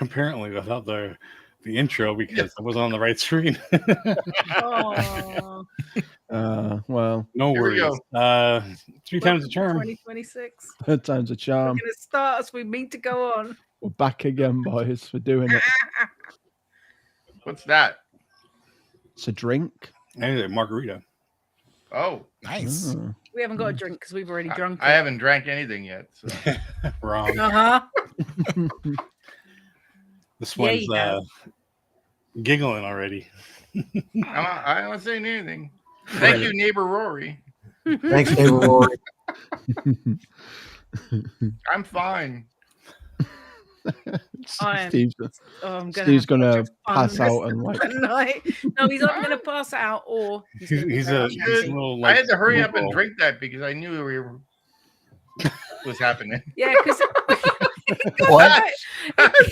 Apparently, without the intro because I wasn't on the right screen. Oh, Well, No Here we worries. go. 3 times the charm. 2026. third time's a We're charm. going to start as we mean to go on. We're back again, boys. We're doing it. What's that? It's a drink. Hey, margarita. Oh, Nice. Oh. We haven't got a drink because we've already drunk I it. haven't drank anything yet. So. Wrong. Uh-huh. This Yeah, one's you have. giggling already. I'm not saying anything. Thank you, neighbor Rory. Thanks, neighbor Rory. I'm fine. I'm Steve's gonna Steve's have gonna such a fun pass rest out and of like. the night. No, he's either going to pass out or he's going to be He's very a chatty. little I like. had to hurry up and liberal. drink that because I knew we were was happening. Yeah, because What?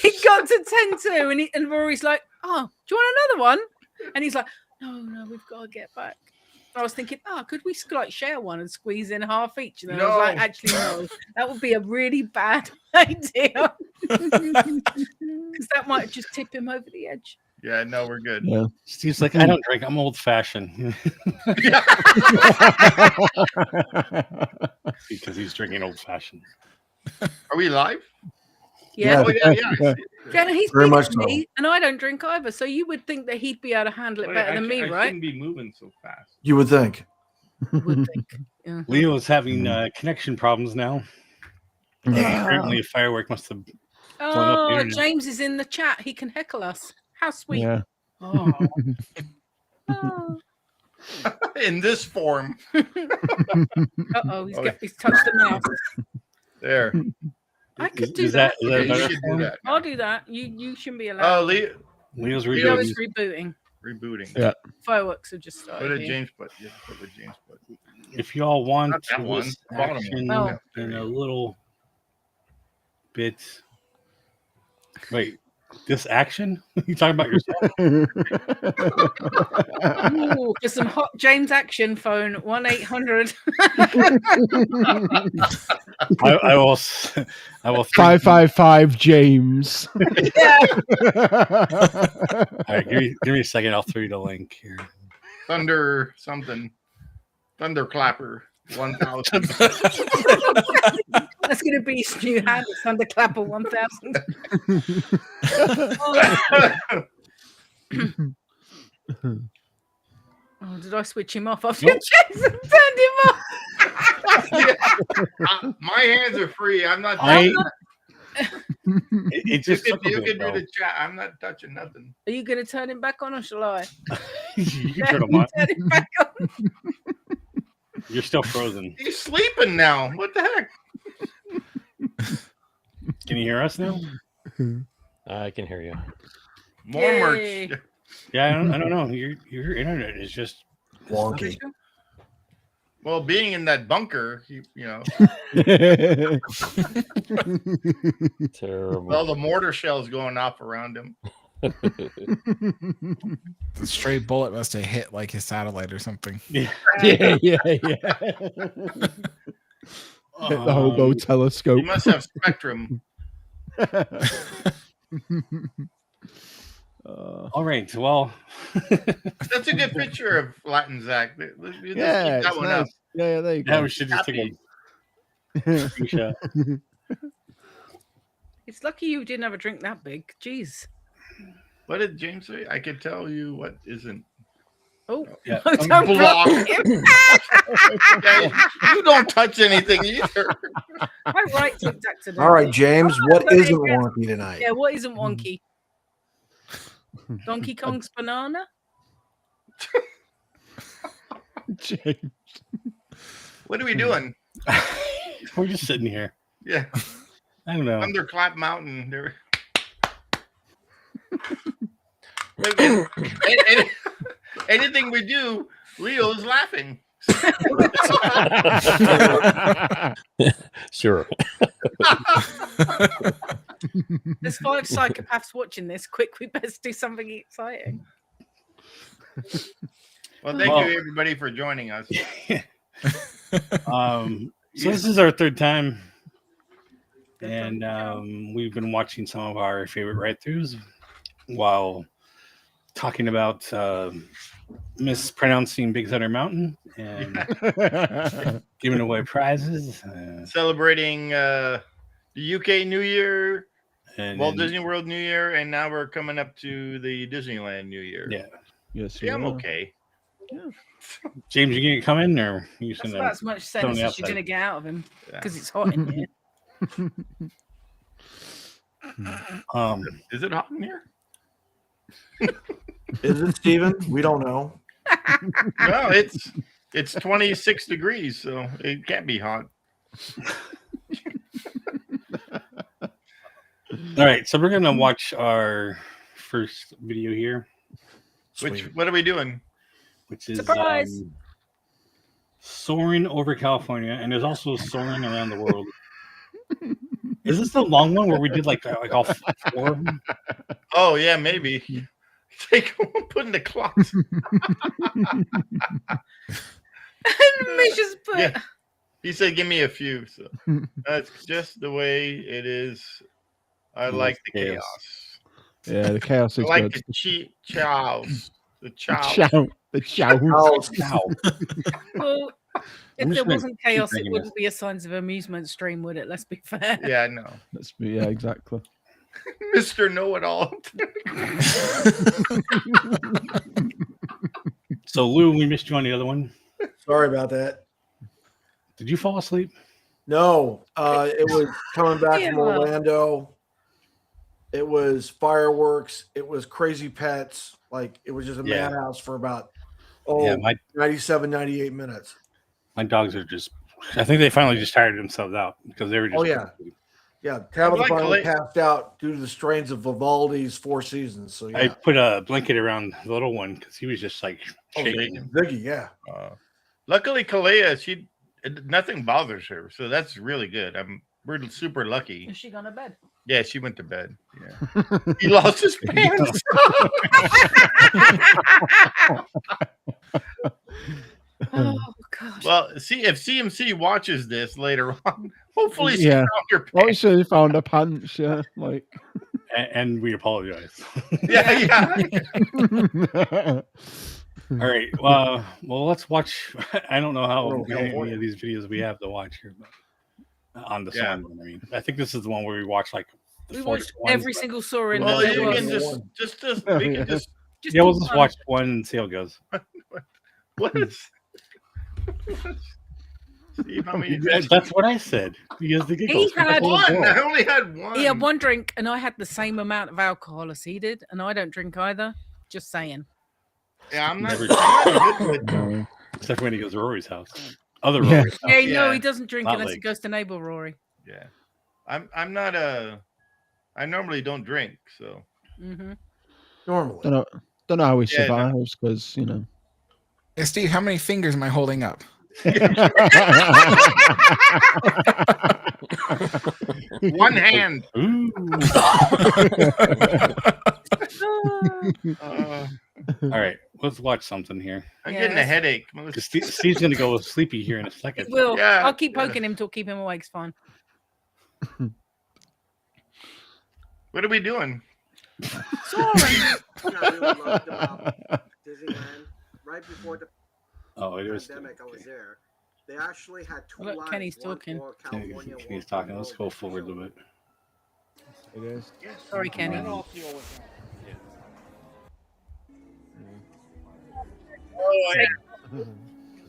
he got to 10-2 and Rory's like, oh, do you want another one? And he's like, no, we've got to get back. I was thinking, could we like share one and squeeze in half each? And then I was like, No. actually, no, that would be a really bad idea. Because that might just tip him over the edge. Yeah, no, we're good. Yeah. Steve's like, I don't drink. I'm old fashioned because he's drinking old fashioned. Are we live? Yeah. Oh, yeah. Yeah. Jenna, he's Very bigger much than so. me, and I don't drink either. So you would think that he'd be able to handle it better than me, I right? shouldn't be moving so fast. You would think. Would think. Yeah. Leo is having connection problems now. Apparently, a firework must have. up the Oh, internet. James is in the chat. He can heckle us. How sweet. Yeah. Oh. Oh. In this form. Uh-oh, he's touched the mouse. There. I could do Is that. Is Okay, that you better? should do that. I'll do that. You shouldn't be allowed. Oh, Leo's Leo rebooting. is rebooting. rebooting. Yeah. Fireworks have just What started. did here. James put? You have to put what James put. If y'all want Not that one, this the bottom action one. Oh. in a little bit. Wait, this action? You talking about yourself? Ooh, for some hot James action, phone 1-800. I will. I will. 555 James. Yeah. All right, give me a second. I'll throw you the link here. Thunder something. Thunderclapper 1000. That's going to be his new hand. It's Thunderclapper 1000. Oh, did I switch him off? I've Nope. Jason turned him off. My hands are free. I'm not. It You just can, took a you bit, can do bro. the chat. I'm not touching nothing. Are you going to turn him back on or shall I? You can turn them on. Turn him back on. You're still frozen. He's sleeping now. What the heck? Can you hear us now? I can hear you. More Yay. merch. Yeah, I don't know. Your internet is just. Wonky. Well, being in that bunker, you know, Terrible. all the mortar shells going off around him. Mm. The stray bullet must have hit like his satellite or something. Yeah. yeah. Hit the hobo You telescope. must have spectrum. All right. Well. That's a good picture of Latin Zach. Let's keep Yeah, that it's one nice. up. Yeah, there you Yeah, go. we should just take Happy. a screenshot. It's lucky you didn't have a drink that big. Jeez. What did James say? I could tell you what isn't. Oh, Yeah. don't Block. block him. Yeah, you don't touch anything either. I right clicked accidentally. All right, James, what but isn't it- wonky tonight? Yeah, what isn't wonky? Donkey Kong's banana? James. What are we doing? We're just sitting here. Yeah, I don't know. Thunderclap Mountain. There. And- anything we do, Leo's laughing. Sure. There's 5 psychopaths watching this. Quick, we best do something exciting. Well, thank Well- you everybody for joining us. So this is our third time And we've been watching some of our favorite write-throughs while talking about mispronouncing Big Thunder Mountain and giving away prizes. Celebrating the UK New Year, And Walt Disney World New Year, and now we're coming up to the Disneyland New Year. Yeah. Yes, Yeah, I'm you are. okay. James, you gonna come in or you That's send about as much sense as you're going to get out of him because it's hot in here. Is it hot in here? Is it, Steven? We don't know. No, it's 26 degrees, so it can't be hot. All right, so we're gonna watch our first video here, What are we doing? which is Surprise! soaring over California, and there's also soaring around the world. Is this the long one where we did like all four of them? Oh yeah, maybe. Take putting the clocks. Mitch just put. Yeah. He said, "Give me a few." So that's just the way it is. I like the chaos. Yeah, the chaos I is like good. the chows. The chows. The chow. Now, Well, if I'm there just gonna wasn't chaos, it drinking wouldn't be a Signs of Amusement stream, would it? Let's be fair. Yeah, I know. Yeah, exactly. Mr. Know-It-All. so Lou, we missed you on the other one. Sorry about that. Did you fall asleep? No, it was coming back from Yeah. Orlando. It was fireworks. It was crazy pets. Like it was just a Yeah. madhouse for about Yeah, 97, 98 minutes. my dogs are just. I think they finally just tired themselves out because they were just. Oh, yeah. Yeah, Tabitha like finally Calif. passed out due to the strains of Vivaldi's Four Seasons. So I yeah, put a blanket around the little one because he was just like shaking. Ziggy, yeah. Luckily, Kalea, nothing bothers her, so that's really good. We're super lucky. Is she gone to bed? Yeah, she went to bed. Yeah, he lost his pants. Oh gosh. Well, see if CMC watches this later on. Hopefully, she Yeah. found your Oh, pants. she found a pants, yeah. Like And we apologize. Yeah. All right. Well, let's watch. I don't know how Oh, many California. of these videos we have to watch here, but on the Yeah. song. I mean, I think this is the one where we watch like the We four watched ones, every but- single soaring. Well, that you there can was. just we can just Yeah, we'll do just one. watch one and see how it goes. what is. Steve, how many? That's what I said. Because the giggles. had One. I only had one. He had one drink, and I had the same amount of alcohol as he did, and I don't drink either. Just saying. Yeah, I'm not. Never- I'm not good no. Except when he goes to Rory's house. Other Yeah. Rory's house. Yeah, no, yeah. he doesn't drink Not unless he like- goes to neighbor Rory. Yeah, I'm not a. I normally don't drink, so Hmm Normally. Don't know how he Yeah, no. survives because you know. Hey, Steve, how many fingers am I holding up? one hand. Ooh. All right, let's watch something here. I'm Yeah, getting a that's- headache. 'Cause Steve's gonna go sleepy here in a He second. will. Yeah, I'll keep yeah. poking him till keep him awake. It's fine. What are we doing? Soaring. I really loved Disneyland. Right before the Oh, it was. pandemic, I was there. They actually had two Look, lines. Kenny's one talking. for California, Kenny's one for talking. Let's World. go forward a little bit. It is. Sorry, Kenny. Oh yeah.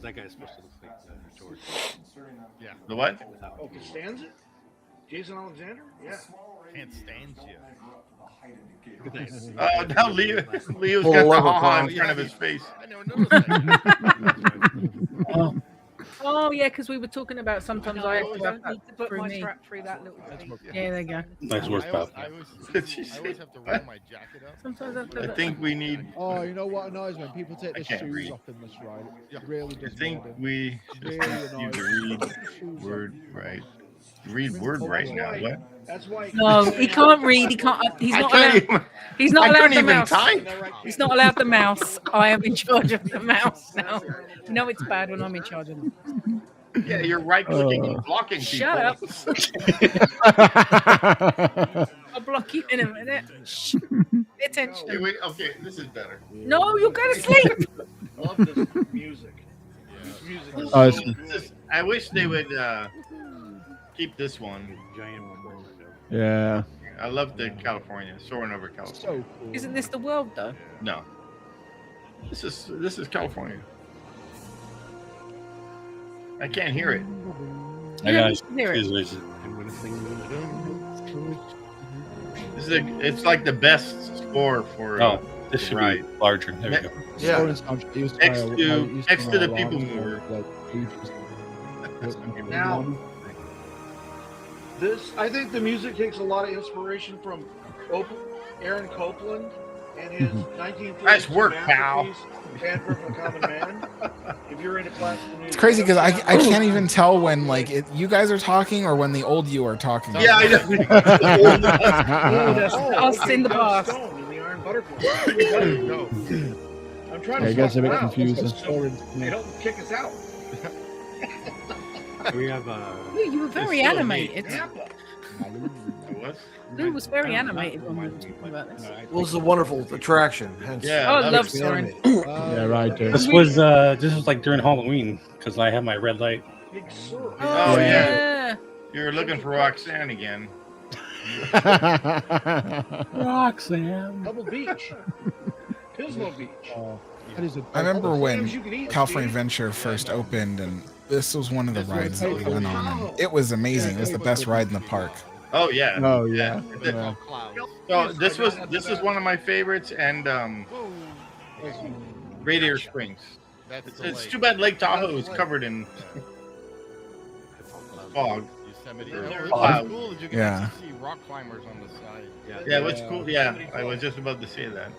That guy's supposed to look like George. Yeah. The what? Oh, Costanza? Jason Alexander? Yeah. Can't stand you. Now Leo's Full got the lever ha-ha in pump. front of his face. Oh yeah, because we were talking about sometimes I have to have need to put through my me. strap through that little thing. Yeah, there you go. Nice work, pal. Did she say have to what? roll my jacket up. Sometimes I have to. I think we need. Oh, you know what annoys when people take I their can't shoes read. off in this ride. It really I does. think bother. we Really just need to read Shoes word right. Read word right now. What? That's why. No, he can't read. He can't. He's I not can't allowed. even. He's not I allowed couldn't the even mouse. type. He's not allowed the mouse. I am in charge of the mouse now. You know it's bad when I'm in charge of them. Yeah, you're right clicking and blocking Shut people. I'll block you in a minute. Shh. Pay attention. Okay, this is better. No, you'll go to sleep. Love this music. This music is Oh, so good. I wish they would keep this one. Yeah. I love the California, soaring over California. So cool. Isn't this the world though? No, this is California. I can't hear it. I Yeah, got you can hear it. It's like the best score for. Oh, this should right. be larger. There we go. Yeah. Next to the People Mover. Now, I think the music takes a lot of inspiration from Aaron Copland and his 1930s Nice work, pal. masterpiece, Man from a Common Man. If you're into classical music, It's crazy because I can't even tell when like you guys are talking or when the old you are talking. Yeah, I know. Us in the past. Stone in the Iron Butterfly. No. I'm trying to. It gets a bit swap it out. confusing. They don't kick us out. We have You were very animated. What? Lou was very animated when we were talking about this. Well, it's a wonderful attraction. Hence, Yeah. Oh, I that love was Soren. Yeah, right. Dude. This was like during Halloween because I had my red light. Big Sur. Oh, yeah. You're looking for Roxanne again. Roxanne. Double Beach. Pismo Beach. That is a I remember when You can eat, California Steve. Adventure first opened, and this was one of the rides that we went on. And it was amazing. It was the best ride in the park. Oh yeah. Oh yeah. Yeah. So this was one of my favorites, and Radiator Springs. It's too bad Lake Tahoe is covered in fog. Yeah. rock climbers on the side. Yeah, what's cool? Yeah, I was just about to say that.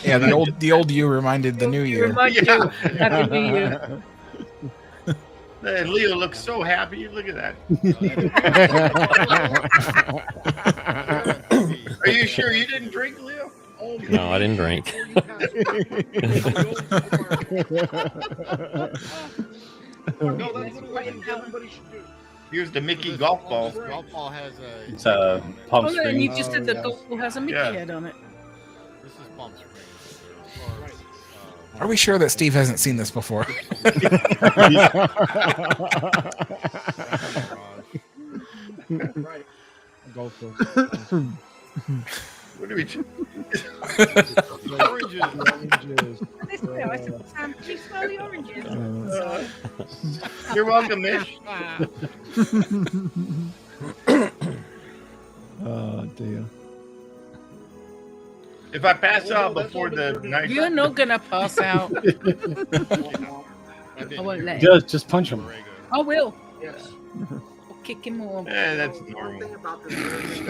Yeah, the old you reminded the new you. Remind you. Happy New Year. And Leo looks so happy. Look at that. Are you sure you didn't drink, Leo? No, I didn't drink. No, that's what everybody should do. Here's the Mickey golf ball. Golf ball has a. It's Palm Oh, no, and you Springs. just said the golf ball has a Mickey Yeah. head on it. This is Palm Springs. Are we sure that Steve hasn't seen this before? Right. Golf club. What are we? Oranges. This way, I said, Sam, can you smell the oranges? You're welcome, Mish. Oh dear. If I pass out before the night, You're not gonna pass out. I won't let him. Just punch him. I will. Yes. I'll kick him more. that's One normal. thing about this movie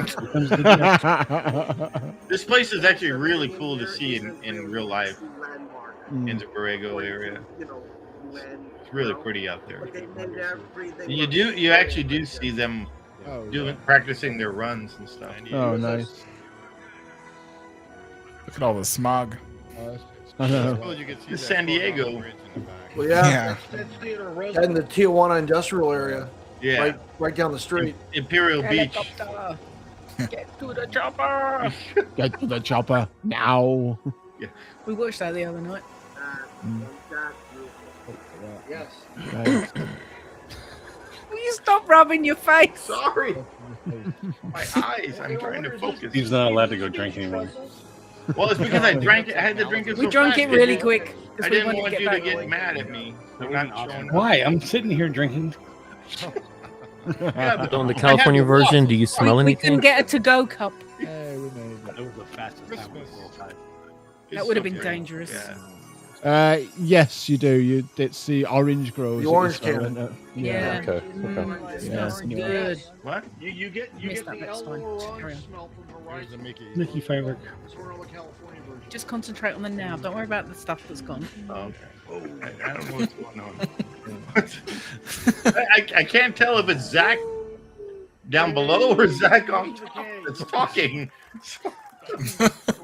This place is actually really cool to see in real life landmark. in the Borrego area. You know, when It's really pretty out there. but they made everything. You actually do see them practicing their runs and stuff. Oh, nice. Look at all the smog. I know. It's San Diego. Well, yeah. Yeah. And the Tijuana industrial area, Yeah, right down the street. Imperial Beach. Helicopter. Get to the chopper. Get to the chopper now. We watched that the other night. That's beautiful. Yes. Nice. Will you stop rubbing your face? Sorry, my eyes. I'm trying to focus. He's not allowed to go drink anymore. Well, it's because I drank it. I had to drink it. We so drank fast. it really quick. 'cause I we didn't wanted want you to back. get mad at me. I'm not showing up. Why? I'm sitting here drinking. Yeah, but So in the I California had to walk. version, do you smell We anything? couldn't get a to-go cup. Hey, we made it. That was the fastest time of all time. That would have been okay. dangerous. Yeah. Yes, you do. It's the orange grows. The that you orange smell, can. isn't it? Yeah. Okay. Mm, it smells Yeah. good. What? You get Missed that the next yellow time. orange Carry on. smell from Horizon. Mickey firework. It's more of a California version. Just concentrate on the now. Don't worry about the stuff that's gone. Oh, okay. I don't know what's going on. I can't tell if it's Zach down below or Zach on top that's talking.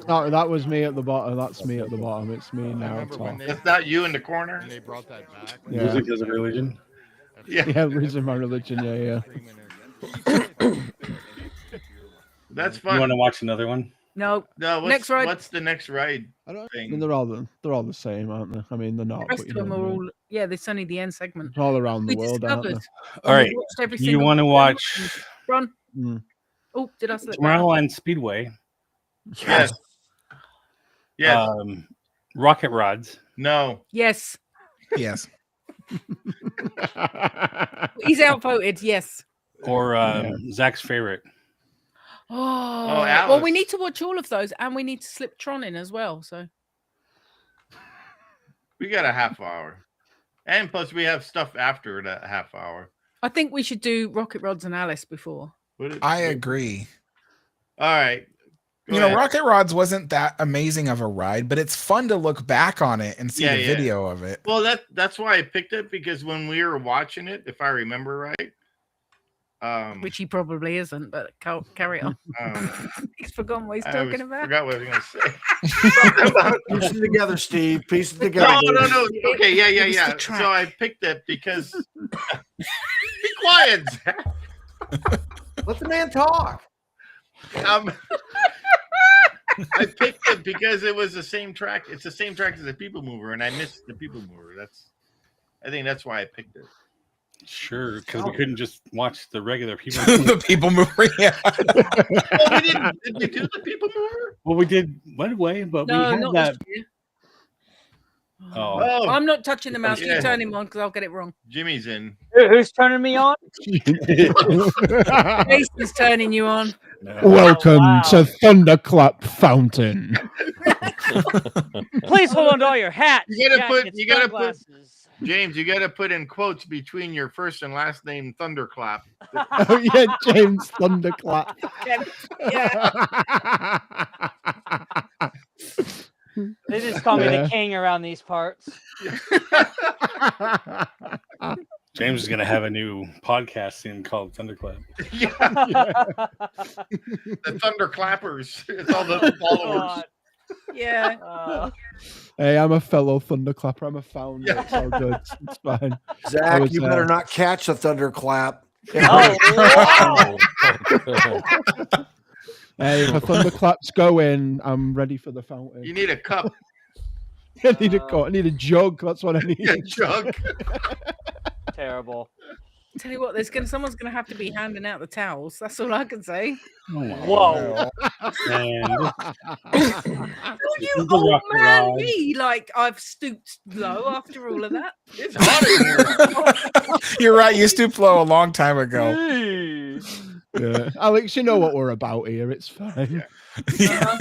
No, that was me at the bottom. That's me at the bottom. It's me I now. remember when Top. they, That's not you in the corner. when they brought that back. Yeah. Music is a religion. Yeah, losing my religion. Yeah. That's You fun. want to watch another one? No. No, Next ride. What's the next ride I mean, thing? they're all the same, aren't they? I mean, they're The not. rest But of you them know are what I mean. all. Yeah, this is only the end segment. It's all around the We world, aren't discovered. they? All And right. we've watched every You single want to one. watch Run. Mm. Oh, did I slip down? Tomorrowland Speedway? Yes. Yes. Rocket Rods. No. Yes. Yes. He's outvoted. Yes. Or Zach's favorite. Oh, well, Alice. we need to watch all of those, and we need to slip Tron in as well. So We got a half hour. And plus we have stuff after that half hour. I think we should do Rocket Rods and Alice before. I agree. All right. Go You know, ahead. Rocket Rods wasn't that amazing of a ride, but it's fun to look back on it and see Yeah, the yeah. video of it. Well, that's why I picked it, because when we were watching it, if I remember right, Which he probably isn't, but carry on. He's forgotten what he's talking about. Forgot what I was going to say. Piece it together, Steve. Piece it together. No. Okay, yeah. It was the So track. I picked it because be quiet, Zach. Let the man talk. I picked it because it was the same track. It's the same track as the People Mover, and I missed the People Mover. I think that's why I picked it. Sure, because we couldn't just watch the regular people. The People Mover, yeah. Well, we didn't. Did we do the People Mover? Well, we did one way, but No, we had not that. this year. Oh, I'm not touching the mouse. Yeah. You turn him on because I'll get it wrong. Jimmy's in. Who's turning me on? Jason's turning you on. no. Welcome wow. to Thunderclap Fountain. Please hold on to all your hats. You gotta put- jackets, you gotta put- sunglasses. James, you got to put in quotes between your first and last name, Thunderclap. Oh yeah, James Thunderclap. Yeah. They just call me Yeah. the king around these parts. James is gonna have a new podcast soon called Thunderclap. Yeah, the Thunderclappers. It's all the followers. God. Yeah. Hey, I'm a fellow Thunderclapper. I'm a founder. It's all good. It's fine. I Zach, was, you better not catch the thunderclap. Oh, wow. Hey, if a Thunderclaps go in, I'm ready for the fountain. You need a cup, I need a cup. I need a jug. That's what I need. a jug. Terrible. Tell you what, someone's gonna have to be handing out the towels. That's all I can say. Whoa. And Oh, you the old Rocket man, Rod. me! Like I've stooped low after all of that. It's hot in here. You're right. You stooped low a long time ago. Yeah. Alex, you know what we're about here. It's fine. Yeah.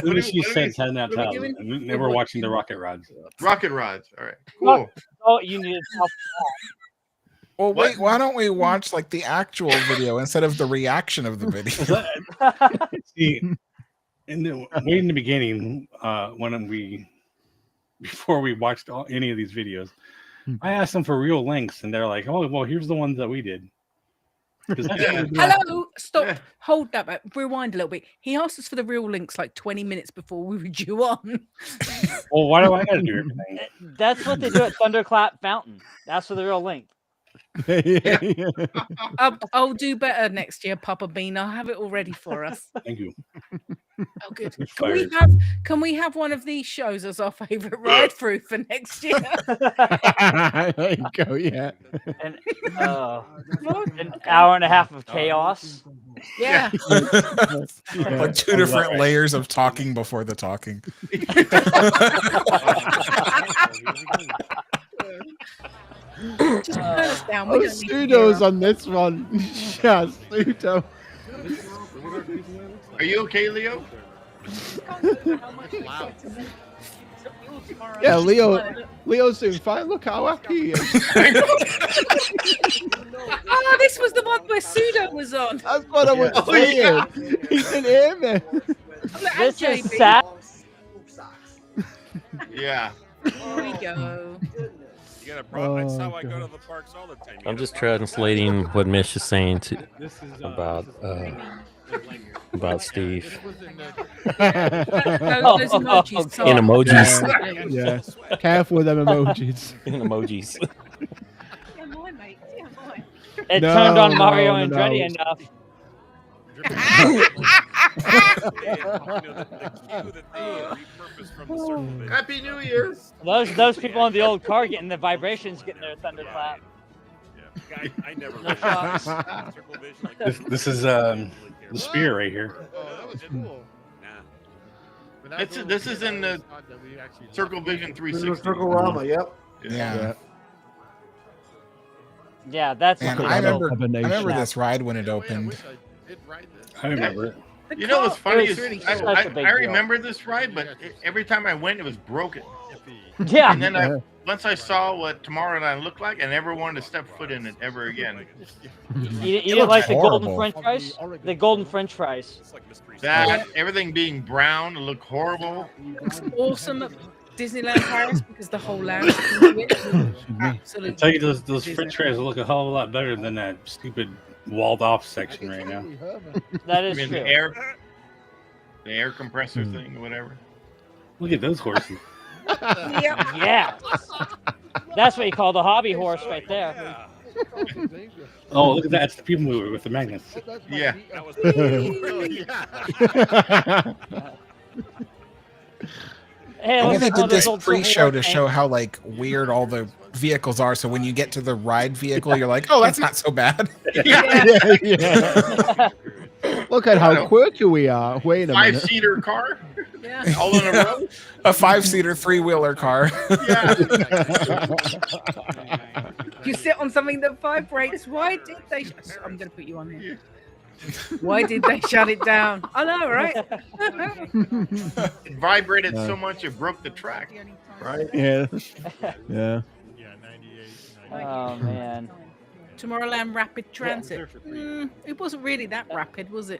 Who does she sense handing out what are we towels? doing? And never watching the Rocket Rods. Rocket rods. All right. Cool. Oh, you need to tell Well, What? wait. Why don't we watch like the actual video instead of the reaction of the video? See, way in the beginning, before we watched any of these videos, I asked them for real links, and they're like, "Oh, well, here's the ones that we did." 'Cause that's what we do. Hello, stop, hold that back, rewind a little bit. He asked us for the real links like 20 minutes before we were due on. Well, why do I got to do everything? That's what they do at Thunderclap Fountain. That's for the real link. I'll do better next year, Papa Bean. I'll have it all ready for us. Thank you. Oh, good. You're Can we have one of these shows as our favourite ride through for next year? There you go. Yeah. And an hour and a half of chaos. Yeah. Yeah. Like two different layers of talking before the talking. Just turn us down. We Oh, don't need to hear pseudos her. on this one. Yeah, pseudo. Are you okay, Leo? Yeah, Leo's doing fine. Look how happy he is. Oh, this was the one where Pseudo was on. That's what I was Oh, saying. yeah. He didn't hear me. I'm like, This "And is JB." sad. Yeah. Here we go. You got a problem? That's Oh, how I go God. to the parks all the time. You I'm gotta just problem. translating what Mish is saying This is about Steve Those emojis. Oh, in God. emojis. Yeah. Careful with them emojis. In emojis. Yeah, my man. It No, turned on no, Mario no, Andretti no. enough. The queue that they repurposed from the Circle Vision. Happy New Year. Those people in the old car getting the vibrations, getting their thunderclap. Yeah. I never No liked shots. Circle Vision. Like, This is the spear right here. Oh, that was cool. Nah. This is in the Circle Vision This 360. is Circle Rama. Yep. Yeah. Yeah, that's And a I big deal. remember this ride when it opened. I remember it. You know what's funny It was is really I such a big deal. remember this ride, but every time I went, it was broken. Yeah. And then once I saw what Tomorrowland looked like, I never wanted to step foot in it ever again. You didn't like the golden French fries? The golden French fries. That everything being brown, it looked horrible. It's awesome at Disneyland Paris because the whole land is absolutely. I tell you, those French fries look a hell of a lot better than that stupid walled-off section right now. That I is mean, true. the air compressor thing, or whatever. Look at those horses. Yeah. That's what you call the hobby horse right there. Oh, look at that. It's the people mover with the magnets. Yeah. Hey, I look think they at all did those this old pre-show to tanks. show how like weird all the vehicles are. So when you get to the ride vehicle, you're like, oh, that's not so bad. Yeah. Look at how quirky we are. Wait a minute. 5-seater car, Yeah. all in a row. A 5-seater 3-wheeler car. Yeah. You sit on something that vibrates. Why did they? I'm going to put you on here. Why did they shut it down? I know, right? It vibrated so much it broke the track. Right. Yeah. Yeah. Oh man. Tomorrowland Rapid Transit. It wasn't really that rapid, was it?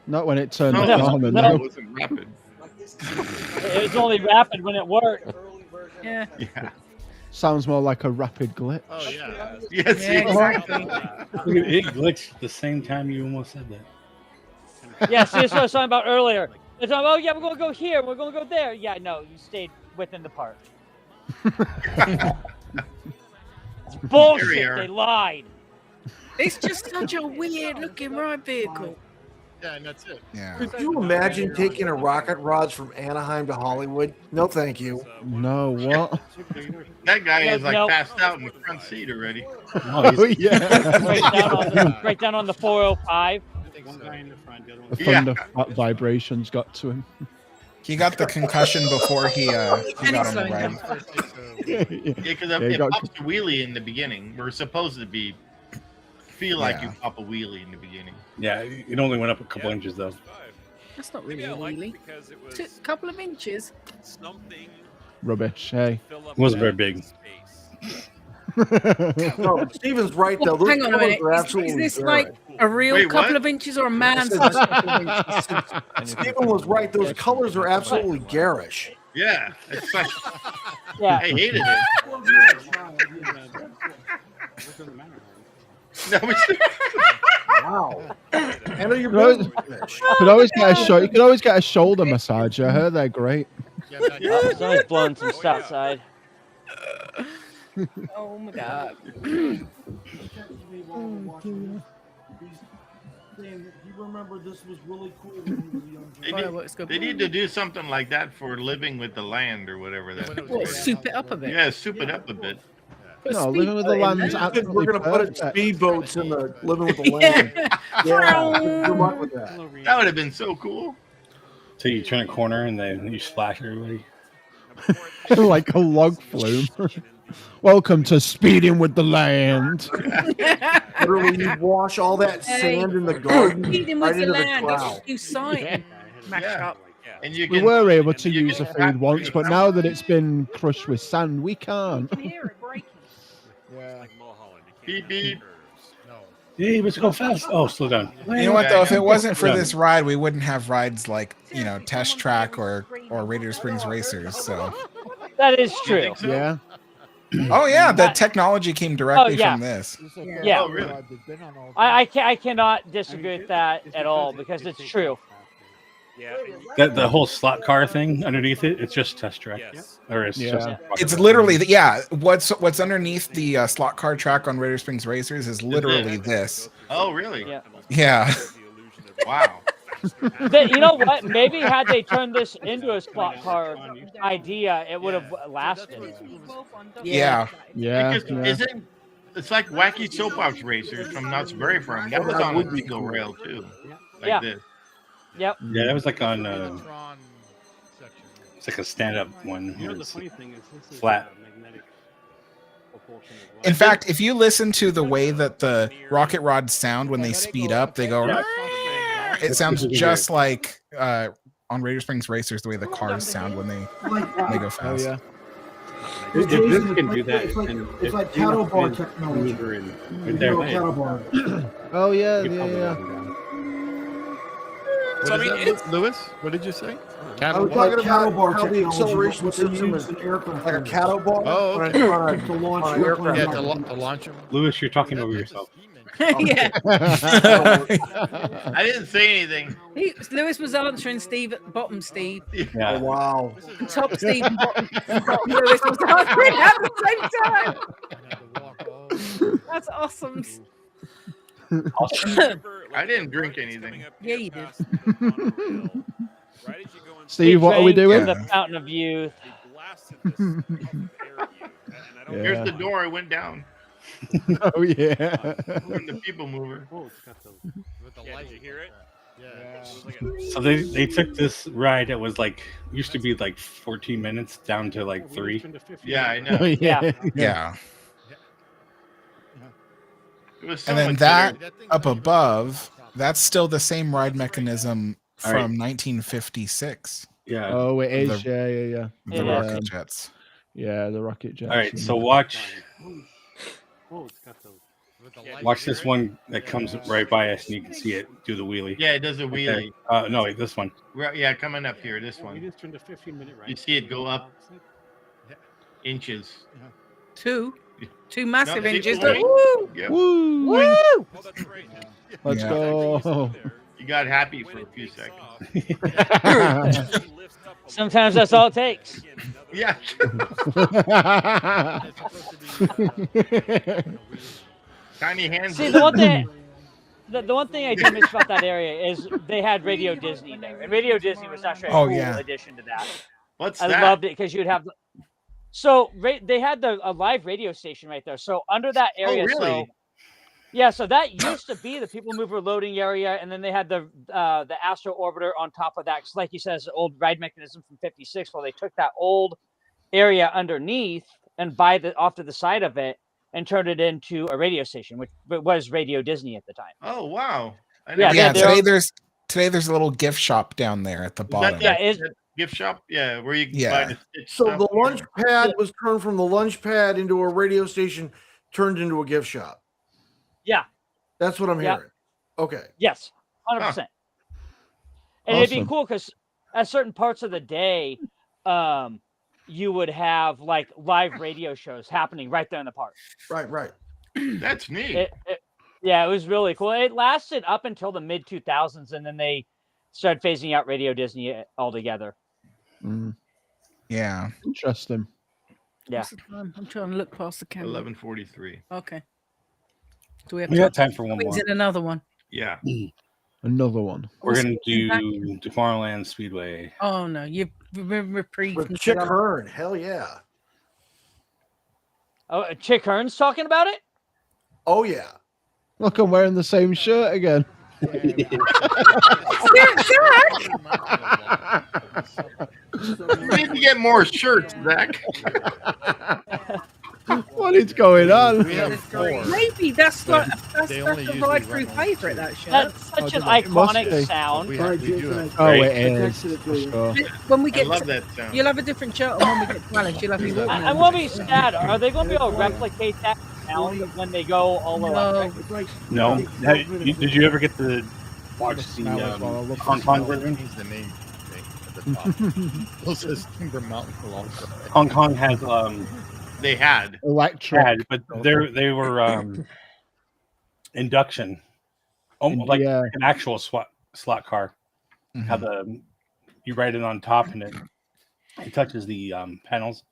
Not when it turned No, the corner. no. No. It wasn't rapid. It was only rapid when it worked. Yeah. Yeah. Sounds more like a rapid glitch. Oh yeah. Yes. Yeah, exactly. Look at it glitched the same time you almost said that. Yeah, see, that's what I was talking about earlier. They're talking, oh yeah, we're gonna go here, we're gonna go there. Yeah, no, you stayed within the park. It's bullshit. They lied. It's just such a weird looking ride vehicle. Yeah, and that's it. Yeah. Could you imagine taking a rocket rods from Anaheim to Hollywood? No, thank you. No, what? That guy is like Nope. passed out in the front seat already. Oh, yeah. Right down on the 405. The thunder vibrations got to him. He got the concussion before he got on the slowing ride. Yeah, because Yeah, it you got- pops a wheelie in the beginning. We're supposed to feel like Yeah. you pop a wheelie in the beginning. Yeah, it only went up a couple inches though. That's not really Maybe I a liked wheelie. it because it was A couple of inches. something Rubbish. Hey. fill up It wasn't very that big. space. No, but Steven's right though. Well, Those hang on a colors minute. are Is absolutely this garish. like a real Wait, couple what? of inches or a man's couple of inches? Stephen was right. Those colors are absolutely garish. Yeah, it's like, Yeah. I hated it. No, Wow. Handle your No, business. You could always get a shoulder massage. I heard they're great. Oh, somebody's blowing some stuff outside. Oh my god. They need to do something like that for living with the land or whatever that. What, soup it up a bit? Yeah, soup it up a bit. Put a No, living with the speedboat in land's there. absolutely We're gonna put perfect. speedboats in the living with the land. Yeah, good luck with that. That would have been so cool. So you turn a corner and then you splash everybody. Like a log flume. Welcome to Speeding with the Land. Literally, you wash all that sand in the garden Feeding right with the into the land. That's crowd. what you sign. Mash Yeah. up. And you We can, were able to you use the can food once, but now that it's been crushed with sand, we can't. You can hear it breaking. Like Mulholland. You Beep, can't beep. have curves. No. Hey, let's go fast. Oh, slow down. You know what though? If it wasn't for Yeah. this ride, we wouldn't have rides like Test Track or Radiator Springs Racers. So, That is true. so? Yeah. oh yeah, the technology came directly yeah. from this. Yeah. Oh, really? I cannot disagree with that at all because it's true. Yeah. The whole slot car thing underneath it, it's just test track. Yes. Or it's Yeah. just It's literally what's underneath the slot car track on Raider Springs Racers is literally this. Oh, really? Yeah. Yeah. Wow. You know what? Maybe had they turned this into a slot car idea, it would have lasted. Yeah. Yeah. Because it's like Wacky Soap Ops Racers from Knott's Berry Farm. That was on a single rail too. Like this. Yep. Yeah, that was like on Tron section. it's like a stand-up one. You know, the It's funny thing is, this is flat. magnetic propulsion as well. In fact, if you listen to the way that the rocket rods sound when they speed up, they go. It sounds just like on Raider Springs Racers the way the cars sound when they go Oh fast. yeah. If this can do that, It's like cattle bar technology. Cattle bar. Oh yeah, yeah. So I mean, it's Lewis. What did you say? I was talking about Cattle bar how the technology, acceleration what they system use is an aircraft. Like a cattle bar. Oh, okay. to launch on an airplanes. Yeah, out. to launch him. Lewis, you're talking over yourself. Yeah. I didn't say anything. Lewis was answering Steve at bottom Steve. Yeah. Oh, wow. And top Steve and bottom Lewis was answering at the same time. That's awesome. I didn't drink anything. Yeah, you did. Steve, what are we doing? The Fountain of Youth. Here's the door. I went down. Oh yeah. I'm the people mover. With the light. Did you hear it? Yeah. So they took this ride that was like used to be like 14 minutes down to like 3. Yeah, I know. Oh, yeah. Yeah. It was so And then much that better. up above, that's still the same ride mechanism All from right. 1956. Yeah. Oh, it is. The- Yeah. The It rocket is. jets. Yeah, the rocket jets. All right. So watch With the light. watch this one that comes right by us, and you can see it do the wheelie. Yeah, it does a wheelie. Okay. No, wait, this one. Right, yeah, coming up here. This We one. just turned a 15-minute ride. You see it go up inches. Two massive No, engines. wait. Woo! Yep. Woo! Woo! Oh, that's right. Let's Yeah. go. You got happy for a few seconds. Sometimes that's all it takes. Yeah. Tiny hands. See, the one thing, the one thing I do miss about that area is they had Radio Disney there, and Radio Disney was actually a Oh, cool yeah. addition to that. What's I that? loved it because you'd have. So they had a live radio station right there. So under that area, really? so yeah, so that used to be the People Mover loading area, and then they had the Astro Orbiter on top of that. 'Cause like you said, it's an old ride mechanism from '56. Well, they took that old area underneath and off to the side of it and turned it into a radio station, which was Radio Disney at the time. Oh wow. I Yeah, never- Yeah, they're- today there's a little gift shop down there at the Is that bottom. Yeah, that gift shop? Yeah, where you can Yeah. buy the stitch So stuff. the lunch pad was turned from the lunch pad into a radio station, turned into a gift shop. Yeah. That's what I'm Yeah. hearing. Okay. Yes, 100%. And it'd be Awesome. cool because at certain parts of the day, you would have like live radio shows happening right there in the park. Right. That's neat. Yeah, it was really cool. It lasted up until the mid 2000s, and then they started phasing out Radio Disney altogether. Mm, Yeah. interesting. Yeah. What's the time? I'm trying to look past the camera. 11:43. Okay. Do we have We got time for one Is more. it another one? Yeah. Another one. We're What's gonna the back? do Tomorrowland Speedway. Oh no, you've reprieved. With me. Chick Hearn. Hell yeah. Oh, Chick Hearn's talking about it? Oh yeah. Look, I'm wearing the same shirt again. You need to get more shirts, Zach. What is going on? We have 4. Maybe that's like that's They a only usually ride run through on favorite. That shirt. That's such an It must be. iconic sound. We All right, do Jason, have. Oh, Right. it I is. texted it For to you. sure. When we I get love to, that sound. you'll have a different shirt, and when we get to Alice, you'll have your walking. I'm gonna be sad. Are they gonna be able to replicate that sound when they go all electric? It's like No. like Did you ever get to watch the Smell as well. I love Hong the Kong smell. version? He's the name thing at the top. Those says Timber Mountain alongside. Hong Kong has They had. Electric. but they were induction, almost like Yeah. an actual slot car. how you ride it on top and it touches the panels.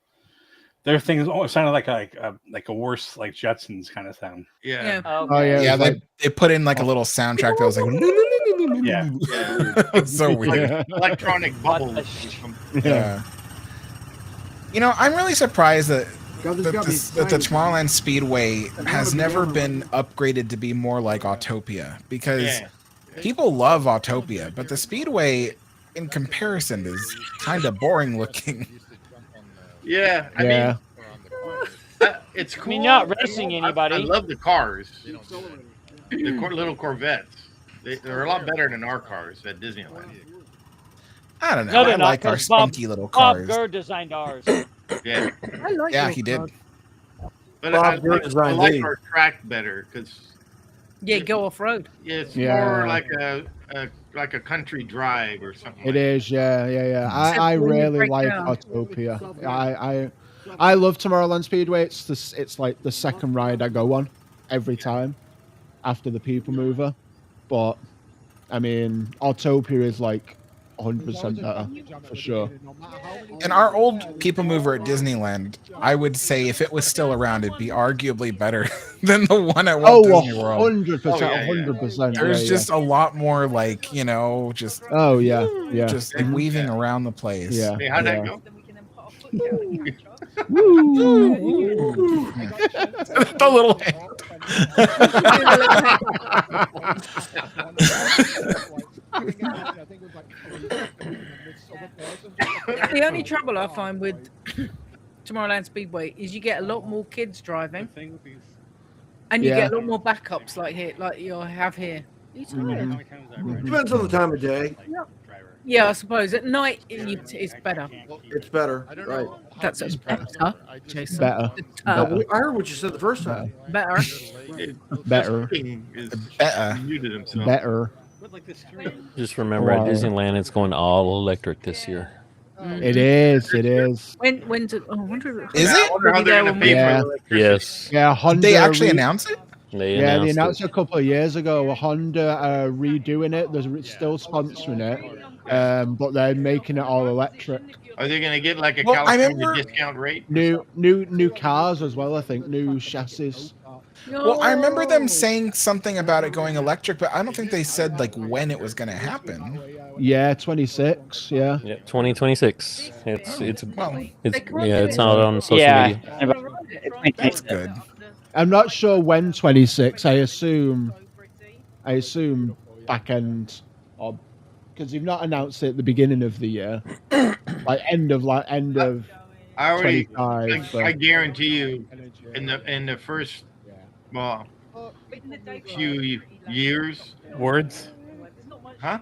Their things sounded like a worse like Jetsons kind of sound. Yeah. Oh yeah, Yeah, it's like- they put in like a little soundtrack that was like, Yeah. It's so Like weird. electronic bubbles. Yeah. You know, I'm really surprised that God, there's gotta be that the signs. Tomorrowland Speedway has never been upgraded to be more like Autopia, because people love Autopia, but the Speedway in comparison is kind of boring looking. Yeah, I Yeah. mean, it's cool. I mean, not racing anybody. I love the cars, the little Corvettes. They're a lot better than our cars at Disneyland. I don't know. No, I they're not, like our 'cause Bob- spunky little Bob cars. Gurr designed ours. Yeah, I like Yeah, your he did. car. but Bob I Gurr like designed these. our track better because Yeah, go off road. it's Yeah. more like a country drive or something. It is, yeah. Except I when you really break like down. Autopia. I love Tomorrowland Speedway. It's like the second ride I go on every time after the People Mover. But I mean, Autopia is like 100% better for sure. And our old People Mover at Disneyland, I would say if it was still around, it'd be arguably better than the one at Walt Disney World. 100%, 100%. There's just a lot more like, you know, just Oh yeah. just like weaving around the place. Yeah. Hey, how'd that yeah. go? The little hand. The only trouble I find with Tomorrowland Speedway is you get a lot more kids driving, and you Yeah. get a lot more backups like you have here. Are you tired? Depends on the time of day. Yeah, I suppose at night it's better. It's better, right? That's better, Jason. Better. I heard what you said the first time. Better. Better. Is Better. muted himself. Better. Just remember at Wow. Disneyland, it's going all electric this year. It is. It is. When's it? Oh, I wonder if Is I it? wonder how they're gonna pay Yeah. for the electricity. Yes. Yeah, Honda. Did they actually announce it? They Yeah, they announced announced it. it a couple of years ago. Honda are redoing it. They're still sponsoring it, but they're making it all electric. Are they gonna get like a Well, I California remember- discount rate? New cars as well. I think new chassis. Well, I remember them saying something about it going electric, but I don't think they said like when it was going to happen. Yeah, 26. Yeah. Yeah, 2026. It's Well, it's out on social media. that's good. I'm not sure when 26. I assume back end, or because you've not announced it at the beginning of the year, like end of I already, 25. I guarantee you, in the first, well, few years, Words. huh?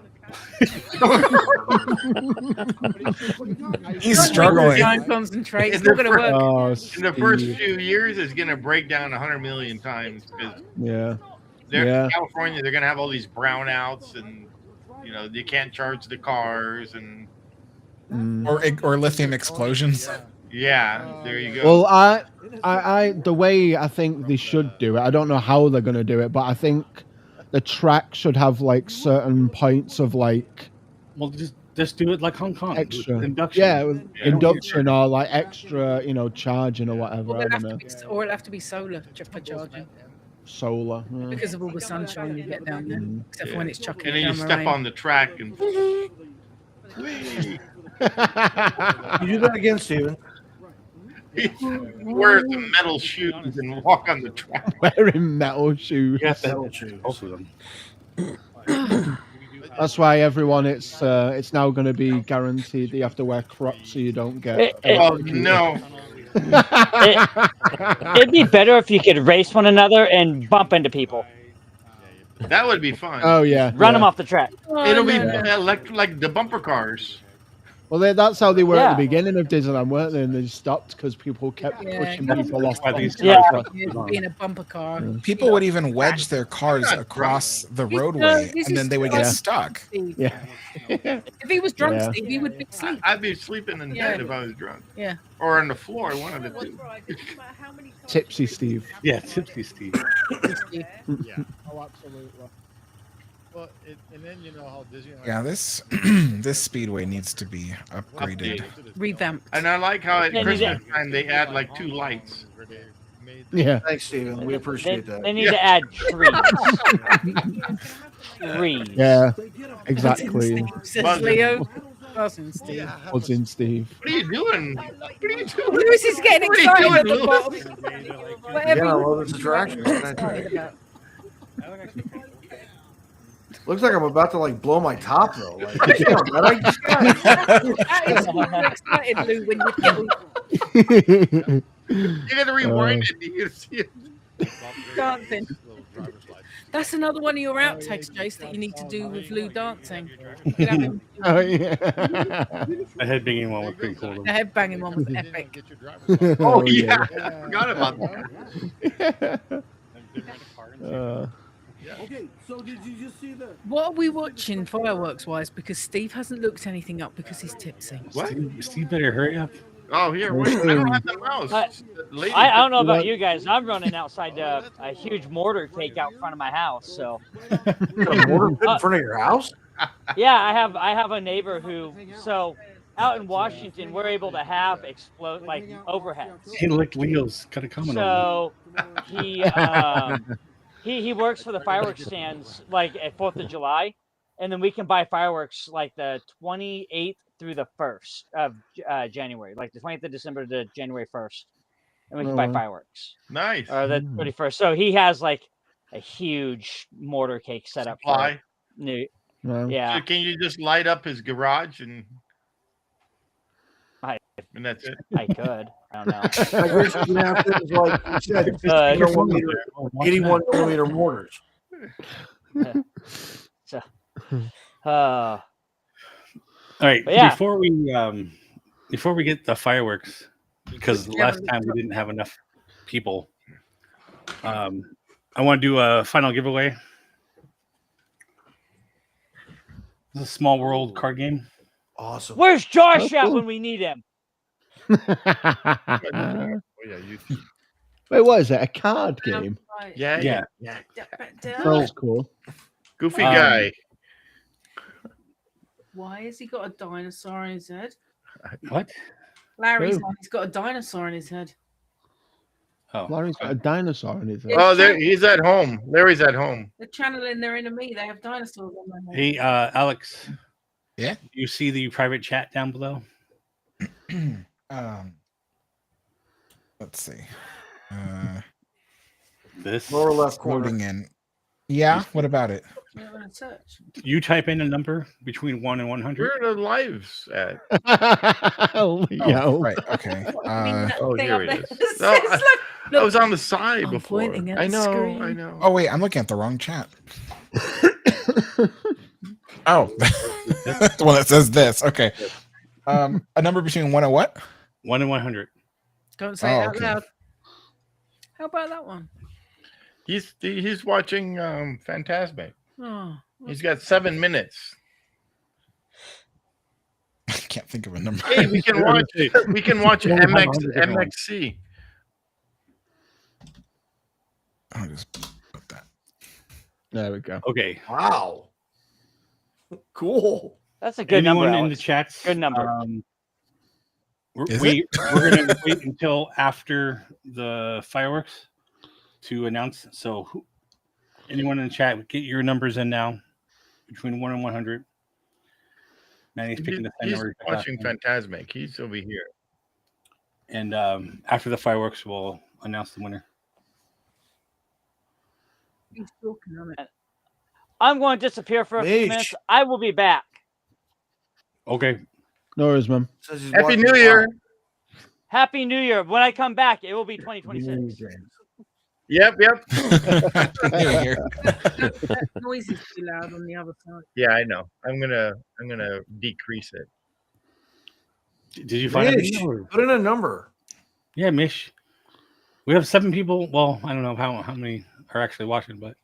He's struggling. Try and concentrate. It's In not the going to work. Oh, In the first Steve. few years, it's gonna break down 100 million times because Yeah. in California, they're gonna have all these brownouts, and you know they can't charge the cars, and Or lithium explosions. yeah, there you go. Well, I the way I think they should do it, I don't know how they're going to do it, but I think the track should have like certain points of like Well, just do it like Hong Kong. with extra induction. yeah, with induction or like extra, charging or whatever. Or I it'll don't know. have to be solar for charging Solar. Yeah. because of all the sunshine you get down there. Except for when it's chucking and then you down the step rain. on the track and. You do that again, Steven. Wear some metal shoes and walk on the track. Wearing metal shoes. You have to have both of them. That's why everyone, it's now going to be guaranteed that you have to wear Crocs so you don't get. Oh no! It'd be better if you could race one another and bump into people. That would be fun. Oh yeah, Run them yeah. off the track. It'll be like the bumper cars. Well, that's how they were at Yeah. the beginning of Disneyland, weren't they? And they stopped because people kept pushing people off. Yeah. Being a bumper car. People would even wedge their cars across the roadway, this and then is they would get so- stuck. Yeah. If he was drunk, Yeah. Steve, he would be asleep. I'd be sleeping in Yeah. bed if I was drunk, Yeah. or on the floor. One of the two. Tipsy Steve. Yeah, tipsy Steve. Oh, absolutely. Well, and then you know how Disneyland. Yeah, this this speedway needs to be upgraded. Revamped. And I like how at They need Christmas time they add like 2 lights. Yeah. Thanks, Steven. We appreciate that. They need to add trees. Trees. Yeah. Exactly. Says Leo. Buzzing Steve. Buzzing Steve. What are you doing? What are you doing? Lewis is getting What are you excited at doing, the Lewis? bottom. Whatever Yeah, you well, this attraction. excited about. Looks like I'm about to like blow my top though. Like, damn, man, I just That is super excited, Lou, when you get You gotta rewind it. You gotta see it. dancing. That's another one of your outtakes, Jace, that you need to do with Lou dancing. Oh yeah. The headbanging one was pretty cool. The headbanging one was epic. Oh yeah, I forgot about that. Okay, so did you just see the? What are we watching fireworks wise? Because Steve hasn't looked anything up because he's tipsy. What? Steve better hurry up. Oh, here, wait. I don't have the mouse. I don't know about you guys. I'm running outside a huge mortar cake out front of my house. So a mortar pit in front of your house? yeah, I have a neighbor who out in Washington we're able to have explode like overheads. Hey, look, Leo's got a comment on So he works for the fireworks stands like at 4th of July, and then we can buy fireworks like the 28th through the 1st of January, like the 20th of December to January 1st, and we can buy fireworks. Nice. Or the 31st. So he has like a huge mortar cake set up. Supply. Yeah. So can you just light up his garage and that's it? I could. I don't know. I guess you're gonna have to, like you said, 81 millimeter mortars. So, All right. But yeah. Before we get the fireworks, because last time we didn't have enough people, I want to do a final giveaway. It's a small world card game. Awesome. Where's Josh at when we need him? Wait, what is it? A card game? Yeah. That's cool. Goofy guy. Why has he got a dinosaur on his head? What? Larry's Who? one. He's got a dinosaur on his head. Oh, Larry's got a dinosaur in his head. Oh, there he's at home. Larry's at home. They're channeling their inner me. They have dinosaurs on their head. Hey, Alex. Yeah. You see the private chat down below? Let's see. This Lower left corner. Loading in. Yeah. What about it? You're gonna search. You type in a number between 1 and 100. Where are the lives at? Oh, yo. Right. Okay. Oh, Thing here up it there. is. It No, says, I was on the side I'm before. pointing at I the know. screen. I know. Oh wait, I'm looking at the wrong chat. Oh, the one that says this. Okay. A number between 1 and what? 1 and 100. Don't say it out okay. loud. How about that one? He's watching Phantasmic. Oh, He's got 7 minutes. I can't think of a number. Hey, we can watch MXC. I'll just put that. There we go. Okay. Wow. Cool. That's a good Anyone number. in the Alex. chats? Good number. Is We're going to wait until after the fireworks to announce. So, anyone in the chat, get your numbers in now between 1 and 100. Manny's picking the same He's number. watching Phantasmic. He's over here. And after the fireworks, we'll announce the winner. he's talking on it. I'm going to disappear for a few Mish. minutes. I will be back. Okay. No worries, man. Says he's Happy watching New live. Year. Happy New Year. When I come back, it will be 2026. Yep. Here, here. That noise is too loud on the other side. Yeah, I know. I'm gonna decrease it. Did you find Mish, it? put in a number. Yeah, Mish. We have 7 people. Well, I don't know how many are actually watching, but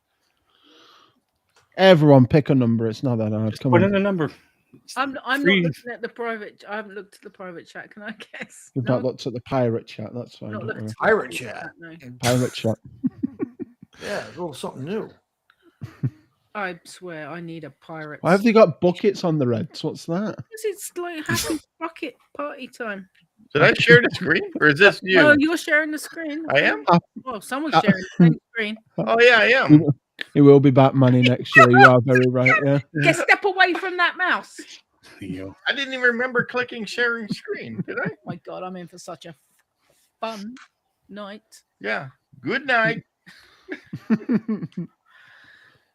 Everyone pick a number. It's not that hard. just Come put on. in a number. I'm not Three. looking at the private. I haven't looked at the private chat. Can I guess? You've not looked at the pirate chat. That's fine. Not Don't looked worry. at the Pirate chat. No. Pirate chat. Yeah, a little something new. I swear, I need a pirate. Why have they got buckets on the Reds? What's that? Because it's like happy bucket party time. Did I share the screen, or is this you? Oh, you're sharing the screen. I am. Well, someone's sharing the same screen. Oh yeah, I am. It will be Batman next year. You are very right. Yeah. Get step away from that mouse. I didn't even remember clicking sharing screen. Did I? Oh my God, I'm in for such a fun night. Yeah. Good night.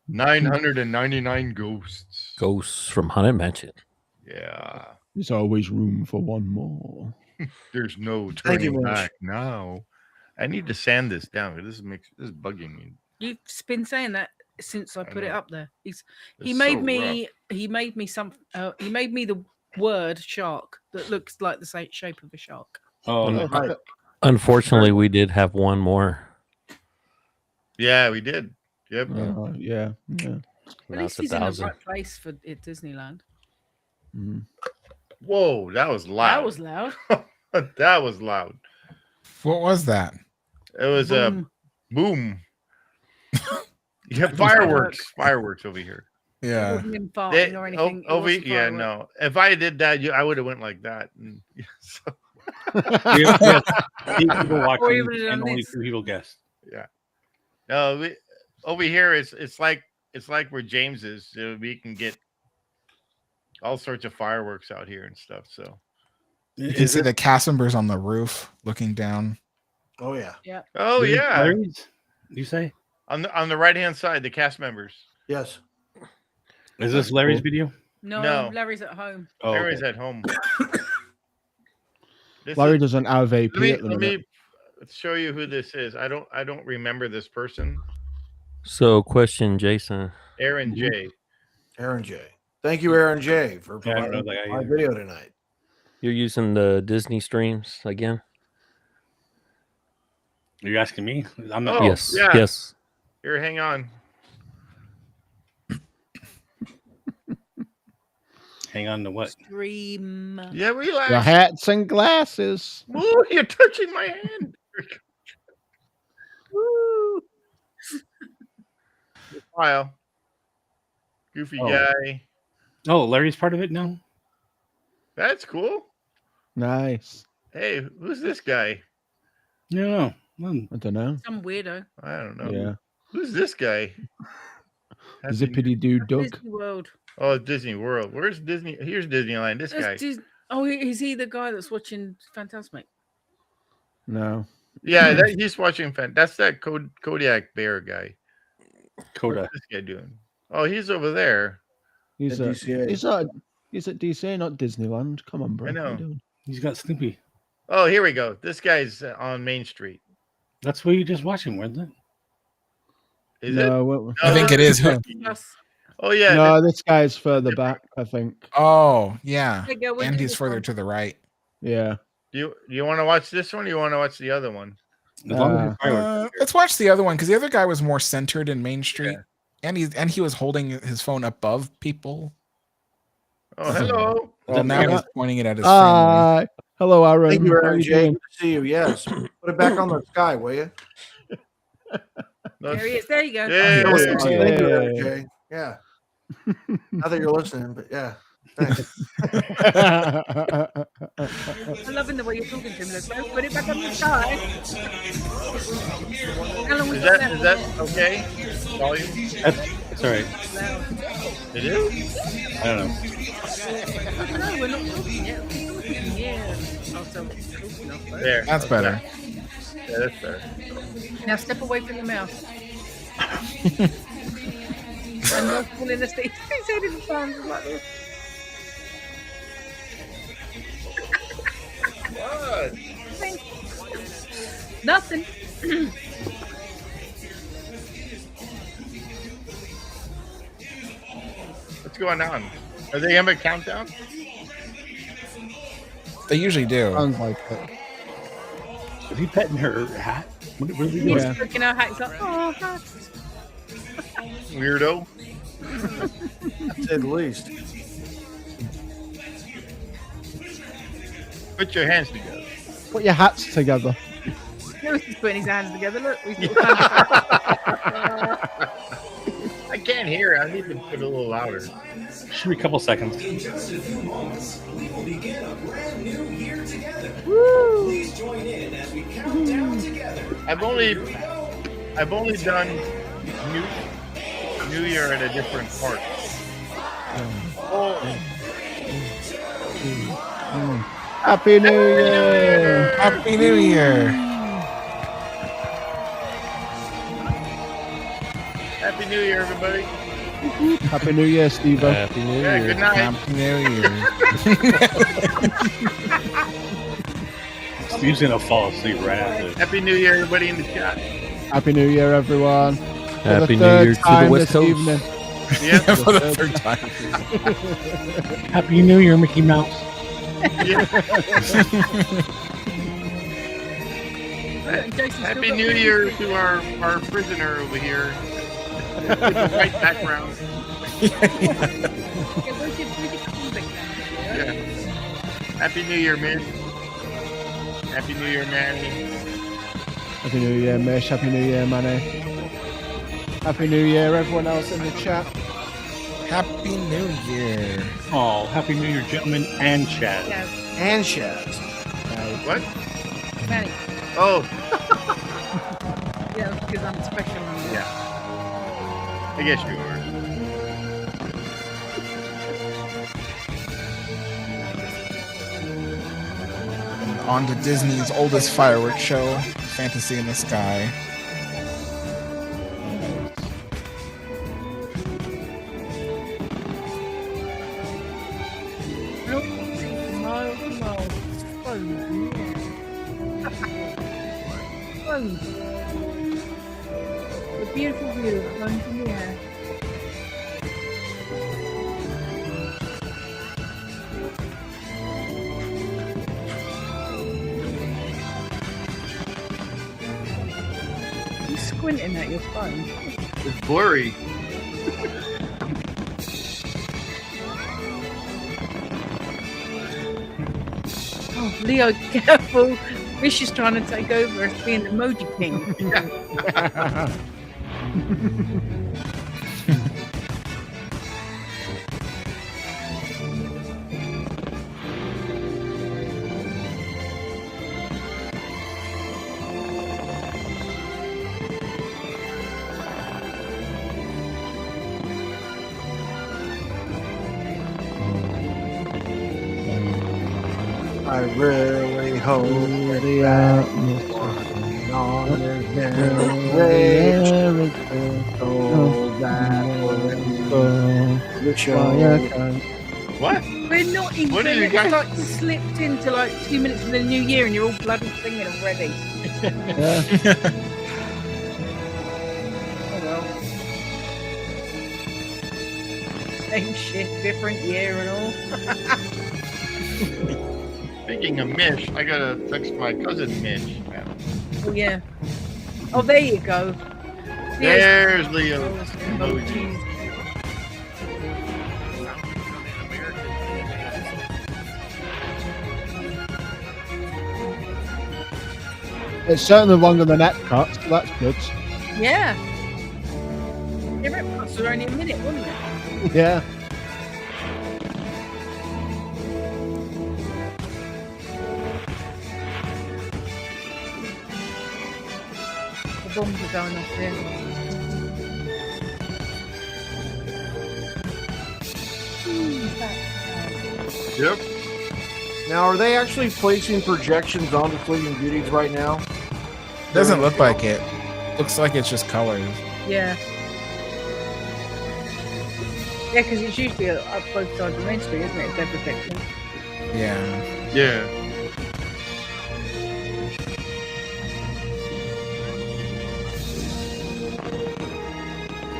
999 ghosts. Ghosts from Haunted Mansion. Yeah. There's always room for one more. There's no Thank you, turning Mitch. back now. I need to sand this down. This is bugging me. You've been saying that since I put it know. up there. He It's made so me. He made me some. He made me the word shark that looks like the same shape of a shark. Oh, no. Right. Unfortunately, we did have one more. Yeah, we did. Yep. Yeah. At Now least it's he's in the 1,000. right place for it, Disneyland. Mhm. Whoa, that was loud. That was loud. That was loud. What was that? It was a Boom. boom. You have fireworks. Fireworks over here. It Yeah. wasn't him farting or anything. It Over, wasn't yeah, fireworks. no. If I did that, I would have went like that. And, so, We have 8 people Or watching even done and only this. 2 people guessed. yeah. No, over here it's like where James is. So we can get all sorts of fireworks out here and stuff. So You can see the cast members on the roof looking down. Oh yeah. Yeah. oh Is it yeah, Larry's? You say? on the right hand side, the cast members. Yes. Is this Larry's video? No, No. Larry's at home. Oh, Larry's okay. at home. This Larry is- doesn't have AP let at the me minute. show you who this is. I don't remember this person. So, question, Jason. Aaron J. Aaron J. Thank you, Aaron J. for Yeah, I don't know providing that guy my either. video tonight. You're using the Disney streams again? Are you asking me? I'm not. Oh, yes. yeah. Yes. Here, hang on. Hang on to what? Stream. Yeah, relax. Your hats and glasses. Ooh, you're touching my hand. Woo. File. Goofy Oh. guy. Oh, Larry's part of it now? That's cool. Nice. Hey, who's this guy? No. I don't know. Some weirdo. I don't know. Yeah. Who's this guy? Happy- Zippity doo Doug. Disney World. Oh, Disney World. Where's Disney? Here's Disneyland. This guy. Oh, is he the guy that's watching Fantasmic? No. Yeah, he's watching. That's that Kodiak Bear guy. Coda. What's this guy doing? Oh, he's over there. He's At at DCA. he's at DCA, not Disneyland. Come on, bro. I What are know. you doing? He's got Snoopy. Oh, here we go. This guy's on Main Street. That's where you just watching, wasn't it? Is no, it? what- I think it is. Yes. Oh yeah. no, this guy's further back, I think. Oh, yeah. There you go, we'll And do he's this further one. to the right. Yeah. Do you want to watch this one? Or you want to watch the other one? As long as it's fireworks. Let's watch the other one because the other guy was more centered in Main Street, and he was holding his phone above people. Oh, hello. Well, now he's pointing it at his family. Hello, Aaron. Thank you, How Aaron you J. doing? Good to see you. Yes. Put it back on the sky, will you? No, There he is. There you go. Yeah. Thank you, Aaron Yeah. J. Yeah. Not that you're listening, but yeah. Thanks. I'm loving the way you're talking to him. Let's go. Put it back on the sky. How long we Is got that left? okay? Volume? That's all right. It is. I don't know. No, we're not talking yet. Yeah. Oh, so close enough, though. There. That's better. Yeah, that's better. Now step away from the mouse. I'm not pulling the stick. His head in the palms like this. What? Nothing. What's going on? Are they having a countdown? They usually do. Sounds like it. Is he petting her hat? What are we doing? He's Yeah. freaking out. He's like, oh, hat. Weirdo. To say the least. Put your hands together. Put your hats together. Lewis is putting his hands together. Look, he's little I can't can't hear it. I need to put it a little louder. Should be a couple seconds. I've only done New Year at a different part. Happy New Year! Happy New Year! Happy New Year, everybody. Happy New Year, Steve. Happy New Yeah, Year. good night. Happy New Year! Steve's gonna fall asleep right after this. Happy New Year, everybody in the chat. Happy New Year, everyone. Happy New third Year to the time West this Coast. evening. Yeah. For the third time. Happy New Year, Mickey Mouse. Happy New Year to our prisoner over here. With the white background. Yeah. Happy New Year, Miss. Happy New Year, Manny. Happy New Year, Mish. Happy New Year, Manny. Happy New Year, everyone else in the chat. Happy New Year. Oh, Happy New Year, gentlemen and Chad. And Shaz. What? Manny. Oh, Yeah, because I'm special. yeah. I guess you are. And on to Disney's oldest fireworks show, Fantasy in the Sky. Look, miles and miles. The beautiful view of London in the air. You squinting at your phone. It's blurry. Oh, Leo, careful. Rish is trying to take over as being the emoji king. I really hope The atmosphere on the the show. What? We're not even. What did you It's guys- like slipped into like 2 minutes of the new year, and you're all bloody singing already. Oh well. Same shit, different year and all. Speaking of Mish, I gotta text my cousin Mish. Oh yeah. Oh, there you go. There's Leo. Emojis. It's certainly longer than Epcot, so that's good. Yeah. Your Epcot's were only a minute, wasn't it? Yeah. The bombs are going off there. Yep. Now, are they actually placing projections on the Sleeping Beauties right now? Doesn't look like it. Looks like it's just colors. Yeah. Yeah, because it's usually up both sides of Main Street, isn't it? They're protecting. Yeah. Yeah.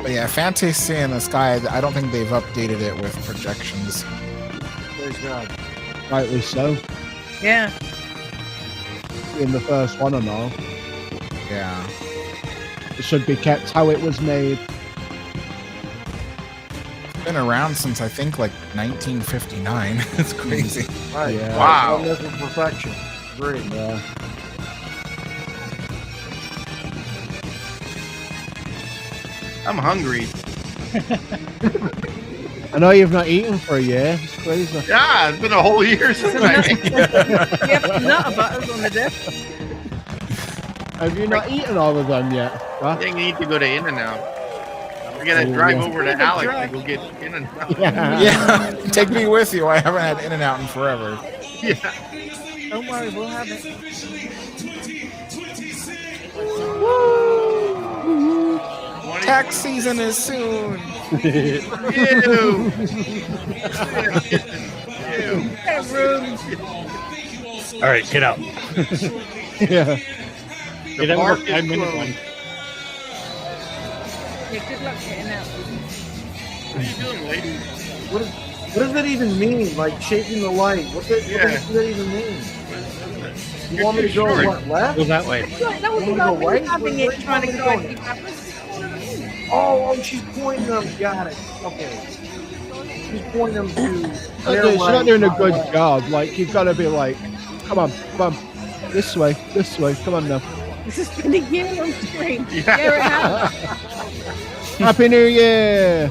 But yeah, Fantasy in the Sky, I don't think they've updated it with projections. Praise God. Rightly so. Yeah. In the first one and all. Yeah. It should be kept how it was made. Been around since I think like 1959. It's crazy. Right. Yeah. Wow. One level perfection. Great. Yeah. I'm hungry. I know you've not eaten for a year. It's crazy. Yeah, it's been a whole year since Some I nut- ate. you have nutter butters on the desk. Have you not eaten all of them yet? I think you need to go to In-N-Out. We're gonna drive over to Alex and go get In-N-Out. Yeah, take me with you. I haven't had In-N-Out in forever. Yeah. Don't worry, we'll have it. Tax season is soon. Ew. All right, get out. Yeah. Get that park was is 5 minute closed. one. Yeah, good luck getting out. What are you doing, lady? What does that even mean? Like shaping the light? What does that even mean? You want me to go Sure. what, left? Go that way. That was You like wanna go right? having Where it you trying to want me guide to you backwards. Oh, she's pointing them. Got it. Okay. She's pointing them to. She's not doing a good job. Like, you've got to be like, come on. This way. Come on now. This has been a year on screen. Yeah. Yeah, it has. Happy New Year!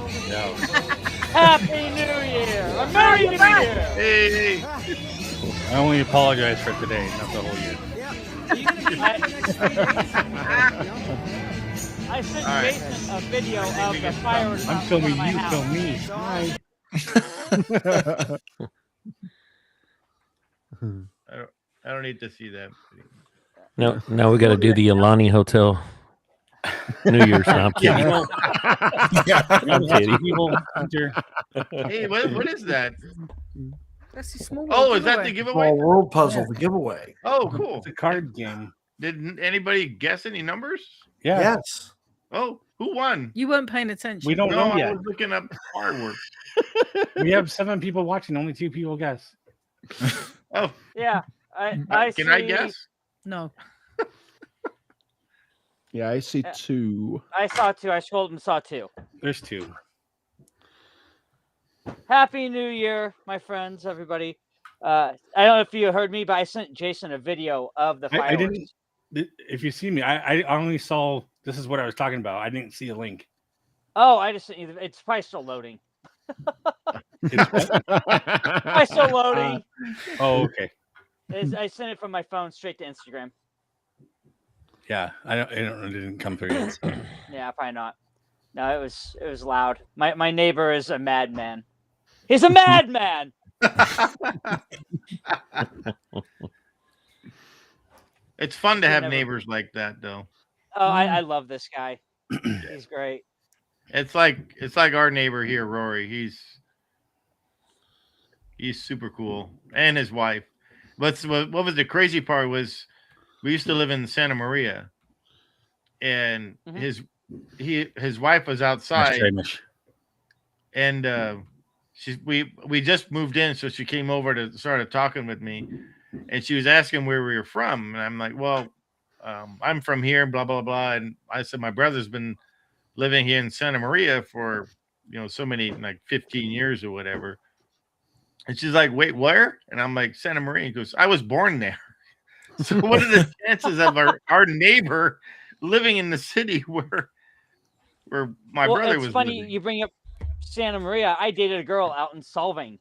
Happy New Year! A Merry New Year! Hey. I only apologize for today, not the whole year. I sent All right. Jason a video of the fireworks. I'm out in filming front of my you, house. film me. I don't need to see that. Now we got to do the Alani Hotel New Year's. No, I'm kidding. I'm kidding. Evil Hunter. Hey, what is that? That's a small Oh, is that the giveaway. giveaway? World puzzle, the giveaway. Oh, cool. It's a card game. Did anybody guess any numbers? Yeah. Yes. Oh, who won? You weren't paying attention. We don't No, know I yet. was looking up fireworks. We have 7 people watching. Only 2 people guess. Oh, Yeah, I can I see- guess? No. Yeah, I see 2. I saw 2. I scrolled and saw 2. There's 2. Happy New Year, my friends, everybody. I don't know if you heard me, but I sent Jason a video of the fireworks. I didn't. If you see me, I only saw. This is what I was talking about. I didn't see a link. Oh, I just sent you. It's probably still loading. Probably still loading. Oh, okay. I sent it from my phone straight to Instagram. Yeah, I don't. It didn't come through yet. So. Yeah, probably not. No, it was loud. My neighbor is a madman. He's a madman. It's fun to You have never- neighbors like that, though. Oh, I love this guy. He's great. It's like our neighbor here, Rory. He's super cool, and his wife. What was the crazy part was we used to live in Santa Maria, and his wife was outside, and we just moved in, so she came over to started talking with me, and she was asking where we were from, and I'm like, well, I'm from here, blah blah blah, and I said my brother's been living here in Santa Maria for so many, like 15 years or whatever. And she's like, wait, where? And I'm like, Santa Maria. He goes, I was born there. So what are the chances of our neighbor living in the city where my brother was It's funny living? you bring up Santa Maria. I dated a girl out in Solvang,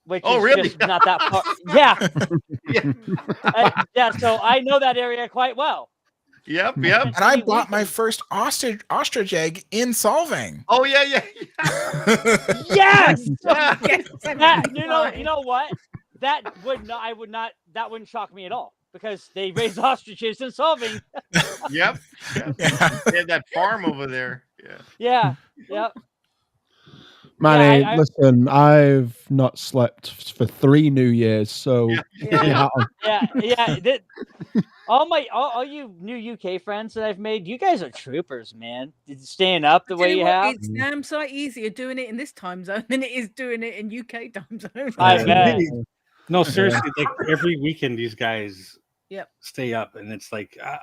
which Oh, is really? just not that far. Yeah. Yeah, so I know that area quite well. Yep. And I bought my first ostrich egg in Solvang. Oh yeah. Yes. Yes, You know what? That wouldn't shock me at all because they raise ostriches in Solvang. Yep. They had that farm over there. Yeah. Yep. Manny, I- listen, I've not slept for 3 New Years, so Yeah. All you new UK friends that I've made, you guys are troopers, man. Staying up the way you have. It's damn sight easier doing it in this time zone than it is doing it in UK time zone. I bet. No, seriously, like every weekend, these guys Yep. stay up, and it's like I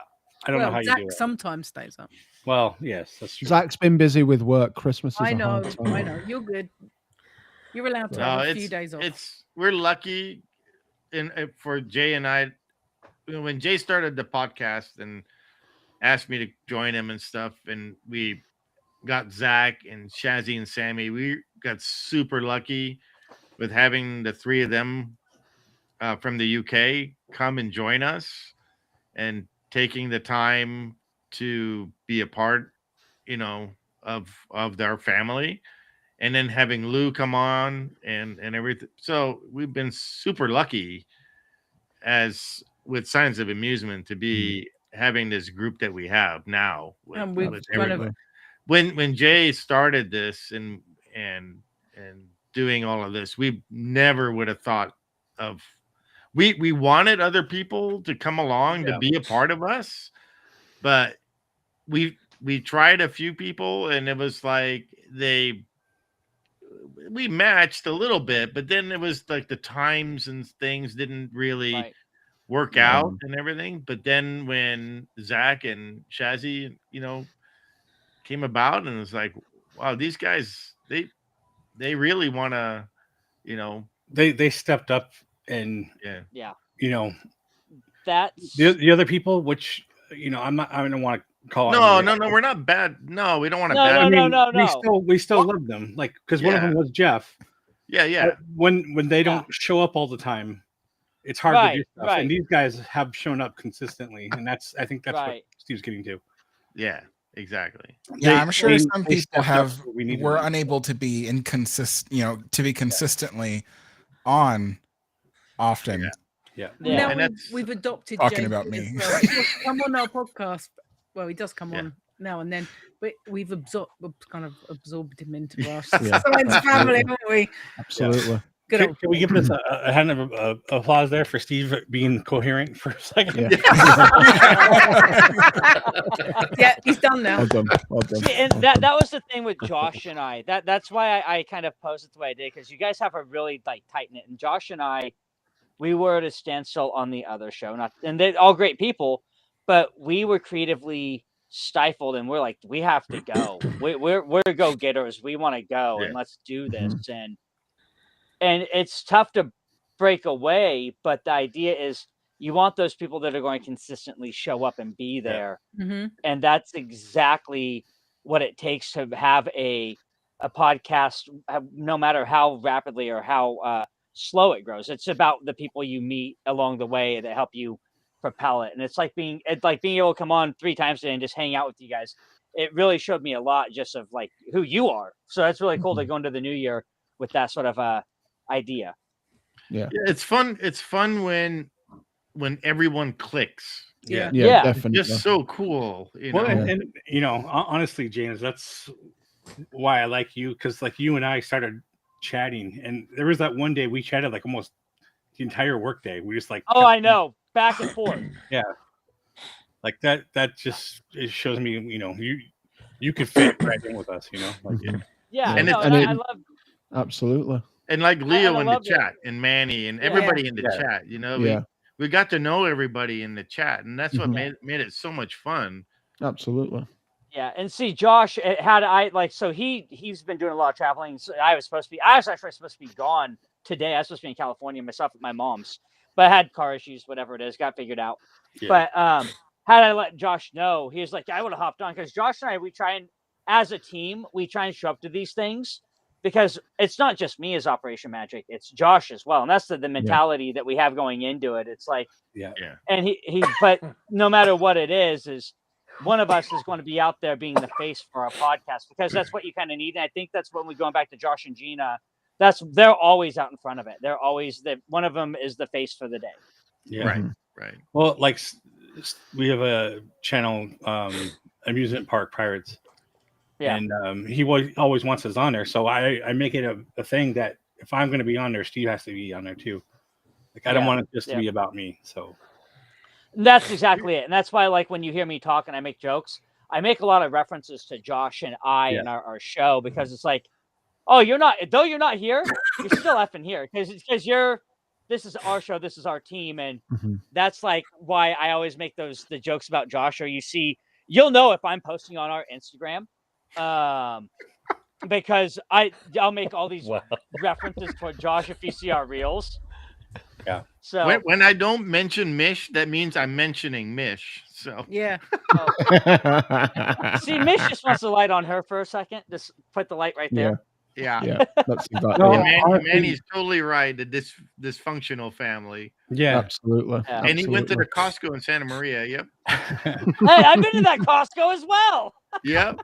don't know how you Zach do it. sometimes stays up. Well, yes, that's true. Zach's been busy with work. Christmas is I a know. hard time. I know. You're good. You're allowed to have a few days off. We're lucky for Jay and I. When Jay started the podcast and asked me to join him and stuff, and we got Zach and Shazzy and Sammy. We got super lucky with having the three of them from the UK come and join us and taking the time to be a part, of their family, and then having Lou come on and everything. So we've been super lucky as with Signs of Amusement to be having this group that we have now with, And we've with kind everybody. of When Jay started this and doing all of this, we never would have thought of we wanted other people to come along to be a part of us, but we tried a few people and it was like we matched a little bit, but then it was like the times and things didn't really work out and everything. But then when Zach and Shazzy, came about, and it's like, wow, these guys, they really want to, They stepped up and Yeah. That's That's the other people, which I don't want to call no, out. we're not bad. No, we don't want to No, bad. no, I mean, no. we still love them, like because one of them was Jeff. Yeah. When they don't show up all the time, it's hard to do stuff. Right. And these guys have shown up consistently, and I think that's what Steve's getting to. Yeah, exactly. Yeah, I'm sure some they people stepped up where we needed were them. unable to be inconsistent, to be consistently on often. Yeah. Now And we've adopted talking Jay about as me. well. He does come on our podcast. Well, he does come on now and then, but we've kind of absorbed him into our science family, haven't we? Absolutely. Can we give this a hand of applause there for Steve being coherent for a second? Yeah, he's done now. Well done. See, and that was the thing with Josh and I. That's why I kind of posed it the way I did, because you guys have a really tight knit. And Josh and I, we were at a standstill on the other show. And they're all great people, but we were creatively stifled, and we're like, we have to go. We're go getters. We want to go and let's do this. And it's tough to break away, but the idea is you want those people that are going to consistently show up and be there. And that's exactly what it takes to have a podcast, no matter how rapidly or how slow it grows. It's about the people you meet along the way that help you propel it. And it's like being able to come on 3 times today and just hang out with you guys. It really showed me a lot just of like who you are. So that's really cool to go into the new year with that sort of idea. Yeah, it's fun. It's fun when everyone clicks. Yeah, definitely. Just so cool. And honestly, James, that's why I like you, because like you and I started chatting, and there was that one day we chatted like almost the entire workday. We just like I know, back and forth. Yeah, like that just it shows me you could fit right in with us, like and I love absolutely. And like Leo in the loved it. chat and Manny and everybody in the chat, we got to know everybody in the chat, and that's what made it so much fun. Absolutely. Yeah, and see, Josh he's been doing a lot of traveling. So I was actually supposed to be gone today. I was supposed to be in California myself at my mom's, but I had car issues, whatever it is, got figured out. Yeah. But had I let Josh know, he was like, I would have hopped on, because Josh and I, we try and as a team, we try and show up to these things, because it's not just me as Operation Magic, it's Josh as well. And that's the mentality that we have going into it. It's like, and he but no matter what it is one of us is going to be out there being the face for our podcast, because that's what you kind of need. And I think that's when we going back to Josh and Gina, they're always out in front of it. They're always one of them is the face for the day. Yeah. Right. Well, like we have a channel, Amusement Park Pirates. Yeah. And he always wants us on there. So I make it a thing that if I'm going to be on there, Steve has to be on there too. Like, I don't want it just to be about me. So that's exactly it. And that's why, like, when you hear me talk and I make jokes, I make a lot of references to Josh and I and our show, because it's like, oh, you're not here, you're still effing here. Because this is our show. This is our team. And that's like why I always make the jokes about Josh, or you'll know if I'm posting on our Instagram. Because I'll make all these references toward Josh if you see our reels. Yeah. So when I don't mention Mish, that means I'm mentioning Mish. So Yeah. See, Mish just wants the light on her for a second. Just put the light right there. yeah. Yeah, that's exactly No, it. honestly- Manny's totally right. The dysfunctional family. Yeah. Absolutely. Yeah. And he went to the absolutely. Costco in Santa Maria. Yep. Hey, I've been to that Costco as well. Yep.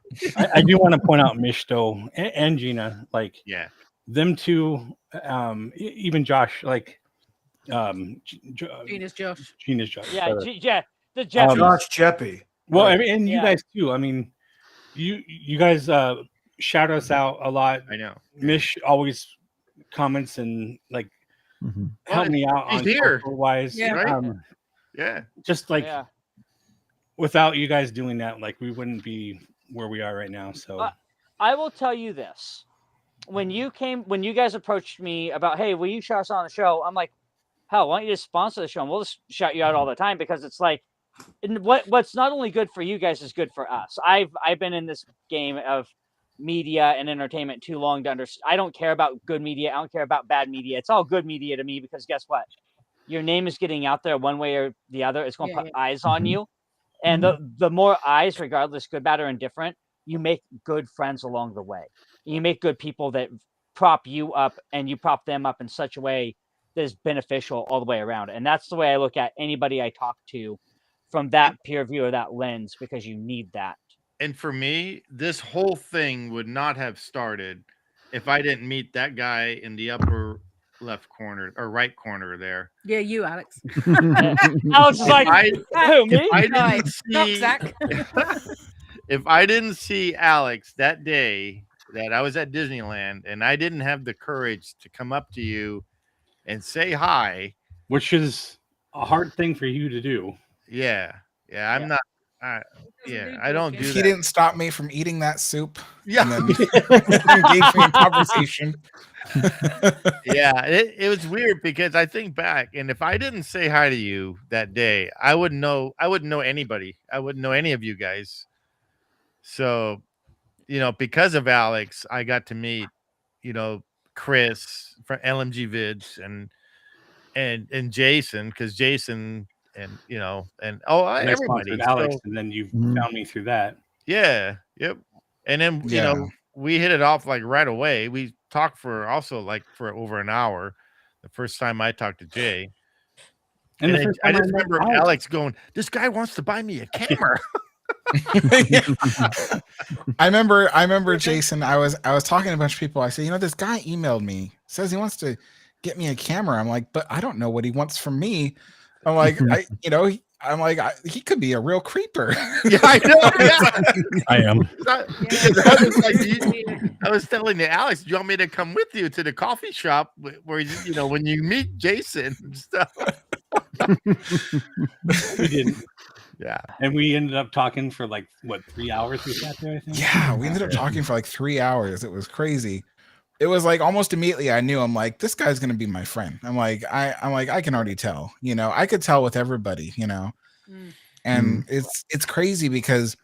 I do want to point out Mish though and Gina, like Yeah. them two, even Josh, like Gina's Josh. Gina's Josh. Yeah, rather. yeah, the Jeffy. Josh Jeppy. Well, I mean, and you Yeah. guys too. I mean, you guys shout us out a lot. I know. Mish always comments and like Mhm. help Well, me out he's on here. wise. Yeah. Right? Yeah. Just like Yeah. without you guys doing that, like we wouldn't be where we are right now. So I will tell you this. When you guys approached me about, hey, will you shout us on the show? I'm like, hell, why don't you just sponsor the show and we'll just shout you out all the time, because it's like, what's not only good for you guys is good for us. I've been in this game of media and entertainment too long to understand. I don't care about good media. I don't care about bad media. It's all good media to me, because guess what? Your name is getting out there one way or the other. It's going to put eyes on you. And the more eyes, regardless, good, bad, or indifferent, you make good friends along the way. You make good people that prop you up, and you prop them up in such a way that is beneficial all the way around. And that's the way I look at anybody I talk to, from that peer view or that lens, because you need that. And for me, this whole thing would not have started if I didn't meet that guy in the upper left corner or right corner there. Yeah, you, Alex. Alex is like, who, me? If I Right. didn't Not see, Zach. if I didn't see Alex that day that I was at Disneyland, and I didn't have the courage to come up to you and say hi, which is a hard thing for you to do. yeah, I'm not. I don't do He that. didn't stop me from eating that soup. Yeah. And then engage me in conversation. Yeah, it was weird, because I think back, and if I didn't say hi to you that day, I wouldn't know anybody. I wouldn't know any of you guys. So, because of Alex, I got to meet, Chris from LMG Vids and Jason, because Jason and And I everybody. sponsored Alex, and then you found me through that. Yeah. Yep. And then we hit it off like right away. We talked for over an hour. The first time I talked to Jay, and I just remember Alex going, "This guy wants to buy me a camera." I remember Jason. I was talking to a bunch of people. I said, this guy emailed me, says he wants to get me a camera. I'm like, but I don't know what he wants from me. I'm like, he could be a real creeper. Yeah, I know. Yeah. I am. I was telling Alex, do you want me to come with you to the coffee shop where when you meet Jason and stuff? We didn't. Yeah. And we ended up talking for 3 hours we sat there, I think? Yeah, we ended up talking for 3 hours. It was crazy. It was almost immediately I knew. I'm like, this guy's gonna be my friend. I can already tell. I could tell with everybody. And it's crazy, because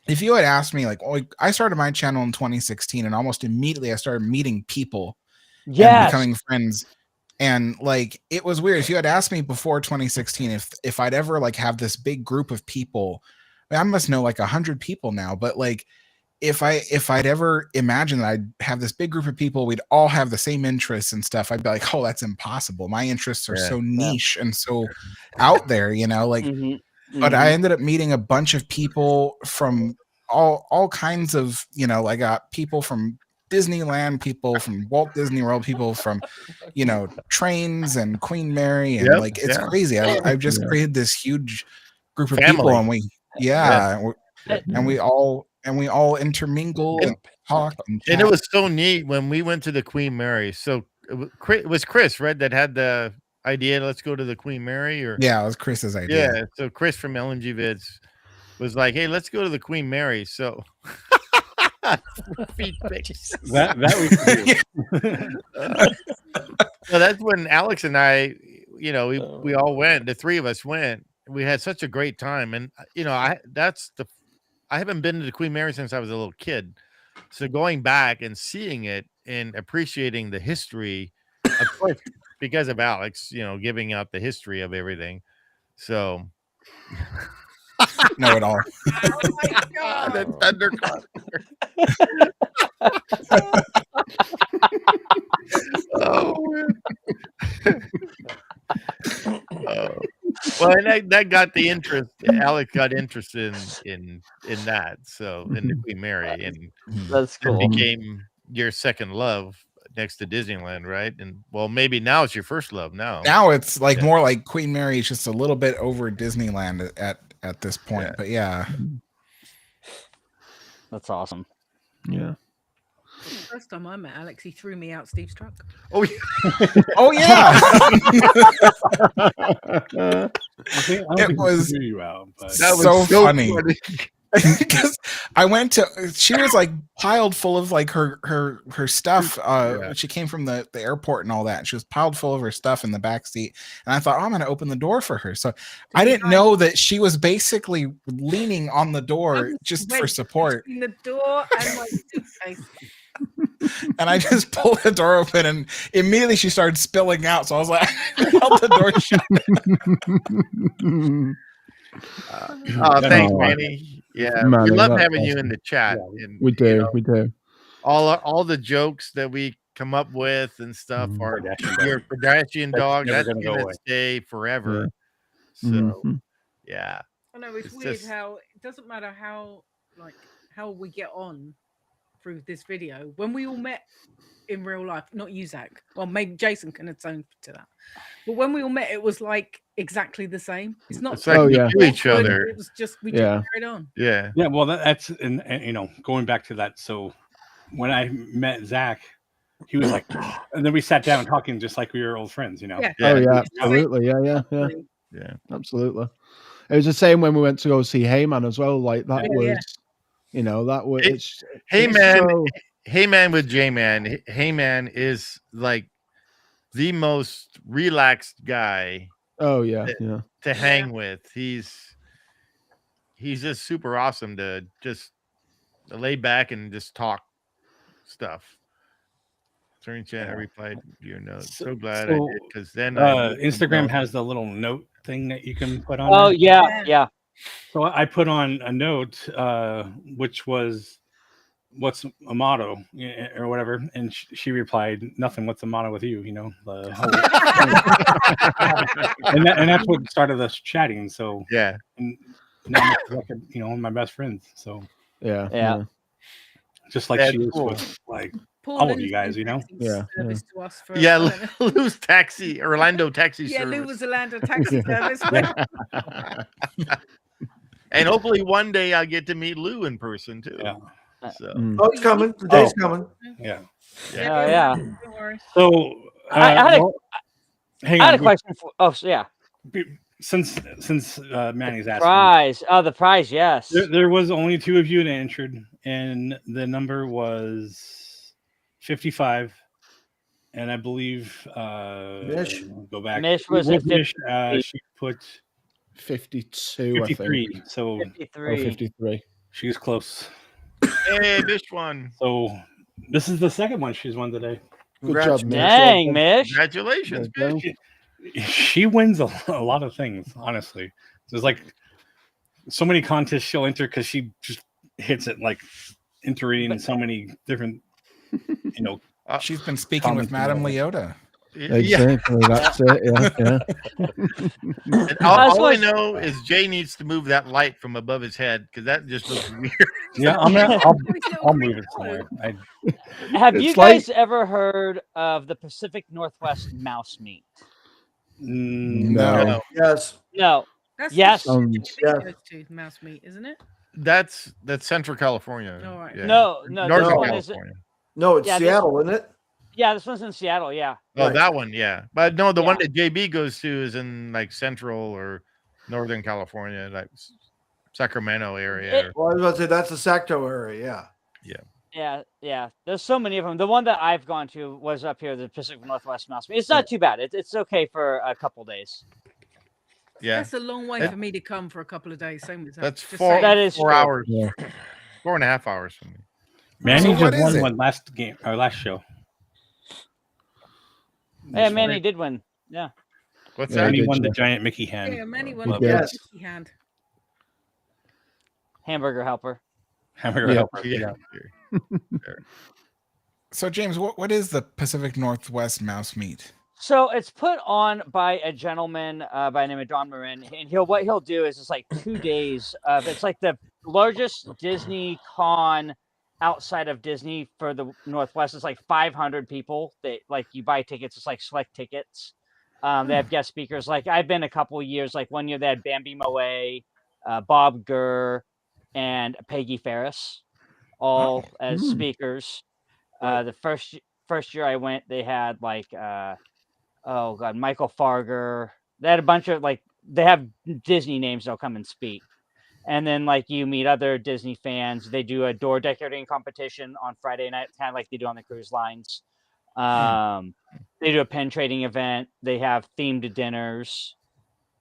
if you had asked me, I started my channel in 2016, and almost immediately I started meeting people, and becoming friends. And it was weird. If you had asked me before 2016 if I'd ever have this big group of people, I must know 100 people now, but if I'd ever imagined that I'd have this big group of people, we'd all have the same interests and stuff, I'd be like, oh, that's impossible. My interests are so niche and so out there, But I ended up meeting a bunch of people from all kinds of, I got people from Disneyland, people from Walt Disney World, people from, trains and Queen Mary, and it's crazy. I've just created this huge group of people, and we all intermingle and talk. And it was so neat when we went to the Queen Mary. So it was Chris, right, that had the idea, let's go to the Queen Mary? Or yeah, it was Chris's idea. Yeah, so Chris from LNG Vids was like, hey, let's go to the Queen Mary. So feet pics. That we could do. So that's when Alex and I, we all went. The three of us went. We had such a great time, and I haven't been to the Queen Mary since I was a little kid. So going back and seeing it and appreciating the history, of course, because of Alex, giving out the history of everything. So Know it all. Oh my god! The Thunder Cluster. Oh, man. Well, and that got the interest. Alex got interest in that. So in the Queen Mary, and That's it cool. became your second love next to Disneyland, right? And well, maybe now it's your first love. Now it's like Yeah. more like Queen Mary is just a little bit over Disneyland at this point. Yeah. But yeah. That's awesome. Yeah. The first time I met Alex, he threw me out Steve's truck. Oh yeah. Oh yeah. I don't It think was threw you out, but That was so so funny. Because I went to, she was like piled full of like her stuff. She came from the airport and all that. She was piled full of her stuff in the back seat, and I thought, oh, I'm going to open the door for her. So I didn't know that she was basically leaning on the door just for support. In the door and my suitcase. And I just pulled the door open, and immediately she started spilling out. So I was like, I held the door shut. Thanks, Manny. Yeah, we love having you in the chat. And, we do. We do. All the jokes that we come up with and stuff are your Kardashian dog. That's never gonna go gonna away. stay forever. Yeah. So, yeah. I know it's weird how it doesn't matter how we get on through this video. When we all met in real life, not you, Zach. Well, maybe Jason can atone to that. But when we all met, it was like exactly the same. It's not. It's like we knew each other. It was just we just carried on. Yeah. Yeah. Well, that's and going back to that. So when I met Zach, he was like, and then we sat down talking just like we were old friends. Yeah. Oh yeah, absolutely. Yeah. Absolutely. It was the same when we went to go see Heyman as well. Like that was, that was. It's Heyman with J-Man. Heyman is like the most relaxed guy. Oh yeah, to hang with. He's just super awesome to just lay back and just talk stuff. Turning chat, I replied your note. So glad I did, because then Instagram has the little note thing that you can put on. Oh there. yeah. So I put on a note, which was, "What's a motto?" or whatever, and she replied, "Nothing. What's the motto with you?" The whole and that's what started us chatting. So yeah, and now I'm like, one of my best friends. So yeah. Just like she is with like all of you guys, Service to us for Lou's taxi, Orlando taxi service. Yeah, Lou was Orlando taxi service. And hopefully one day I'll get to meet Lou in person too. Yeah. So it's coming. The day's coming. Yeah. Yeah. Don't worry. So I had a question for. Oh, yeah. Since Manny's asking, Prize. Oh, the prize. Yes. There was only 2 of you that answered, and the number was 55. And I believe Mish. Go back. Mish was at Mish, she put 52. 53. I think. So 53. 53. She was close. Hey, Mish won. So this is the second one she's won today. Good job, Mish. Dang, Mish. Congratulations, Mish. She wins a lot of things, honestly. There's like so many contests she'll enter because she just hits it, like entering in so many different, She's been speaking with Madame Leota. Exactly, that's it. Yeah. And all I know is Jay needs to move that light from above his head because that just looks weird. Yeah, I'll move it somewhere. Have you guys ever heard of the Pacific Northwest mouse meat? No. Yes. No. That's Yes. goes to mouse meat, isn't it? That's Central California. All right. Yeah. No, Northern this one California. No, it's Yeah, Seattle, isn't it? Yeah, this one's in Seattle. Yeah. Oh, Right. that one, yeah. But no, the one that JB goes to is in like Central or Northern California, like Sacramento area. Well, I was about to say that's the Sacto area. Yeah. There's so many of them. The one that I've gone to was up here, the Pacific Northwest mouse meat. It's not too bad. It's okay for a couple days. Yeah. That's a long way for me to come for a couple of days. Same with That's Just 4 saying. That is 4 true. hours. Yeah. 4.5 hours for me. Manny So what just is it? won last game or last show. Yeah, Manny did win. Yeah. What's Yeah, that? did Won the you? giant Mickey hand. Yeah, many He won the did. Yes. Mickey hand. Hamburger helper. Hamburger Yeah. helper. Yeah. So James, what is the Pacific Northwest mouse meat? So it's put on by a gentleman by the name of Don Marin, and what he'll do is it's like 2 days of it's like the largest Disney con outside of Disney for the Northwest. It's like 500 people that like you buy tickets. It's like select tickets. They have guest speakers. Like I've been a couple of years. Like 1 year they had Bambi Moe, Bob Gurr, and Peggy Ferris, all as speakers. The first year I went, they had like oh god, Michael Farger. They had a bunch of like they have Disney names that'll come and speak. And then like you meet other Disney fans. They do a door decorating competition on Friday night, kind of like they do on the cruise lines. They do a pen trading event. They have themed dinners.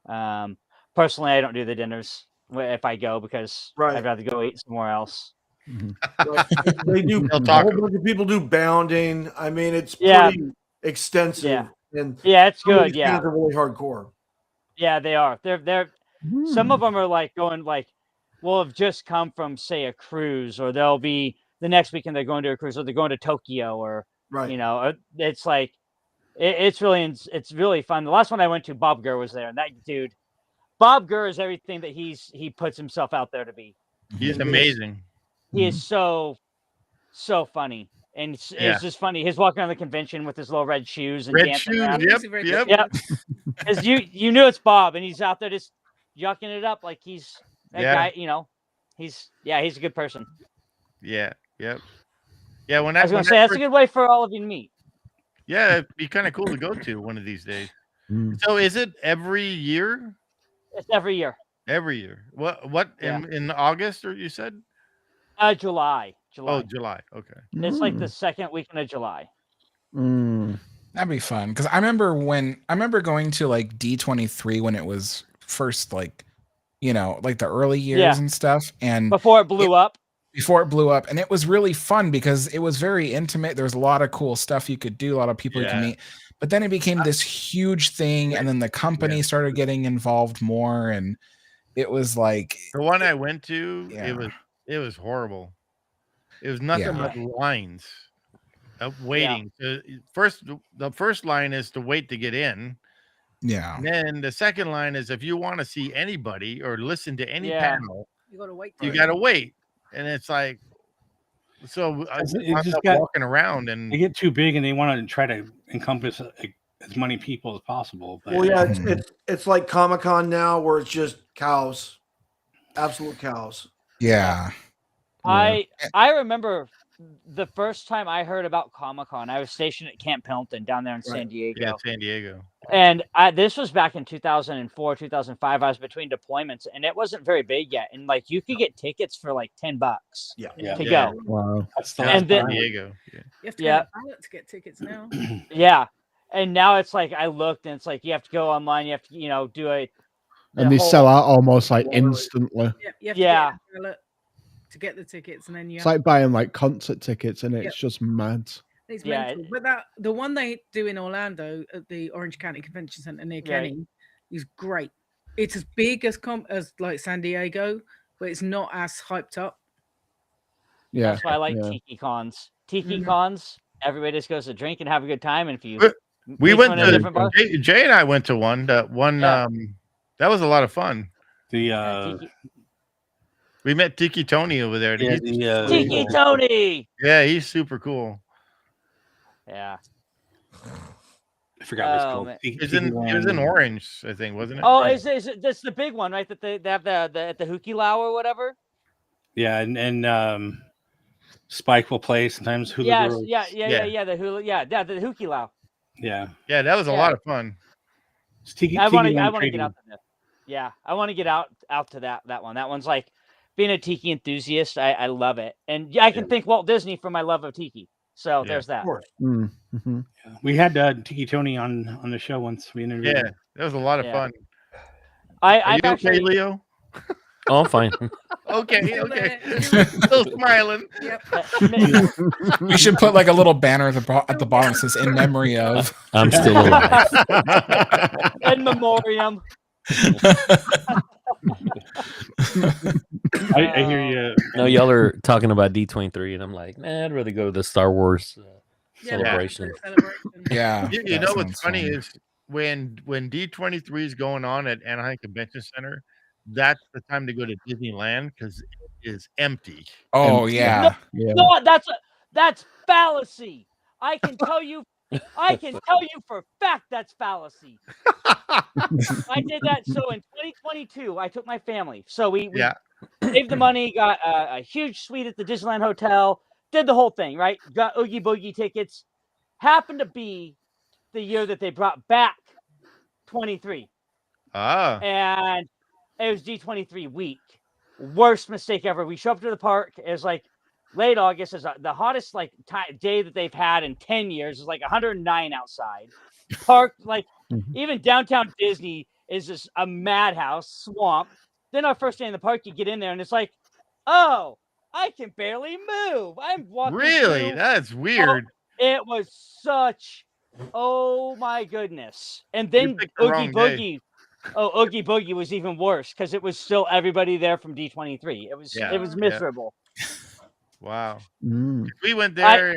Personally, I don't do the dinners if I go because I'd rather go eat somewhere else. They do. They'll A talk. whole bunch of people do bounding. I mean, it's Yeah. pretty extensive. Yeah. And Yeah, it's some of good. these Yeah. fans are really hardcore. Yeah, they are. They're some of them are like going like will have just come from say a cruise, or they'll be the next weekend they're going to a cruise, or they're going to Tokyo, or Right. you know, it's like it's really fun. The last one I went to, Bob Gurr was there, and that dude, Bob Gurr is everything that he puts himself out there to be. He's amazing. He is so funny. And it's just funny. He's walking around the convention with his little red shoes and Red dancing shoes. around. Yep. As you knew it's Bob, and he's out there just yucking it up like he's that guy. You know, he's a good person. Yeah. Yep. Yeah. When I was gonna say that's a good way for all of you to meet. Yeah, it'd be kind of cool to go to one of these days. So is it every year? It's every year. Every year. What in August, or you said? July. Oh, July. Okay. It's like the second weekend of July. That'd be fun because I remember going to like D23 when it was first like, you know, like the early years and stuff, and before it blew up. And it was really fun because it was very intimate. There was a lot of cool stuff you could do, a lot of people you could meet. But then it became this huge thing, and then the company started getting involved more, and it was like the one I went to. It was horrible. It was nothing but lines of waiting. The first line is to wait to get in. Yeah. And then the second line is if you want to see anybody or listen to any panel, you gotta wait. You gotta wait, and it's like so. I just walking around, and they get too big, and they want to try to encompass as many people as possible. But, Well, yeah, it's like Comic-Con now, where it's just cows, absolute cows. Yeah. I remember the first time I heard about Comic-Con, I was stationed at Camp Pendleton down there in San Diego. Yeah, San Diego. And this was back in 2004, 2005. I was between deployments, and it wasn't very big yet. And like you could get tickets for like $10 to go. Wow, that's and then, San Diego. You have to get a ballot to get tickets now. Yeah, and now it's like I looked, and it's like you have to go online. You have to do a. And they sell out almost like instantly. You have to get a ballot to get the tickets, and then It's like buying like concert tickets, and it's just mad. It's mental. But the one they do in Orlando at the Orange County Convention Center near Kenny is great. It's as big as like San Diego, but it's not as hyped up. Yeah, that's why I like Tiki Cons. Tiki Cons, everybody just goes to drink and have a good time. And if you we went to Jay and I went to one that was a lot of fun. We met Tiki Tony over there. Tiki Tony. Yeah, he's super cool. Yeah. I forgot what it's called. It was in Orange, I think, wasn't it? Oh, is it that's the big one, right? That they have at the Hookie Lau or whatever. Yeah, and Spike will play sometimes. Hula Yeah, Girls. The Hula, the Hookie Lau. Yeah, that was a lot of fun. I want to get out to that. Yeah, I want to get out to that one. That one's like being a tiki enthusiast. I love it, and I can thank Walt Disney for my love of tiki. So there's that. Mm-hmm. We had Tiki Tony on the show once. We interviewed him. That was a lot of fun. I'm okay, Leo? Oh, I'm fine. Okay. Still smiling. Yep. We should put like a little banner at the bottom that says "In memory of." I'm still alive. In memoriam. I hear you. No, y'all are talking about D23, and I'm like, nah, I'd rather go to the Star Wars celebration. Yeah. You know what's funny is when D23 is going on at Anaheim Convention Center, that's the time to go to Disneyland because it is empty. Oh yeah. No, that's fallacy. I can tell you for a fact that's fallacy. I did that. So in 2022, I took my family. So we saved the money, got a huge suite at the Disneyland Hotel, did the whole thing, right? Got Oogie Boogie tickets. Happened to be the year that they brought back 23. And it was D23 week. Worst mistake ever. We show up to the park. It was like late August. Is the hottest day that they've had in 10 years. It's like 109 outside. Park even downtown Disney is just a madhouse swamp. Then our first day in the park, you get in there and it's like, oh, I can barely move. I'm walking. Really? through. That's weird. It was such. Oh my goodness! And then picked the Oogie wrong Boogie. day. Oh, Oogie Boogie was even worse because it was still everybody there from D23. It was miserable. Wow. Mm. We went there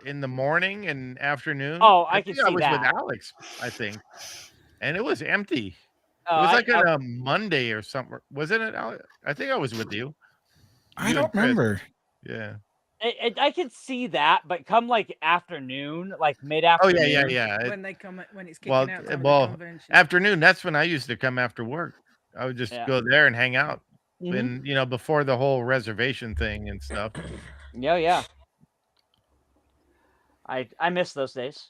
in the morning and afternoon. Oh, I can think see was that. with Alex, I think, and it was empty. It Oh, was like on a Monday or something. Wasn't it, Alex? I think I was with you. I don't remember. Yeah. I can see that, but come like afternoon, like mid-afternoon. Oh yeah. When it's kicking out time of the convention. Afternoon. That's when I used to come after work. I would just go there and hang out, and before the whole reservation thing and stuff. Yeah. I miss those days.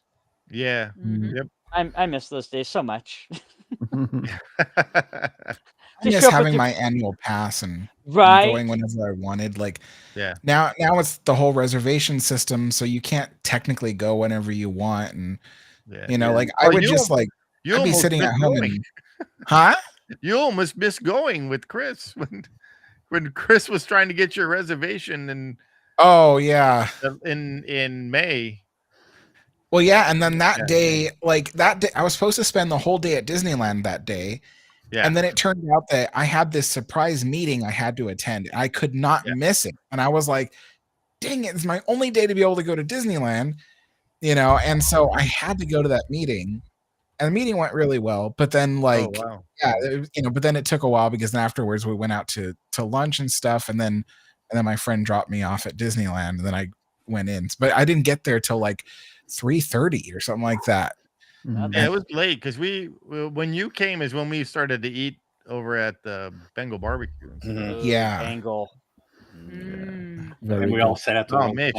Yeah. Mm-hmm. Yep. I miss those days so much. I miss having my annual pass and going whenever I wanted. Now it's the whole reservation system, so you can't technically go whenever you want. And I would just I'd be sitting at home and, huh? You almost missed going with Chris when Chris was trying to get your reservation and oh yeah, in May. Well, yeah, and then that day, I was supposed to spend the whole day at Disneyland that day. Yeah. And then it turned out that I had this surprise meeting I had to attend. I could not miss it. And I was like, dang it, it's my only day to be able to go to Disneyland, and so I had to go to that meeting. And the meeting went really well, but then but then it took a while because then afterwards we went out to lunch and stuff, and then my friend dropped me off at Disneyland, and then I went in. But I didn't get there till 3:30 or something like that. Yeah, it was late because when you came is when we started to eat over at the Bengal barbecue. Yeah, Bengal. And we all sat at the Mish.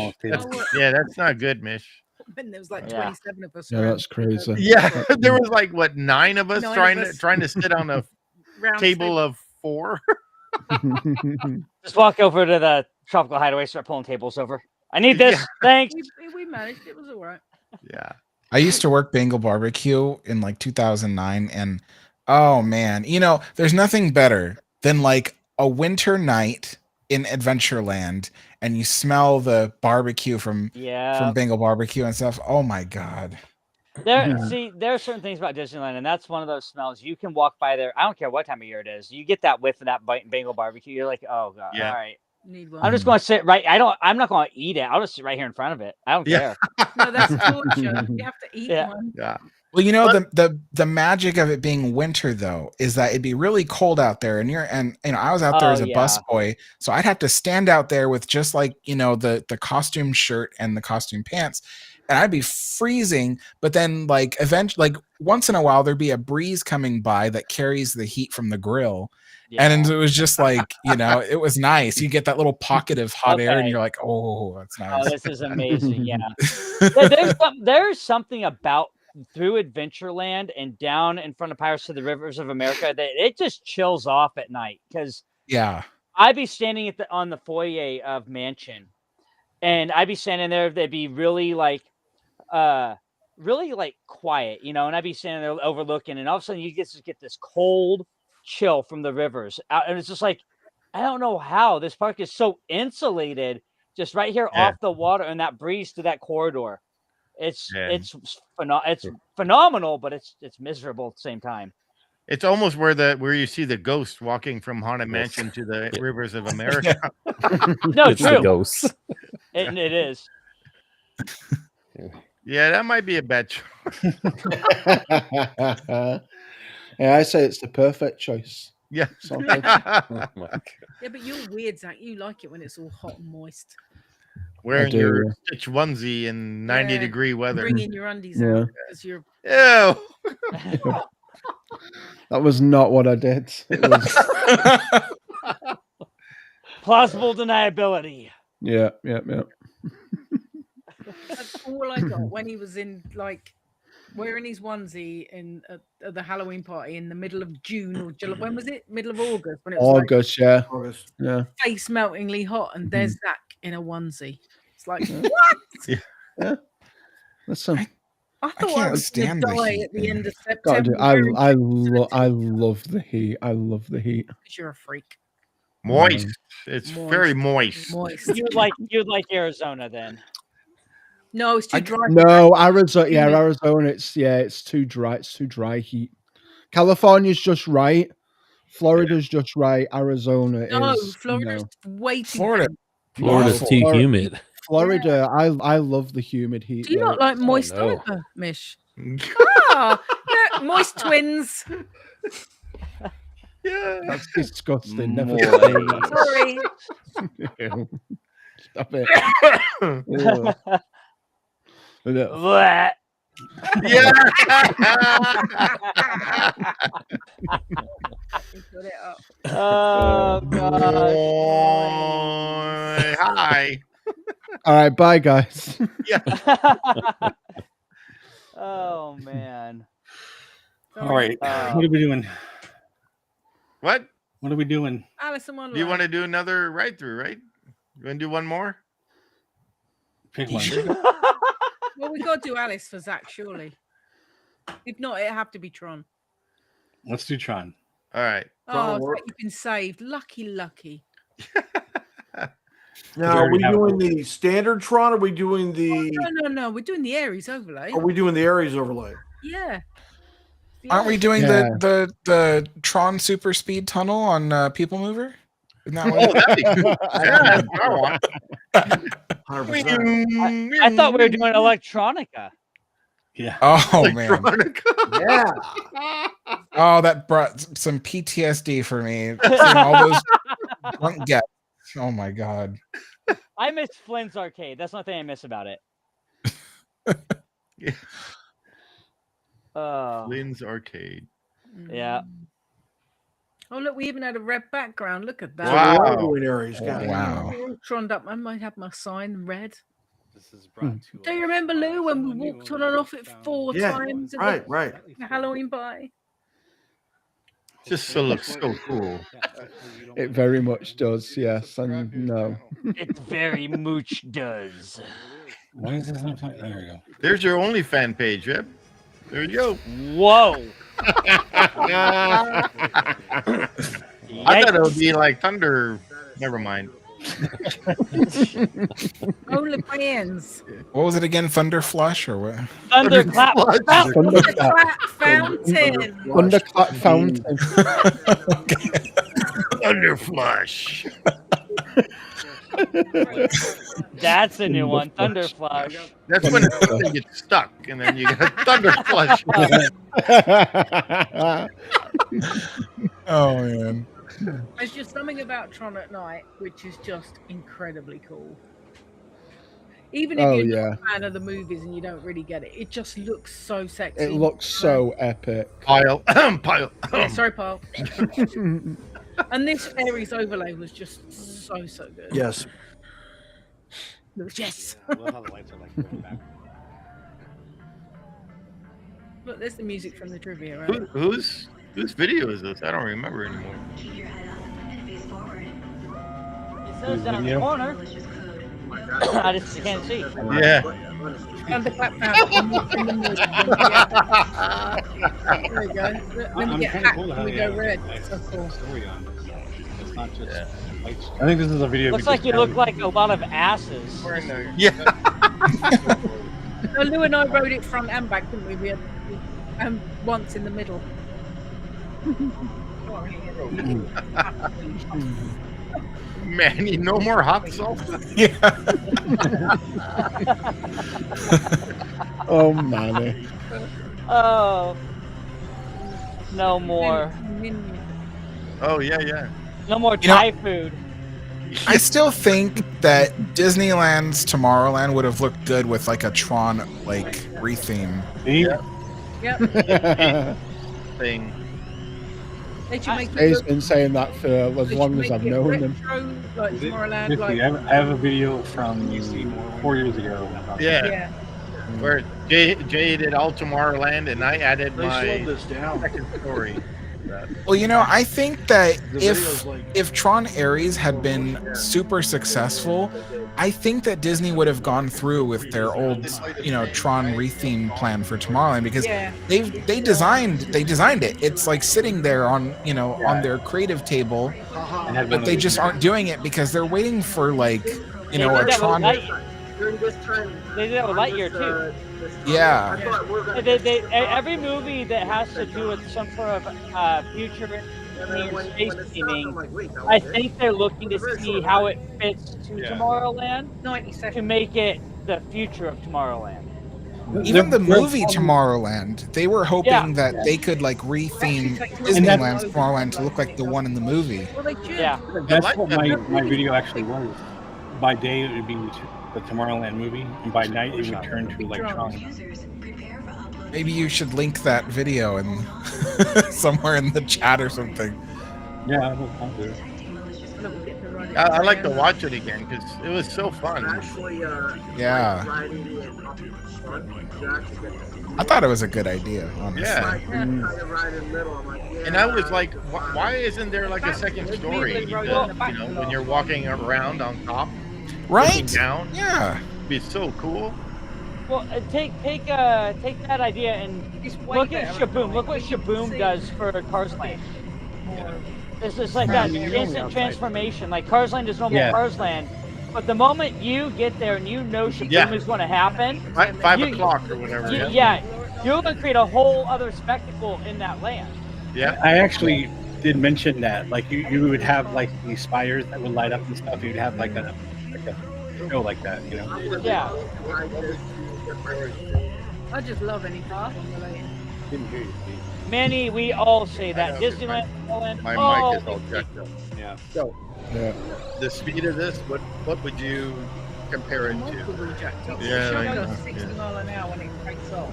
That's not good, Mish. And there was 27 of us. Yeah, that's crazy. Yeah, there was 9 of us trying to sit on a table of 4. Just walk over to the Tropical Hideaway, start pulling tables over. I need this. Thanks. We managed. It was all right. Yeah. I used to work Bengal Barbecue in 2009, and oh man, there's nothing better than a winter night in Adventureland, and you smell the barbecue from Bengal Barbecue and stuff. Oh my god. There are certain things about Disneyland, and that's one of those smells. You can walk by there. I don't care what time of year it is. You get that whiff of that Bengal Barbecue. You're like, oh god, all right. I'm just going to sit right. I'm not going to eat it. I'll just sit right here in front of it. I don't care. No, that's torture. You have to eat one. Yeah. Well, the magic of it being winter though is that it'd be really cold out there, and I was out there as a busboy, so I'd have to stand out there with just the costume shirt and the costume pants, and I'd be freezing. But then eventually, once in a while, there'd be a breeze coming by that carries the heat from the grill. Yeah. And it was just it was nice. You get that little pocket of hot air, and you're like, "Oh, that's nice." Oh, this is amazing. Yeah, there's something about through Adventureland and down in front of Pirates of the Rivers of America that it just chills off at night because I'd be standing on the foyer of Mansion, and I'd be standing there. They'd be really quiet, and I'd be standing there overlooking, and all of a sudden you just get this cold chill from the rivers, and it's just I don't know how this park is so insulated, just right here off the water, and that breeze to that corridor. It's phenomenal, but it's miserable at the same time. It's almost where you see the ghost walking from Haunted Mansion to the rivers of America. No, It's true. the ghosts. It is. Yeah, that might be a bad choice. Yeah, I say it's the perfect choice. Yeah. Something. Yeah, but you're weird, Zach. You like it when it's all hot and moist. Wearing your stitch onesie in 90-degree weather. Bringing your undies out because you're. Ew. That was not what I did. It was... Plausible deniability. Yeah. That's all I got when he was in like wearing his onesie in at the Halloween party in the middle of June or July. When was it? Middle of August. When it was August, like, yeah. face meltingly hot, and there's Zach in a onesie. It's like what? Yeah. Listen. I thought I was going to die at the end of God, September. I love the heat. I love the heat. Because you're a freak. Moist. It's very moist. You'd like Arizona then. No, it's too dry. No, Arizona. Yeah, Arizona. It's too dry. It's too dry heat. California's just right. Florida's just right. Arizona is. Florida's way too. Florida's too humid. Florida, I love the humid heat. Do you not like moist either, Mish? Moist twins. Yeah, that's disgusting. Never Sorry. Stop it. Yeah. Put it up. Oh God. Hi. All right, bye guys. Yeah. Oh man. All right. What are we doing? What are we doing? Alison Wonderland. Do you want to do another ride through, right? You want to do one more? Pick one. Well, we got to do Alice for Zach, surely. If not, it'd have to be Tron. Let's do Tron. All right. Oh, Zach, you've been saved. Lucky. Now, are we doing the standard Tron? Or are we doing the? No. We're doing the Aries overlay. Are we doing the Aries overlay? Yeah. Aren't we doing the Tron Super Speed Tunnel on People Mover? Isn't that what I thought we were doing electronica. Yeah. Oh man. Yeah. Oh, that brought some PTSD for me. Seeing all those drunk guests. Oh my God. I miss Flynn's arcade. That's one thing I miss about it. Yeah. Oh. Flynn's arcade. Yeah. Oh, look, we even had a red background. Look at that. Wow. Wow. All troned up. I might have my sign red. This is brought to Do you remember, Lou, when we walked on and off it 4 times? Right. The Halloween party. Just looks so cool. It very much does, yes. And no. It very much does. Why is this not there we go. There's your OnlyFans page, Rip. There you go. Whoa. I thought it would be like Thunder. Never mind. OnlyFans. What was it again? Thunder Flush or what? Thunderclap Fountain. Thunderclap Fountain. Thunder Flush. That's a new one. Thunder Flush. That's when it gets stuck, and then you get a Thunder Flush. Oh man. There's just something about Tron at night which is just incredibly cool. Even if you're not a fan of the movies and you don't really get it, it just looks so sexy. It looks so epic. Pile. Yeah, sorry, Paul. And this Aries overlay was just so good. Yes. Yes. I love how the lights are like going back. Look, there's the music from the trivia, right? Whose video is this? I don't remember anymore. It says down the corner. I just can't see. Yeah. Thunderclap Fountain. There we go. Let me get hacked when we go red. So cool. Story on. Not just lights. I think this is a video. Looks like you look like a lot of asses. Yeah. No, Lou and I rode it front and back, didn't we? We had once in the middle. Manny, no more hot salsa. Yeah. Oh, Manny. Oh, no more. Oh yeah. No more You know- Thai food. I still think that Disneyland's Tomorrowland would have looked good with like a Tron like retheme. Yep. Thing. They should make He's it been saying that for as they long should as make I've it known him. retro, like Tomorrowland, This like week, I have a video from 4 years ago. About that. yeah. Where Jay did all Tomorrowland and I added They slowed my this down. second story. Well, you know, I think that The video's like if Tron Ares had been super successful, I think that Disney would have gone through with their old, you know, Tron retheme plan for Tomorrowland because they designed it. It's like sitting there on, you know, on their creative table, but they just aren't doing it because they're waiting for like, you know, a Tron. During this time, They did that with Lightyear too. Yeah. I thought we were gonna Every movie that has to do with some sort of future space theming, I think they're looking to see how it fits to Tomorrowland 90 seconds. to make it the future of Tomorrowland. Even the movie Tomorrowland, they were hoping that they could like retheme Disneyland's Tomorrowland to look like the one in the movie. Well, they should. Yeah. That's what my video actually was. By day, it would be the Tomorrowland movie, and by night, it would turn to like Tron. Maybe you should link that video and somewhere in the chat or something. Yeah, I'll do it. I like to watch it again because it was so fun. actually Yeah. riding it up in front. You actually get to I thought it was a good idea, honestly. Yeah. kind of ride in the middle. I'm like, And I was like, why isn't there like a second story? You know, when you're walking around on top, Right? looking down, Yeah. it'd be so cool. Well, take that idea and look at Shaboom. Look what Shaboom does for Cars Land. This is like that instant transformation. Like Cars Land is normal Cars Land, but the moment you get there and you know Shaboom is going to happen, 5 o'clock or whatever. You're going to create a whole other spectacle in that land. Yeah. I actually did mention that. Like you would have like these spires that would light up and stuff. You'd have like a show like that, you know? Yeah. I just love any car. Didn't hear you, Steve. Manny, we all say that Disneyland. My mic is all jacked up. Yeah. So, Yeah. the speed of this, what would you compare it to? Yeah, I it know. goes 60 mile an hour when it breaks off.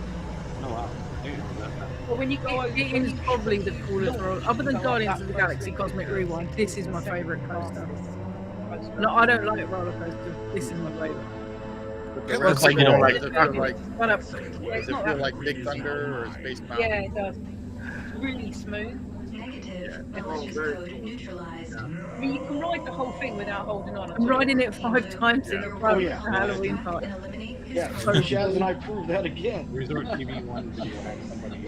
Oh wow. But when you it is probably the coolest roller, other than Guardians of the Galaxy Cosmic Rewind. This is my favorite coaster. No, I don't like roller coasters. This is my favorite. It Looks like you don't like It's But does it feel like Big Thunder or Space Mountain? Yeah, it does. It's really smooth. I mean, you can ride the whole thing without holding on. I'm riding it 5 times in a row Oh, yeah. for Halloween party. Yeah, Jazz and I proved that again. Resort TV one video had somebody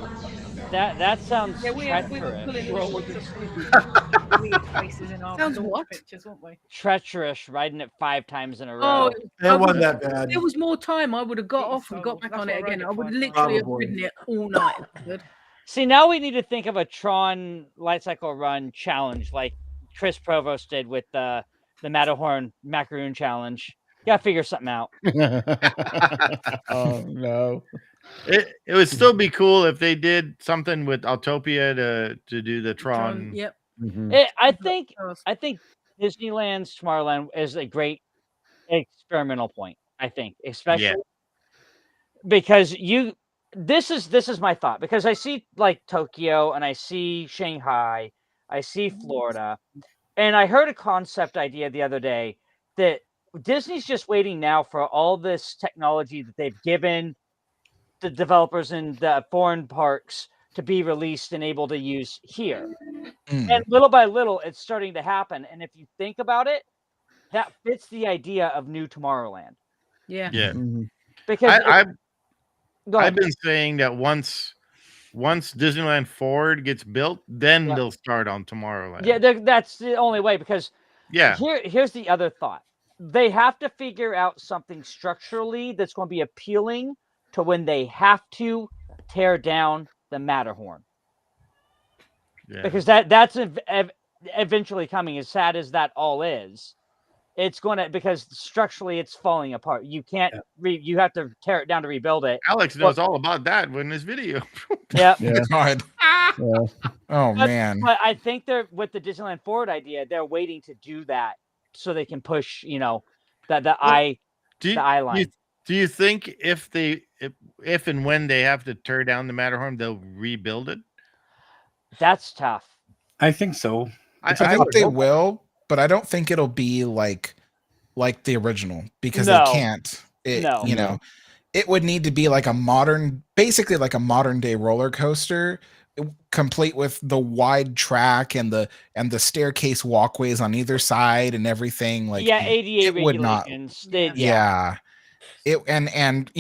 That sounds Yeah, we were treacherous. pulling Well, all with sorts of weird faces in our Sounds what? pictures, weren't we? Treacherous, riding it 5 times in a Oh, row. It wasn't that bad. There was more time. I would have got off and got back on it again. I would have literally have Probably. ridden it all night. Good. See, now we need to think of a Tron Light Cycle Run challenge like Chris Provost did with the Matterhorn Macaroon Challenge. Gotta figure something out. Oh no. It would still be cool if they did something with Autopia to do the Tron. Yep. I think Disneyland's Tomorrowland is a great experimental point. I think, especially because this is my thought, because I see like Tokyo and I see Shanghai, I see Florida, and I heard a concept idea the other day that Disney's just waiting now for all this technology that they've given the developers in the foreign parks to be released and able to use here. And little by little, it's starting to happen. And if you think about it, that fits the idea of New Tomorrowland. Yeah. Yeah. Mm-hmm. Because I've been saying that once once Disneyland Forward gets built, then Yeah. they'll start on Tomorrowland. Yeah, that's the only way, because Yeah. here's the other thought. They have to figure out something structurally that's going to be appealing to when they have to tear down the Matterhorn. Yeah. Because that's eventually coming, as sad as that all is. It's going to, because structurally it's falling apart. You can't you have to tear it down to rebuild it. Alex knows all about that in his video. Yeah. God. Yeah. Oh But, man. but I think they're, with the Disneyland Forward idea, they're waiting to do that so they can push, the eye line. Do you think if and when they have to tear down the Matterhorn, they'll rebuild it? That's tough. I think so. I think they will, but I don't think it'll be like the original, because No. they can't. No. You know, it would need to be like basically like a modern day roller coaster, complete with the wide track and the staircase walkways on either side and everything. Like, yeah, ADA it would not. regulations. Yeah. It and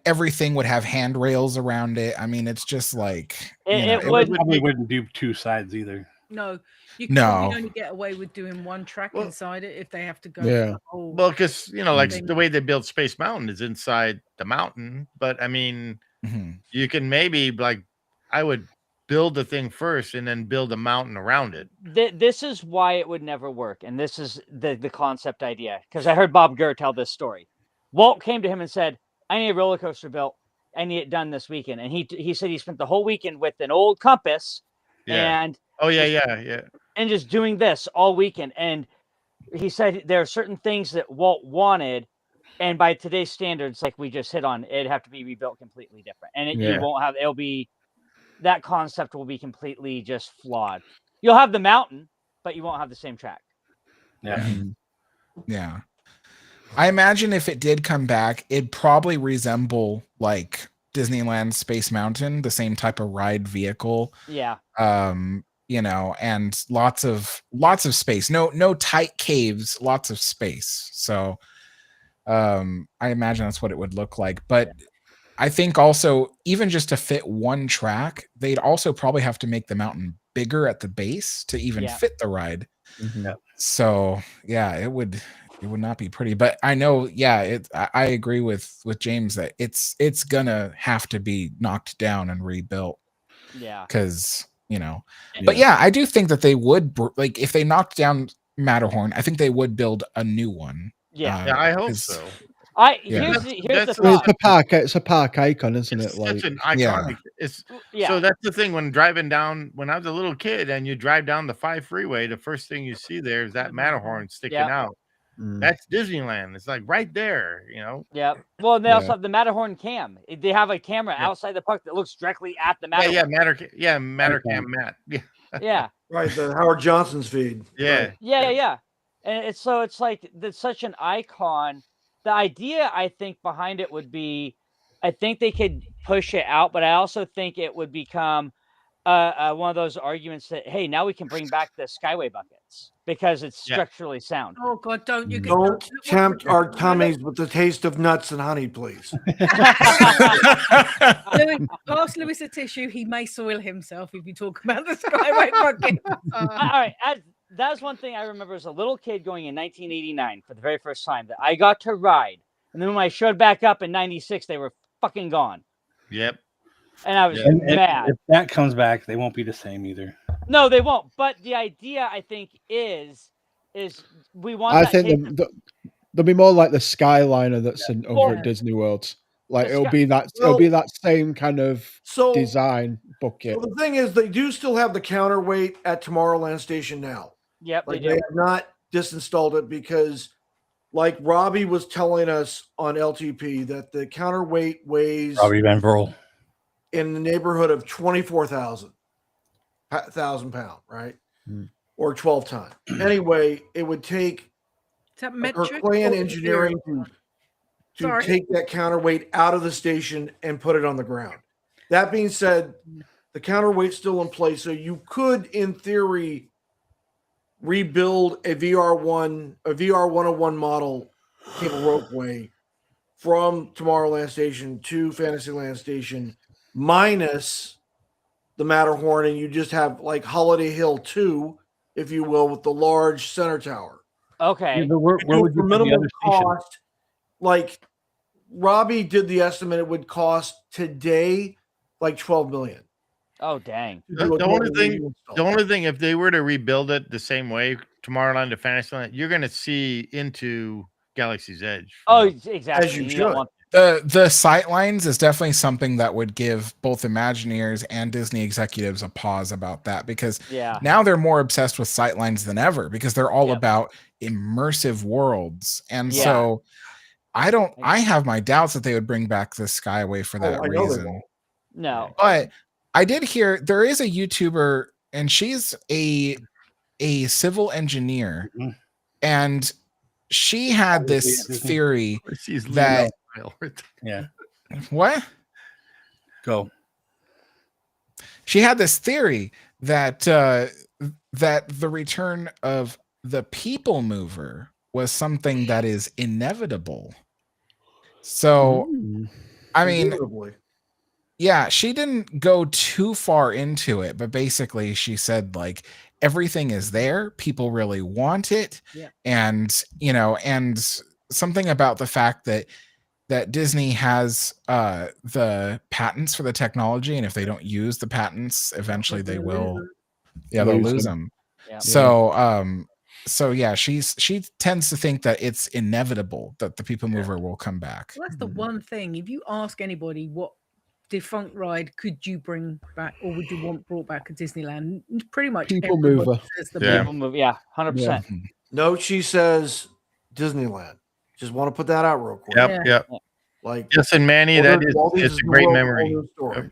everything would have handrails around it. I mean, it's just like it probably wouldn't do two sides either. No, you can No. only get away with doing one track inside it if they have to go. Yeah. for the whole Well, because like thing. the way they built Space Mountain is inside the mountain, but I mean, you can maybe I would build the thing first and then build a mountain around it. This is why it would never work, and this is the concept idea, because I heard Bob Gurr tell this story. Walt came to him and said, "I need a roller coaster built. I need it done this weekend." And he said he spent the whole weekend with an old compass and and just doing this all weekend. And he said there are certain things that Walt wanted, and by today's standards, like we just hit on, it'd have to be rebuilt completely different, and you won't have. That concept will be completely just flawed. You'll have the mountain, but you won't have the same track. Yeah. Yeah. I imagine if it did come back, it'd probably resemble like Disneyland Space Mountain, the same type of ride vehicle. Yeah. And lots of space. No tight caves, lots of space. So I imagine that's what it would look like. But I think also, even just to fit one track, they'd also probably have to make the mountain bigger at the base to even fit the ride. Yeah. So yeah, it would not be pretty. But I know, I agree with James that it's gonna have to be knocked down and rebuilt. Yeah. Because but yeah, I do think that they would, if they knocked down Matterhorn, I think they would build a new one. Yeah, I hope so. Here's the thought. It's a park icon, isn't it? Such an iconic. So that's the thing. When driving down, when I was a little kid, and you drive down the 5 freeway, the first thing you see there is that Matterhorn sticking out. That's Disneyland. It's like right there, Yeah. Well, and they also have the Matterhorn cam. They have a camera outside the park that looks directly at the Matterhorn. Mattercam Matt. Yeah. Yeah. Right, the Howard Johnson's feed. Yeah. Right. Yeah. And it's like that's such an icon. The idea, I think, behind it would be, I think they could push it out, but I also think it would become one of those arguments that, hey, now we can bring back the Skyway buckets because it's structurally sound. Oh God, don't you Don't tempt our tummies with the taste of nuts and honey, please. Pass Lewis a tissue. He may soil himself if you talk about the Skyway bucket. All right. That was one thing I remember as a little kid going in 1989 for the very first time that I got to ride. And then when I showed back up in 96, they were fucking gone. Yep. And I was mad. If that comes back, they won't be the same either. No, they won't. But the idea, I think, is we want. I think there'll be more like the Skyliner that's over at Disney World. Like it'll be that same kind of design bucket. So the thing is, they do still have the counterweight at Tomorrowland Station now. Yep, they have not disinstalled it because, like Robbie was telling us on LTP, that the counterweight weighs Robbie Van Vrol in the neighborhood of 24,000 pound, right? Or 12 ton. Anyway, it would take Herculean engineering to take that counterweight out of the station and put it on the ground. That being said, the counterweight's still in place, so you could, in theory, rebuild a VR 101 model cable ropeway from Tomorrowland Station to Fantasyland Station, minus the Matterhorn, and you just have like Holiday Hill 2, if you will, with the large center tower. Okay. Yeah, but where would For you put the minimal other station? cost, like Robbie did the estimate, it would cost today like $12 million. Oh dang. to do a The total only thing, reinstall. the only thing, if they were to rebuild it the same way, Tomorrowland to Fantasyland, you're going to see into Galaxy's Edge. Oh, exactly. As you don't should. want- The sightlines is definitely something that would give both Imagineers and Disney executives a pause about that, because Yeah. now they're more obsessed with sightlines than ever because they're all Yep. about immersive worlds. And Yeah. so I have my doubts that they would bring back the Skyway for that I know they reason. won't. No. But I did hear there is a YouTuber and she's a civil engineer, Mhm. and she had this theory She's that Yeah. what? Go. She had this theory that that the return of the people mover was something that is inevitable. So, I mean, Indubitably. yeah, she didn't go too far into it, but basically she said like everything is there, people really want it, Yeah. and and something about the fact that Disney has the patents for the technology, and if they don't use the patents, eventually they will, they'll lose them. Yeah. So yeah, she tends to think that it's inevitable that the people mover will come back. Well, that's the one thing. If you ask anybody what defunct ride could you bring back or would you want brought back at Disneyland, pretty much People everybody mover. says the Yeah. People move. Yeah. 100%. No, she says Disneyland. Just want to put that out real quick. Yep, Yeah. yep. Like, Yes, and Manny, Walt- that is, Walt it's a Disney great World, memory. whole new story.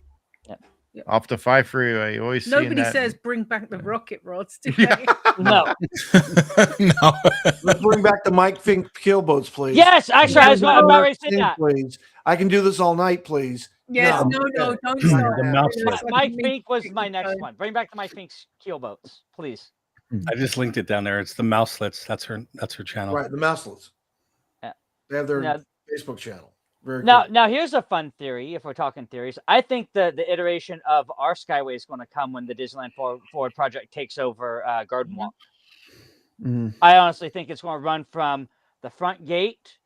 Yep. Yep. Off the 5 freeway, you always seeing Nobody that. says bring back the rocket rods, do they? No. No. Let's bring back the Mike Fink keelboats, please. Yes, actually, I was about ready to say Thing, that. Please. I can do this all night, please. Yes, no, don't start. The mouse It's flip. like Mike me- Fink was my next one. Bring back the Mike Fink's keel boats, please. I just linked it down there. It's the Mouselets. That's her channel. Right, the Mouselets. Yeah. They have their Now- Facebook channel. Very Now, cool. now here's a fun theory. If we're talking theories, I think the iteration of our Skyway is going to come when the Disneyland Forward project takes over Garden Walk. I honestly think it's going to run from the front gate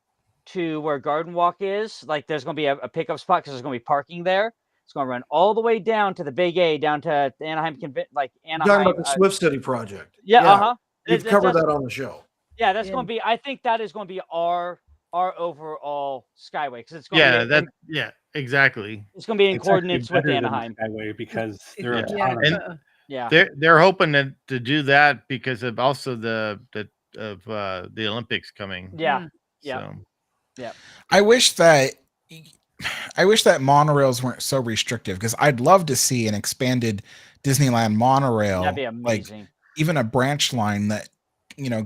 to where Garden Walk is. Like, there's going to be a pickup spot because there's going to be parking there. It's going to run all the way down to the Big A, down to the Anaheim like You're Anaheim. talking about the Swift City project. Yeah. You've covered that on the show. Yeah, that's going to be. I think that is going to be our overall Skyway because it's going Yeah, to be. yeah, exactly. It's going to be in It's coordinates actually with better than Anaheim. Skyway because there are a Yeah. ton of And- them. Yeah. They're hoping to do that because of also the Olympics coming. Yeah. Yeah. So. Yeah. I wish that monorails weren't so restrictive, because I'd love to see an expanded Disneyland monorail. That'd be like amazing. even a branch line that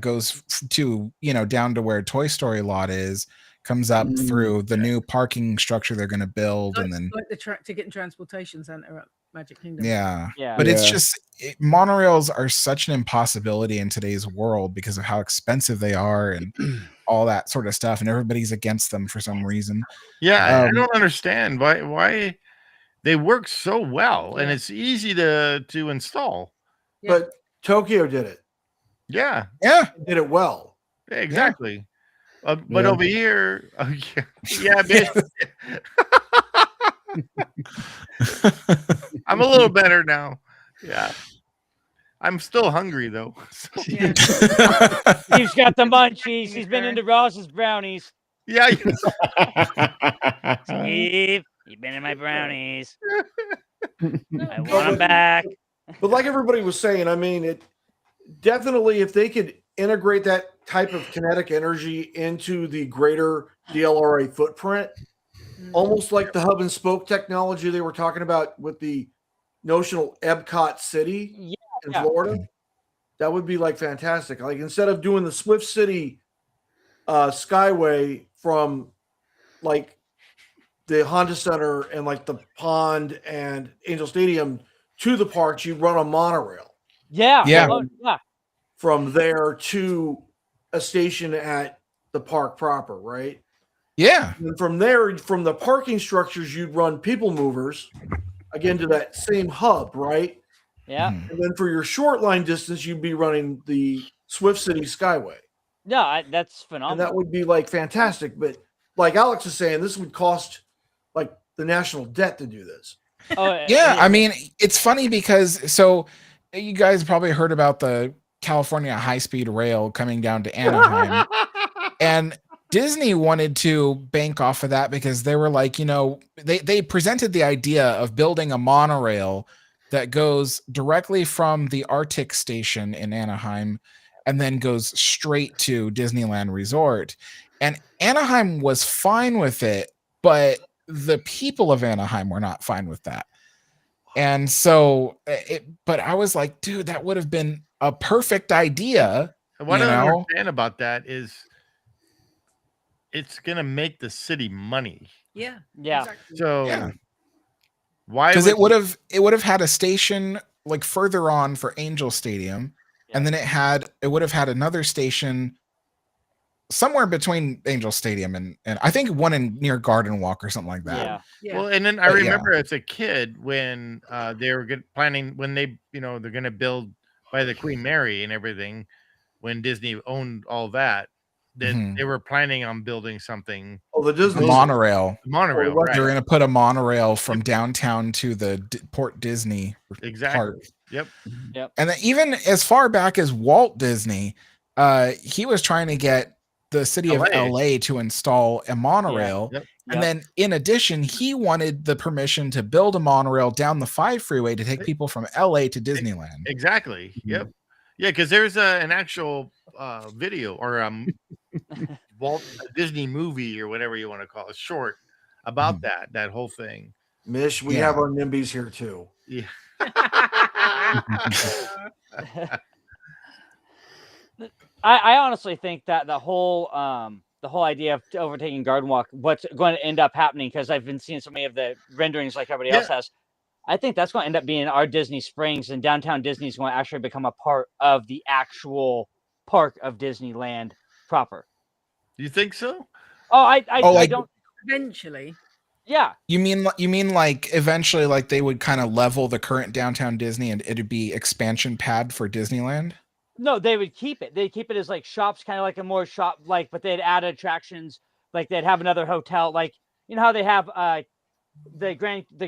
goes to down to where Toy Story lot is, comes up through the new parking structure they're going to build, and then like the ticket and transportation center at Magic Kingdom. yeah. But it's just monorails are such an impossibility in today's world because of how expensive they are and all that sort of stuff, and everybody's against them for some reason. Yeah, I don't understand why they work so well and it's easy to install. But Tokyo did it. Yeah. Yeah. Did it well. Yeah, exactly. But Yeah. over here, yeah, bitch. I'm a little better now. Yeah. I'm still hungry though. He's got the munchies. He's been into Ross's brownies. Yeah. Steve, you've been in my brownies. I want them back. But like everybody was saying, I mean, it definitely, if they could integrate that type of kinetic energy into the greater DLRA footprint, almost like the hub and spoke technology they were talking about with the notional Epcot City in Florida, that would be like fantastic. Like instead of doing the Swift City Skyway from like the Honda Center and like the pond and Angel Stadium to the parks, you run a monorail. Yeah. Yeah. Oh, yeah. From there to a station at the park proper, right? Yeah. And from there, from the parking structures, you'd run people movers. again to that same hub, right? Yeah. Mhm. And then for your short line distance, you'd be running the Swift City Skyway. Yeah, that's And phenomenal. that would be like fantastic. But like Alex is saying, this would cost like the national debt to do this. Yeah, I mean, it's funny because so you guys probably heard about the California high-speed rail coming down to Anaheim. And Disney wanted to bank off of that because they were like, they presented the idea of building a monorail that goes directly from the Arctic station in Anaheim and then goes straight to Disneyland Resort. And Anaheim was fine with it, but the people of Anaheim were not fine with that. And so but I was like, dude, that would have been a perfect idea. What I don't understand about that is it's gonna make the city money. Yeah. Yeah. Exactly. So Yeah. why? Because it would have had a station like further on for Angel Stadium, and then it would have had another station somewhere between Angel Stadium and I think one near Garden Walk or something like that. Yeah. Well, and then I But remember as a kid when they were planning when they they're gonna build by the Queen Mary and everything when Disney owned all that. That they were planning on building something. Oh, the Disney monorail. Monorail, right? They're going to put a monorail from downtown to the Port Disney Exactly. park. Yep. And then even as far back as Walt Disney, he was trying to get the city of LA to install a monorail. Yep. And then in addition, he wanted the permission to build a monorail down the 5 freeway to take people from LA to Disneyland. Exactly. Yep. Yeah, because there's an actual video or Walt Disney movie or whatever you want to call it, short about that whole thing. Mish, we have our NIMBYs here too. Yeah. I honestly think that the whole idea of overtaking Garden Walk, what's going to end up happening, because I've been seeing so many of the renderings like everybody else has. I think that's going to end up being our Disney Springs, and downtown Disney is going to actually become a part of the actual park of Disneyland proper. You think so? Oh, I don't. Eventually. Yeah. You mean like eventually like they would kind of level the current downtown Disney and it'd be expansion pad for Disneyland? No, they would keep it. They'd keep it as like shops, kind of like a more shop, like, but they'd add attractions. Like they'd have another hotel, like how they have the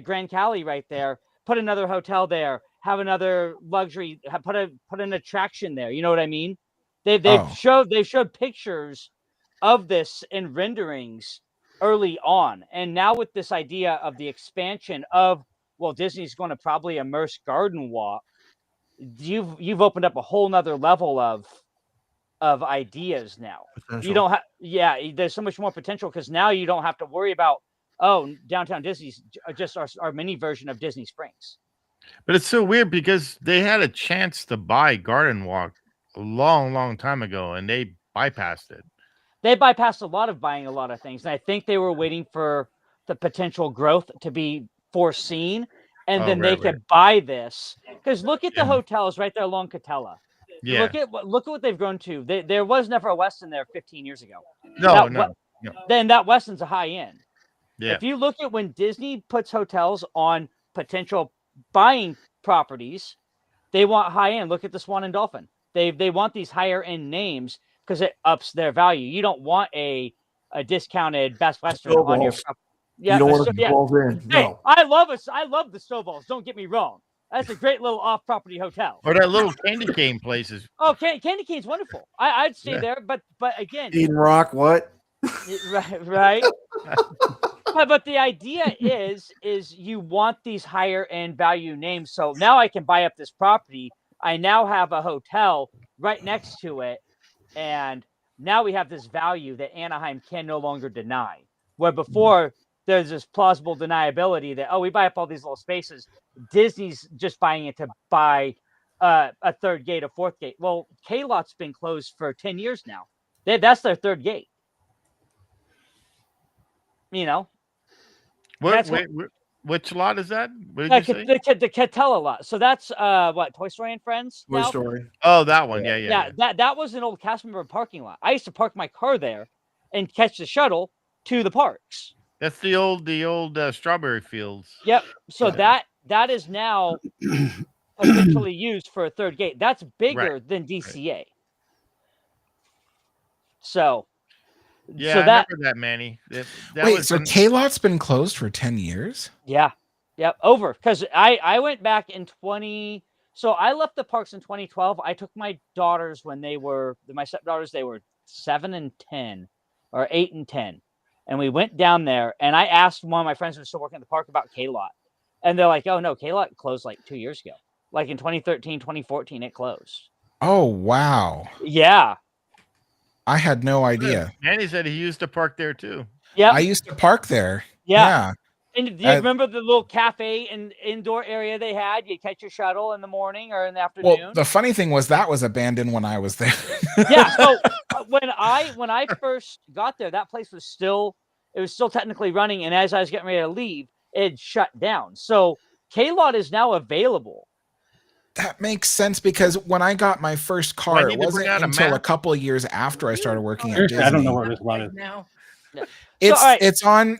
Grand Cali right there. Put another hotel there. Have another luxury. Put an attraction there. You know what I mean? They've showed pictures of this in renderings early on, and now with this idea of the expansion of Disney's going to probably immerse Garden Walk. You've opened up a whole nother level of ideas now. Potential. You don't have there's so much more potential because now you don't have to worry about downtown Disney's just our mini version of Disney Springs. But it's so weird because they had a chance to buy Garden Walk a long time ago and they bypassed it. They bypassed a lot of buying a lot of things, and I think they were waiting for the potential growth to be foreseen. And then they could buy this, because look at the hotels right there along Catella. Yeah. Look at what they've grown to. There was never a Westin there 15 years ago. No. Then that Westin's a high end. Yeah. If you look at when Disney puts hotels on potential buying properties, they want high end. Look at the Swan and Dolphin. They want these higher end names because it ups their value. You don't want a discounted Best Western on your property. Yeah, you don't want to be balls in. No. Hey, I love the Snowballs. Don't get me wrong. That's a great little off-property hotel. Or that little candy cane places. Oh, Candy Cane's wonderful. I'd stay there, but again, Eden Rock, what? Right. but the idea is you want these higher end value names. So now I can buy up this property. I now have a hotel right next to it, and now we have this value that Anaheim can no longer deny. Where before there's this plausible deniability that, we buy up all these little spaces. Disney's just buying it to buy a third gate, a fourth gate. Well, K-Lot's been closed for 10 years now. That's their third gate. Which lot is that? What did you say? The Catella lot. So that's Toy Story and Friends? Toy Story. Oh, that one. Yeah. That was an old cast member parking lot. I used to park my car there and catch the shuttle to the parks. That's the old strawberry fields. Yep. So that is now potentially used for a third gate. That's bigger than DCA. So, yeah, so I that remember that, Manny. Wait, so K-Lot's been closed for 10 years? Yeah. Yep. Over. Because I went back in 20. So I left the parks in 2012. I took my daughters when they were, my stepdaughters, they were 7 and 10 or 8 and 10. And we went down there and I asked one of my friends who was still working at the park about K-Lot. And they're like, oh no, K-Lot closed like 2 years ago. Like in 2013, 2014, it closed. Oh, wow. Yeah. I had no idea. Manny said he used to park there too. Yeah. I used to park there. Yeah. And do you remember the little cafe and indoor area they had? You catch your shuttle in the morning or in the afternoon. Well, the funny thing was that was abandoned when I was there. Yeah. So when I first got there, that place was still technically running, and as I was getting ready to leave, it shut down. So K-Lot is now available. That makes sense because when I got my first car, it wasn't until a couple of years after I started working at Disney. I don't know where this one is now. It's on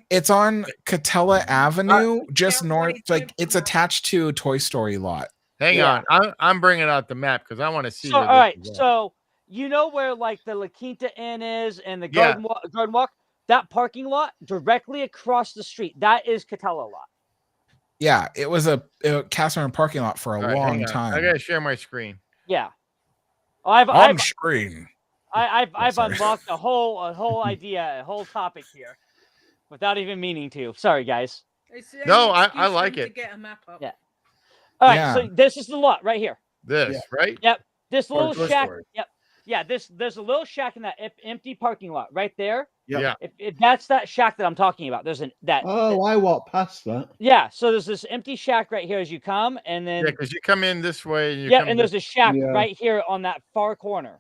Catella Avenue, just north. Like it's attached to a Toy Story lot. Hang on, I'm bringing out the map because I want to see. So, all right, so you know where like the La Quinta Inn is and the Garden Walk, that parking lot directly across the street. That is Catella lot. Yeah, it was a Castleman parking lot for a long time. I gotta share my screen. Yeah, on screen. I've unlocked a whole idea, a whole topic here, without even meaning to. Sorry, guys. No, I like it. To get a map up. Yeah. All right, so this is the lot right here. This, right? Yep. This little shack. Yep. Yeah. There's a little shack in that empty parking lot right there. Yeah. If that's that shack that I'm talking about, there's that. Oh, I walked past that. Yeah. So there's this empty shack right here as you come, and then because you come in this way. And and there's a shack right here on that far corner.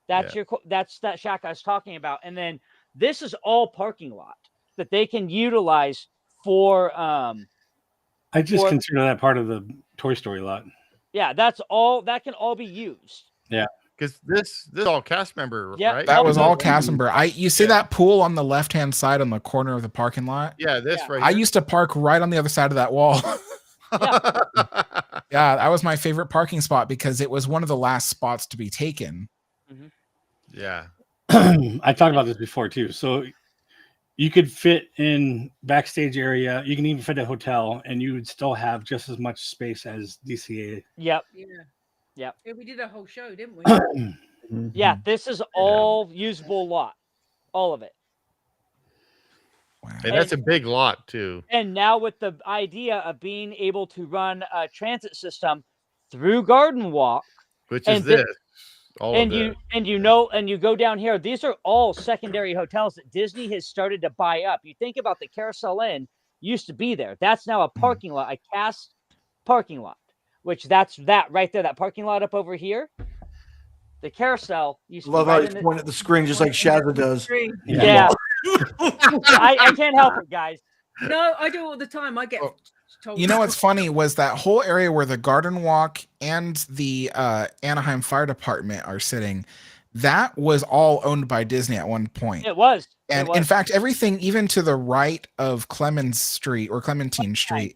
That's that's that shack I was talking about, and then this is all parking lot that they can utilize for. I just consider that part of the Toy Story lot. Yeah, that's all. That can all be used. Yeah, because this is all cast member, right? That was all cast member. You see that pool on the left hand side on the corner of the parking lot? Yeah, this right. I used to park right on the other side of that wall. Yeah, that was my favorite parking spot because it was one of the last spots to be taken. Mm-hmm. Yeah, I talked about this before too. So you could fit in backstage area. You can even fit a hotel, and you would still have just as much space as DCA. Yep. Yeah. Yep. Yeah, we did a whole show, didn't we? Yeah, this is all usable lot, all of it. Wow. And that's a big lot too. And now with the idea of being able to run a transit system through Garden Walk, which is this. You go down here. These are all secondary hotels that Disney has started to buy up. You think about the Carousel Inn used to be there. That's now a parking lot, a cast parking lot, which that's that right there. That parking lot up over here. The Carousel used to love be how right you point at the screen just like Shazza does. Yeah. I can't help it, guys. No, I do it all the time. I get told. You know what's funny was that whole area where the Garden Walk and the Anaheim Fire Department are sitting, that was all owned by Disney at one point. It was. And in fact, everything even to the right of Clemens Street or Clementine Street,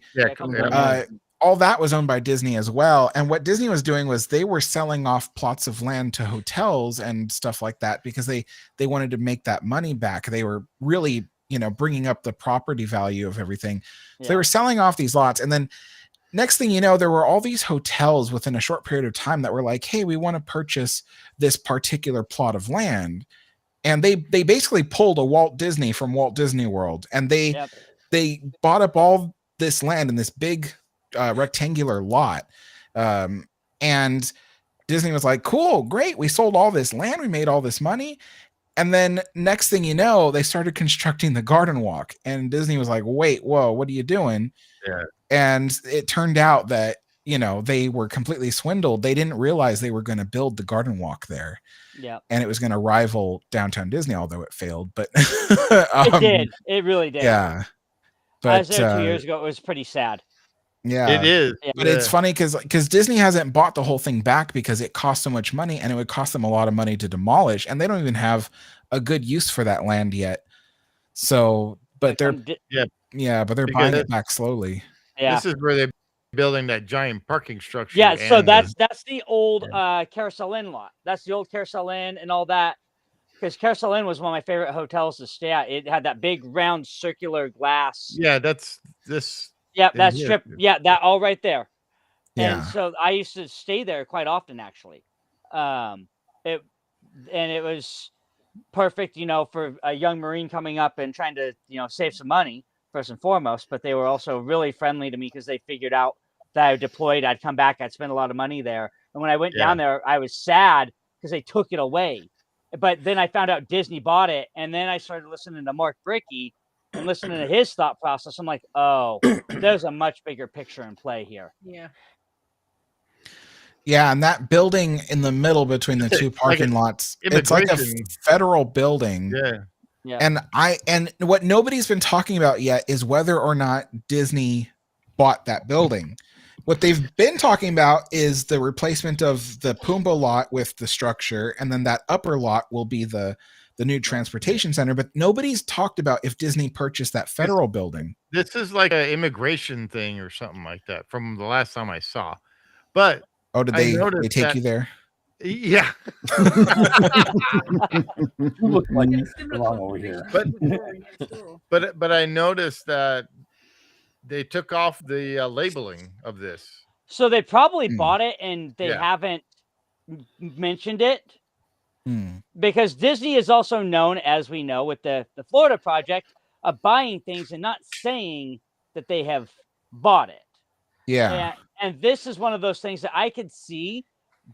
all that was owned by Disney as well. And what Disney was doing was they were selling off plots of land to hotels and stuff like that because they wanted to make that money back. They were really, bringing up the property value of everything. So they were selling off these lots. And then next thing you know, there were all these hotels within a short period of time that were like, hey, we want to purchase this particular plot of land. And they basically pulled a Walt Disney from Walt Disney World. And they bought up all this land in this big rectangular lot. And Disney was like, cool, great. We sold all this land. We made all this money. And then next thing you know, they started constructing the Garden Walk. And Disney was like, wait, whoa, what are you doing? Yeah. And it turned out that, they were completely swindled. They didn't realize they were going to build the Garden Walk there. Yeah. And it was going to rival Downtown Disney, although it failed. But it did. It really did. Yeah. But I was there 2 years ago. It was pretty sad. Yeah, it is. But it's funny because Disney hasn't bought the whole thing back because it cost so much money and it would cost them a lot of money to demolish, and they don't even have a good use for that land yet. So, but they're buying it back slowly. Yeah, this is where they building that giant parking structure. Yeah, so and that's the old Carousel Inn lot. That's the old Carousel Inn and all that. Because Carousel Inn was one of my favorite hotels to stay at. It had that big round circular glass. yeah, that's this. Yeah, that here. strip. Yeah, that all right there. Yeah. And so I used to stay there quite often, actually. It was perfect, for a young Marine coming up and trying to, save some money first and foremost. But they were also really friendly to me because they figured out that I deployed, I'd come back, I'd spend a lot of money there. And when I went down there, I was sad because they took it away. But then I found out Disney bought it, and then I started listening to Mark Bricky and listening to his thought process. I'm like, oh, there's a much bigger picture in play here. Yeah. Yeah, and that building in the middle between the two parking lots, it's like a federal building. Yeah. Yeah. And what nobody's been talking about yet is whether or not Disney bought that building. What they've been talking about is the replacement of the Pumbaa lot with the structure, and then that upper lot will be the new transportation center. But nobody's talked about if Disney purchased that federal building. This is like an immigration thing or something like that from the last time I saw. But did they take you there? Yeah. You look like you belong over here. But I noticed that they took off the labeling of this. So they probably bought it and they haven't mentioned it. Because Disney is also known, as we know, with the Florida project, of buying things and not saying that they have bought it. Yeah. And this is one of those things that I could see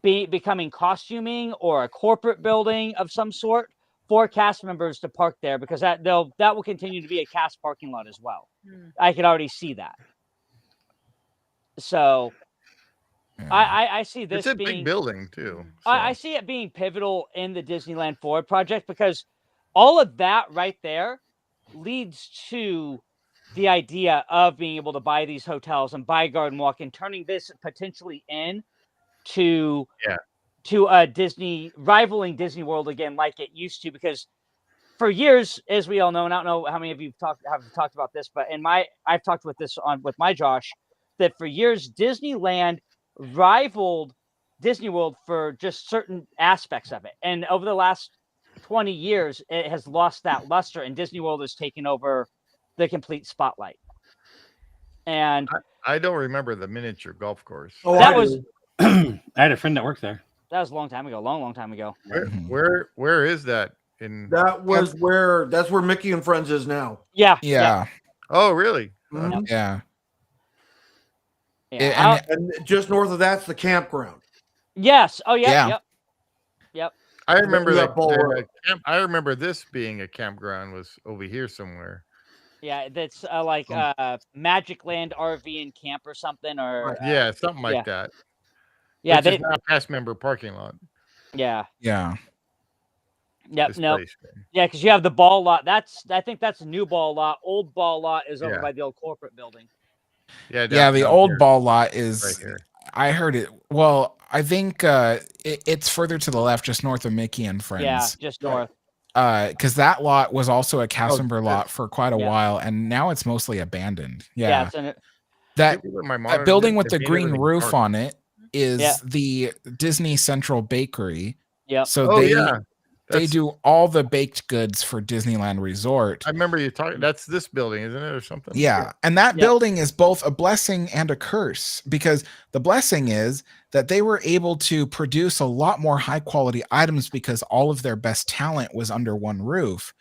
becoming costuming or a corporate building of some sort for cast members to park there, because that will continue to be a cast parking lot as well. I could already see that. So I see this it's a being big building too. So. I see it being pivotal in the Disneyland Forward project, because all of that right there leads to the idea of being able to buy these hotels and buy Garden Walk and turning this potentially to a Disney, rivaling Disney World again, like it used to. Because for years, as we all know, and I don't know how many of you have talked about this, but I've talked with this with my Josh, that for years Disneyland rivaled Disney World for just certain aspects of it, and over the last 20 years, it has lost that luster, and Disney World has taken over the complete spotlight. And I don't remember the miniature golf course. Oh, that was. I had a friend that worked there. That was a long time ago. Long time ago. Where is that? That's where Mickey and Friends is now. Yeah. Oh, really? Mm-hmm. Yeah. And just north of that's the campground. Yes. Oh yeah. Yep. I remember that. I remember this being a campground was over here somewhere. Yeah, that's like Magic Land RV and Camp or something, or something like that. Yeah, they not cast member parking lot. Yeah. Yeah. Yep. No. Yeah, because you have the ball lot. I think that's a new ball lot. Old ball lot is over by the old corporate building. Yeah. The old ball lot is. Right here. I heard it. Well, I think it's further to the left, just north of Mickey and Friends. Yeah, just north. Because that lot was also a cast member lot for quite a while, and now it's mostly abandoned. Yeah. That building with the green roof on it is the Disney Central Bakery. Yeah. So they do all the baked goods for Disneyland Resort. I remember you talking. That's this building, isn't it, or something? Yeah, and that building is both a blessing and a curse, because the blessing is that they were able to produce a lot more high quality items because all of their best talent was under one roof.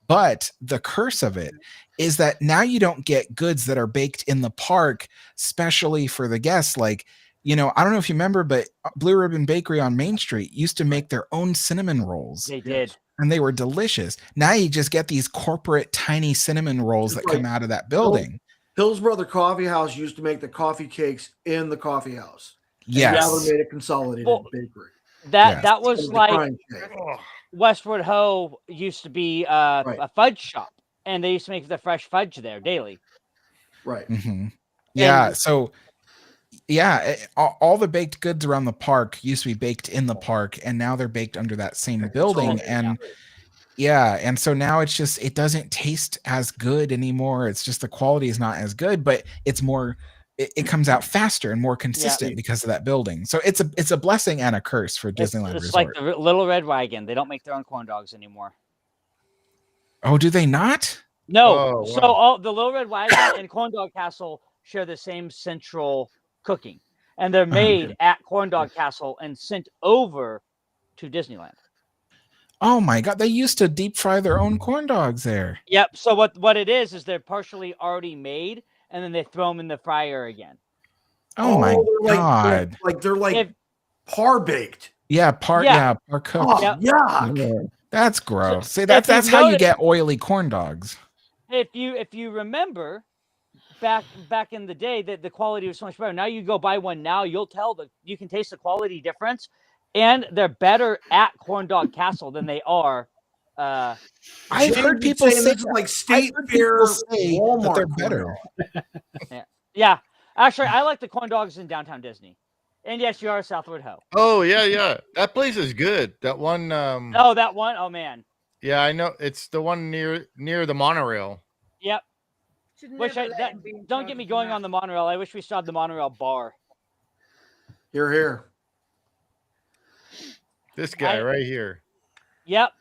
But the curse of it is that now you don't get goods that are baked in the park, specially for the guests. Like, I don't know if you remember, but Blue Ribbon Bakery on Main Street used to make their own cinnamon rolls. They did. And they were delicious. Now you just get these corporate tiny cinnamon rolls that come out of that building. Hill's Brother Coffee House used to make the coffee cakes in the coffee house. Yes. Now they made a consolidated bakery. That was like Westwood Ho used to be a fudge shop, and they used to make the fresh fudge there daily. Right. Mm-hmm. Yeah. So, all the baked goods around the park used to be baked in the park, and now they're baked under that same building. And and so now it doesn't taste as good anymore. It's just the quality is not as good, but it's more it comes out faster and more consistent because of that building. So it's a blessing and a curse for Disneyland It's Resort. like the Little Red Wagon. They don't make their own corn dogs anymore. Oh, do they not? No. Oh, So wow. all the Little Red Wagon and Corn Dog Castle share the same central cooking, and they're made at Corn Dog Castle and sent over to Disneyland. Oh my God! They used to deep fry their own corn dogs there. Yep. So what it is they're partially already made, and then they throw them in the fryer again. Oh my they're God! They're like par baked. Yeah, par cooked. Oh, yuck. That's gross. So See, that's how you notice- get oily corn dogs. If you remember back in the day that the quality was so much better. Now you go buy one now, you can taste the quality difference, and they're better at Corn Dog Castle than they are. I've heard people say this is like State Fair, Walmart that they're corn better. dog. Yeah. Actually, I like the corn dogs in Downtown Disney. And yes, you are a Southwood Ho. Oh yeah. That place is good. That one. Oh, that one. Oh man. Yeah, I know. It's the one near the monorail. Yep. Don't get me going on the monorail. I wish we still had the monorail bar. Here. This guy right here. Yep.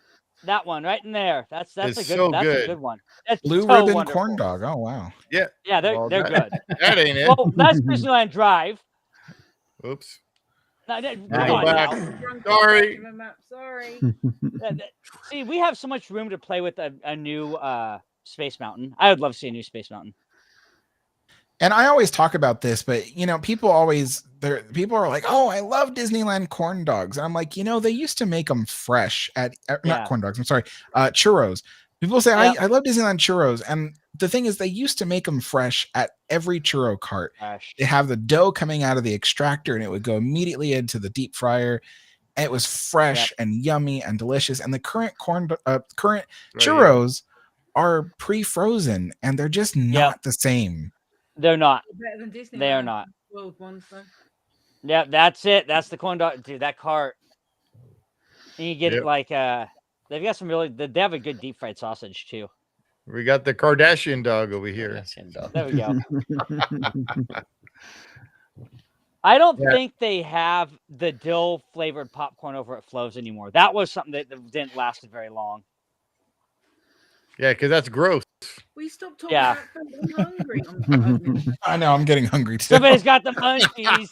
That one right in there. That's a good one. That's Blue so ribbon wonderful. corn dog. Oh wow. Yeah. Yeah, they're good. That ain't it. Well, that's Disneyland Drive. Oops. No, Go back. Sorry. Sorry. See, we have so much room to play with a new Space Mountain. I would love to see a new Space Mountain. And I always talk about this, but people are like, "Oh, I love Disneyland corn dogs." And I'm like, they used to make them fresh at not corn dogs. I'm sorry, churros. People say, I love Disneyland churros, and the thing is, they used to make them fresh at every churro cart. They have the dough coming out of the extractor, and it would go immediately into the deep fryer. And it was fresh and yummy and delicious. And the current churros are pre-frozen, and they're just not the same. They're not. Better than Disney. They are not. World ones, though. Yeah, that's it. That's the corn dog. Dude, that cart. And you get it like they've got some they have a good deep fried sausage too. We got the Kardashian dog over here. There we go. I don't think they have the dill flavored popcorn over at Flo's anymore. That was something that didn't last very long. Yeah, because that's gross. We stopped talking about food. I'm hungry. I know, I'm getting hungry too. Somebody's got the munchies.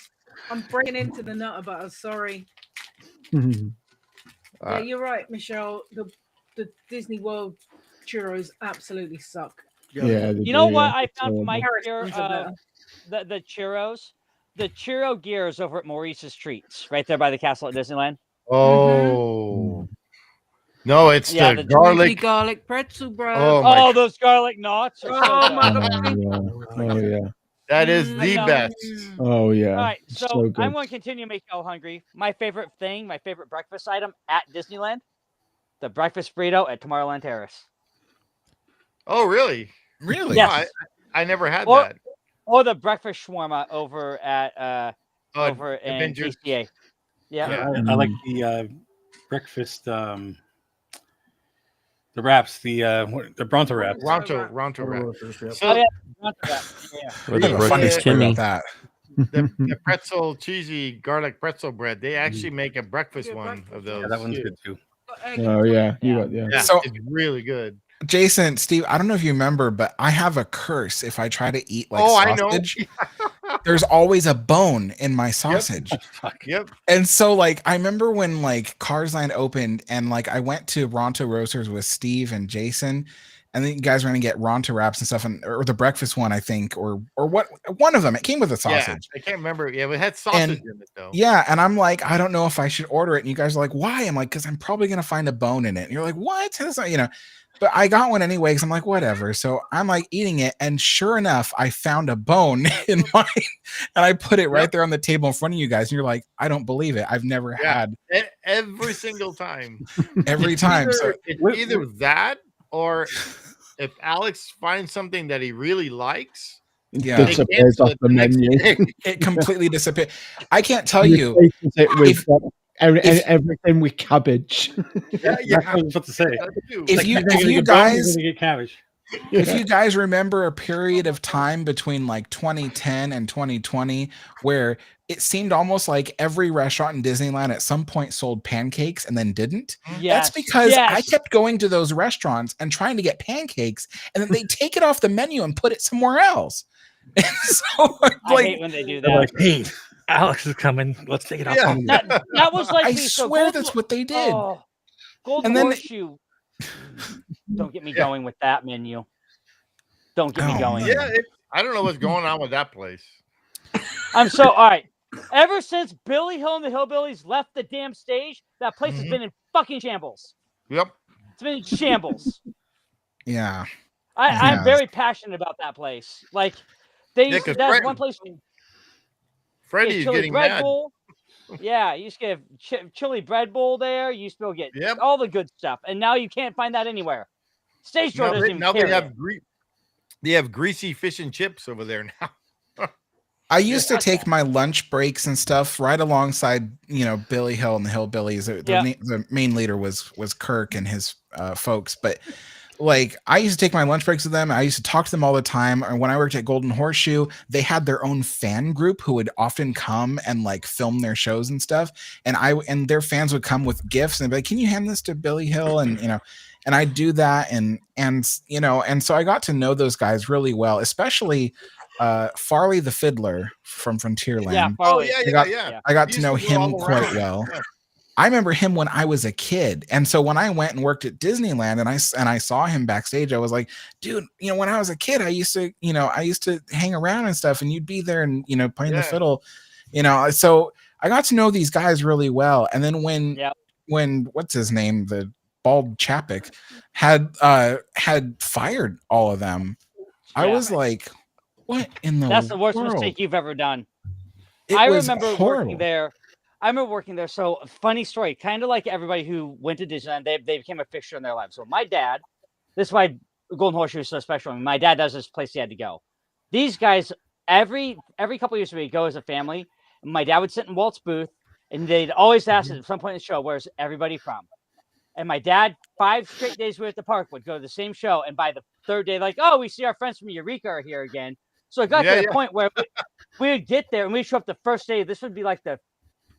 I'm breaking into the nutter butter. Sorry. Yeah, you're right, Michelle. The Disney World churros absolutely suck. Yeah. You know what I found for my the churros? The churro gears over at Maurice's Treats, right there by the castle at Disneyland. Oh. No, it's the garlic pretzel, bro. Oh, those garlic knots. Oh my god. Oh yeah. That is the best. Oh yeah. All right, so good. I'm going to continue to make y'all hungry. My favorite breakfast item at Disneyland, the breakfast burrito at Tomorrowland Terrace. Oh, really? Really? Yes. I never had that. Or the breakfast shawarma over at over in Avengers. TCA. Yeah. I like the breakfast. The wraps, the Bronto wraps. Ronto wrap. So, Bronto wrap. Yeah. Or the breakfast chimney. The pretzel, cheesy garlic pretzel bread. They actually make a breakfast one of those. Yeah, that one's good too. Oh yeah. Yeah, So it's really good. Jason, Steve, I don't know if you remember, but I have a curse if I try to eat sausage. There's always a bone in my sausage. Yep. And so I remember when Cars Land opened and I went to Ronto Roasters with Steve and Jason, and then you guys were gonna get Ronto wraps and stuff, or the breakfast one, I think, or what one of them. It came with a sausage. Yeah, I can't remember. Yeah, it had sausage in it though. Yeah, and I'm like, I don't know if I should order it. And you guys are like, why? I'm like, because I'm probably gonna find a bone in it. And you're like, what? That's not, But I got one anyway because I'm like, whatever. So I'm eating it, and sure enough, I found a bone in mine, and I put it right there on the table in front of you guys. And you're like, I don't believe it. I've never had every single time. Every time. It's So either that or if Alex finds something that he really likes. Yeah, disappears off the menu. It completely disappeared. I can't tell you. Everything with cabbage. Yeah, I was about to say. If you guys get cabbage. if you guys remember a period of time between like 2010 and 2020 where it seemed almost like every restaurant in Disneyland at some point sold pancakes and then didn't. Yes. That's because I Yes. kept going to those restaurants and trying to get pancakes, and then they take it off the menu and put it somewhere else. And so, I hate when they do that. Like, hey, Alex is coming. Let's take it off. Yeah. That was like I me. So swear Golden- that's what they did. Oh, Golden And then- Horseshoe. Don't get me going with that menu. Don't get me Oh, going. man. Yeah, I don't know what's going on with that place. I'm so all right. Ever since Billy Hill and the Hillbillies left the damn stage, that place has been in fucking shambles. Yep. It's been in shambles. Yeah. I'm very passionate about that place. Like they Yeah, 'cause that's Fred- one place. Freddie's chili getting bread mad. bowl. Yeah, you used to get chili bread bowl there. You used to get Yep. all the good stuff, and now you can't find that anywhere. Stage Door doesn't even Now carry they have it. they have greasy fish and chips over there now. I used to take my lunch breaks and stuff right alongside, Billy Hill and the Hillbillies. The main leader was Kirk and his folks, but like I used to take my lunch breaks with them. I used to talk to them all the time. And when I worked at Golden Horseshoe, they had their own fan group who would often come and like film their shows and stuff. And their fans would come with gifts and be like, "Can you hand this to Billy Hill?" And and I do that, and so I got to know those guys really well, especially Farley the Fiddler from Frontierland. Yeah, Farley. I got to know him quite well. Yeah. I remember him when I was a kid, and so when I went and worked at Disneyland, and I saw him backstage, I was like, "Dude, when I was a kid, I used to hang around and stuff, and you'd be there and playing the fiddle, So I got to know these guys really well, and then when what's his name, the bald Chapek, had fired all of them, I was like, "What in the That's the worst world? mistake you've ever done." It I was remember horrible. working there. So funny story, kind of like everybody who went to Disneyland, they became a fixture in their lives. So my dad, this is why Golden Horseshoe is so special. I mean, my dad does this place he had to go. These guys, every couple of years we go as a family. And my dad would sit in Walt's booth, and they'd always ask at some point in the show, "Where's everybody from?" And my dad, 5 straight days we were at the park, would go to the same show, and by the third day, like, "Oh, we see our friends from Eureka are here again." So it got to the point where we would get there and we'd show up the first day. This would be like the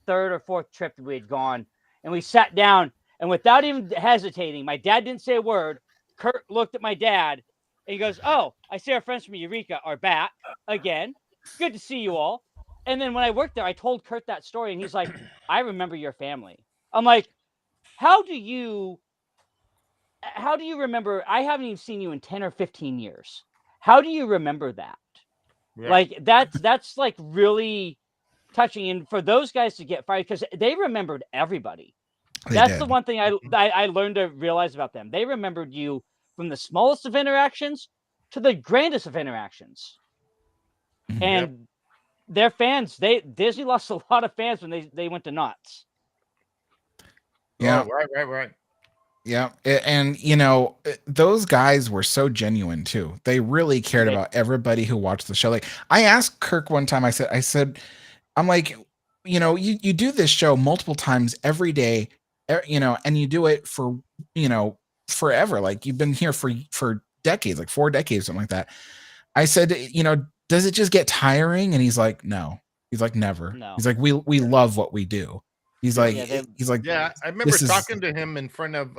3rd or 4th trip that we had gone, and we sat down, and without even hesitating, my dad didn't say a word. Kurt looked at my dad and he goes, "Oh, I see our friends from Eureka are back again. Good to see you all." And then when I worked there, I told Kurt that story, and he's like, "I remember your family." I'm like, how do you remember? I haven't even seen you in 10 or 15 years. How do you remember that? Yeah. Like that's like really touching, and for those guys to get fired because they remembered everybody. That's the one thing I learned to realize about them. They remembered you from the smallest of interactions to the grandest of interactions. And their fans, Disney lost a lot of fans when they went to Knott's. Yeah. Oh, right. Yeah. And, those guys were so genuine too. They really cared about everybody who watched the show. Like I asked Kirk one time, I said, I'm like, you do this show multiple times every day, and you do it for, forever. Like you've been here for decades, like 4 decades, something like that. I said, does it just get tiring? And he's like, no. He's like, never. No. He's like, we love what we do. He's like, yeah. I remember talking to him in front of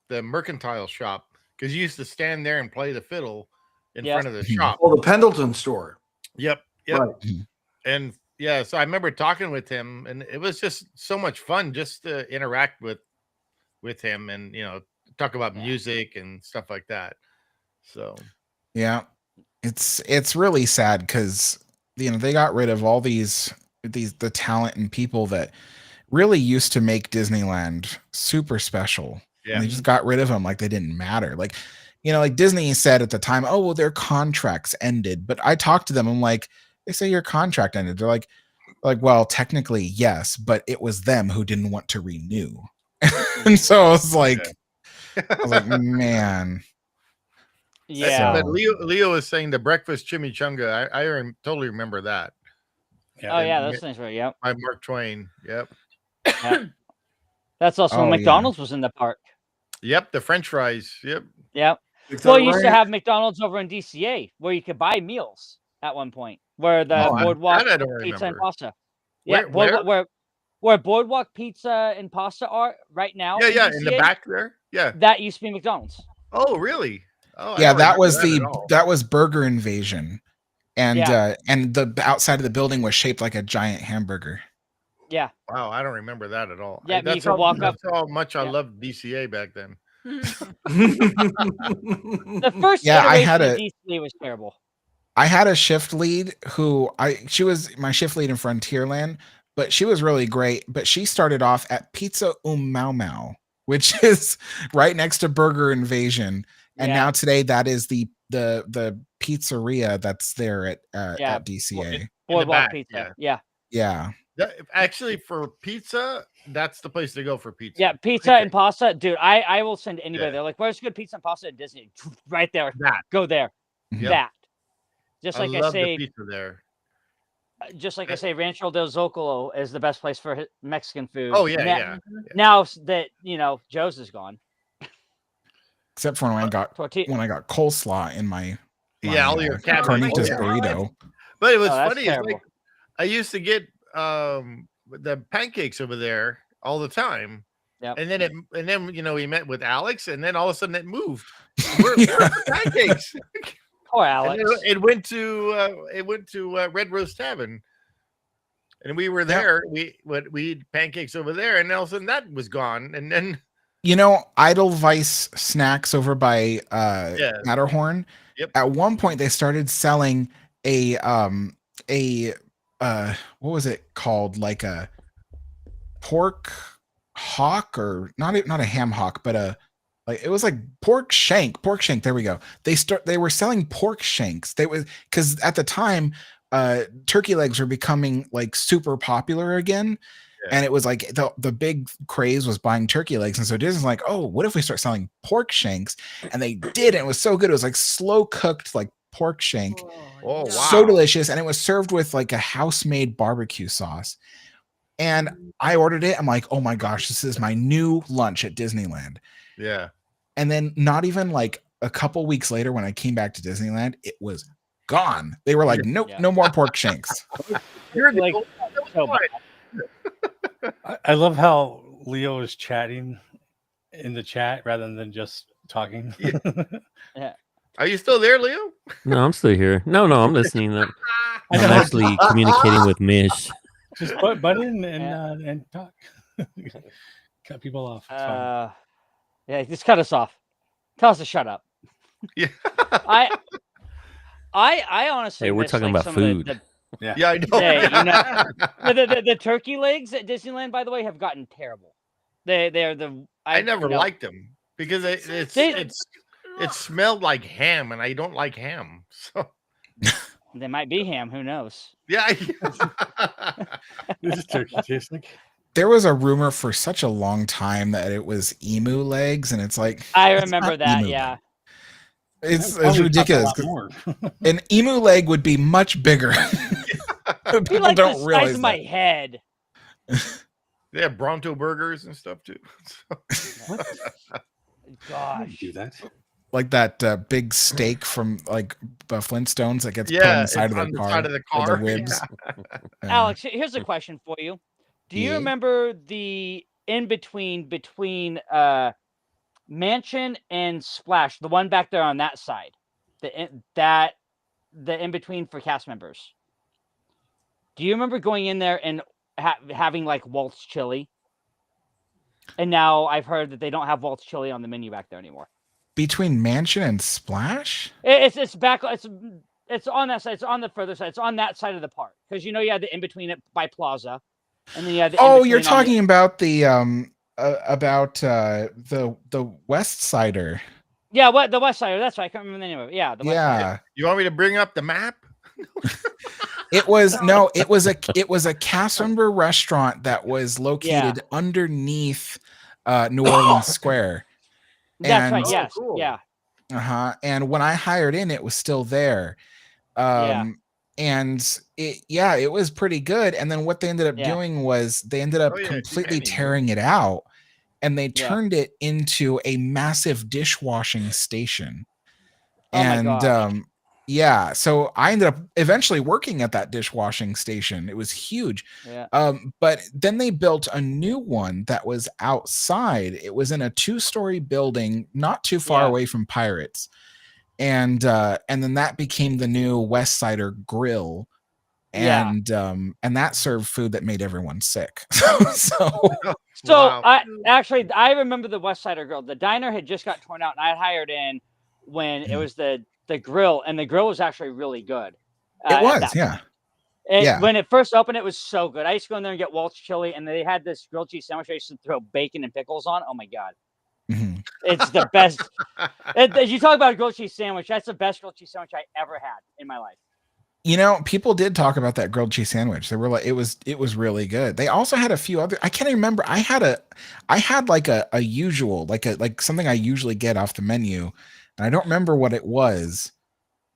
the mercantile shop because you used to stand there and play the fiddle in front of the shop. Oh, the Pendleton store. Yep. Right. And yeah, so I remember talking with him, and it was just so much fun just to interact with him and talk about music and stuff like that. So yeah, it's really sad because they got rid of all the talent and people that really used to make Disneyland super special. Yeah. And they just got rid of them like they didn't matter. Like, like Disney said at the time, "Oh, well, their contracts ended." But I talked to them. I'm like, they say your contract ended. They're like, well, technically, yes, but it was them who didn't want to renew. And so I was like, man. Yeah. But Leo was saying the breakfast chimichanga. I totally remember that. Oh yeah, those things were by Mark Twain. Yep. That's also when McDonald's was in the park. Yep, the French fries. Yep. Yep. Well, you used to have McDonald's over in DCA where you could buy meals at one point, where the Boardwalk I don't Pizza and remember. Pasta. Yeah, where Boardwalk Pizza and Pasta are right now. Yeah, in in the DCA, back there. Yeah. that used to be McDonald's. Oh, really? Oh, Yeah, that was that was Burger Invasion, and the outside of the building was shaped like a giant hamburger. Yeah. Wow, I don't remember that at all. Yeah, that's how much I loved DCA back then. The first iteration of DCA was terrible. I had a shift lead she was my shift lead in Frontierland, but she was really great. But she started off at Pizza Mau Mau, which is right next to Burger Invasion, and now today that is the pizzeria that's there at DCA. Boardwalk Pizza. Yeah. Actually, for pizza, that's the place to go for pizza. Yeah, pizza and pasta, dude. I will send anybody there. Like, where's good pizza and pasta at Disney? Right there. Go there. Yep. That. Just like I say, the pizza there. Just like I say, Rancho del Zocalo is the best place for Mexican food. Oh yeah, Now that Joe's is gone, except for when I got coleslaw in my all your carnitas burrito. But it was funny. It's like I used to get the pancakes over there all the time. Yeah. And then we met with Alex, and then all of a sudden it moved. Where are the pancakes? Poor Alex. It went to Red Rose Tavern, and we were there. We eat pancakes over there, and all of a sudden that was gone. And then Edelweiss Snacks over by Matterhorn. Yep. At one point, they started selling a what was it called? Like a pork hock, or not a ham hock, but it was like pork shank. There we go. They were selling pork shanks. Because at the time, turkey legs were becoming like super popular again. Yeah. And it was like the big craze was buying turkey legs. And so Disney's like, oh, what if we start selling pork shanks? And they did. And it was so good. It was like slow cooked, like pork shank. Oh, wow. So delicious. And it was served with like a house-made barbecue sauce. And I ordered it. I'm like, oh my gosh, this is my new lunch at Disneyland. Yeah. And then not even like a couple weeks later, when I came back to Disneyland, it was gone. They were like, nope, no more pork shanks. You're like, I love how Leo is chatting in the chat rather than just talking. Yeah. Are you still there, Leo? No, I'm still here. No, I'm listening. I'm actually communicating with Mish. Just butt in and talk. Cut people off. It's fine. Yeah, just cut us off. Tell us to shut up. Yeah. I honestly. Hey, we're talking about food. Yeah, I know. The turkey legs at Disneyland, by the way, have gotten terrible. They're the. I never liked them because it smelled like ham, and I don't like ham. So they might be ham. Who knows? Yeah. This is turkey tastes like. There was a rumor for such a long time that it was emu legs, and it's like I remember that. Yeah, it's ridiculous. An emu leg would be much bigger. People like don't the realize size of my head. They have Bronto burgers and stuff too. Gosh, do that. Like that big steak from like Flintstones that gets put on the side of the car. Side of the car. The ribs. Alex, here's a question for you. Do you remember the in-between between Mansion and Splash, the one back there on that side? The in-between for cast members. Do you remember going in there and having like Walt's chili? And now I've heard that they don't have Walt's chili on the menu back there anymore. Between Mansion and Splash? It's back. It's on that side. It's on the further side. It's on that side of the park because you had the in-between it by Plaza. And then you're talking about the West Sider. Yeah, the West Sider. That's right. I can't remember the name of it. Yeah, the West Sider. You want me to bring up the map? It was a cast member restaurant that was located underneath New Orleans Square. That's right. Yes. Cool. Yeah. And when I hired in, it was still there. And it was pretty good. And then what they ended up doing was they ended up completely tearing it out, and they turned it into a massive dishwashing station. And yeah, so I ended up eventually working at that dishwashing station. It was huge. Yeah. But then they built a new one that was outside. It was in a 2-story building, not too far away from Pirates. And then that became the new West Sider Grill. And that served food that made everyone sick. I remember the West Sider Grill. The diner had just got torn out, and I had hired in when it was the grill, and the grill was actually really good. It was, yeah. When it first opened, it was so good. I used to go in there and get Walt's chili, and they had this grilled cheese sandwich I used to throw bacon and pickles on. Oh my god, it's the best. As you talk about a grilled cheese sandwich, that's the best grilled cheese sandwich I ever had in my life. You know, people did talk about that grilled cheese sandwich. They were like, it was really good. They also had a few other. I can't remember. I had like a usual, like something I usually get off the menu, and I don't remember what it was.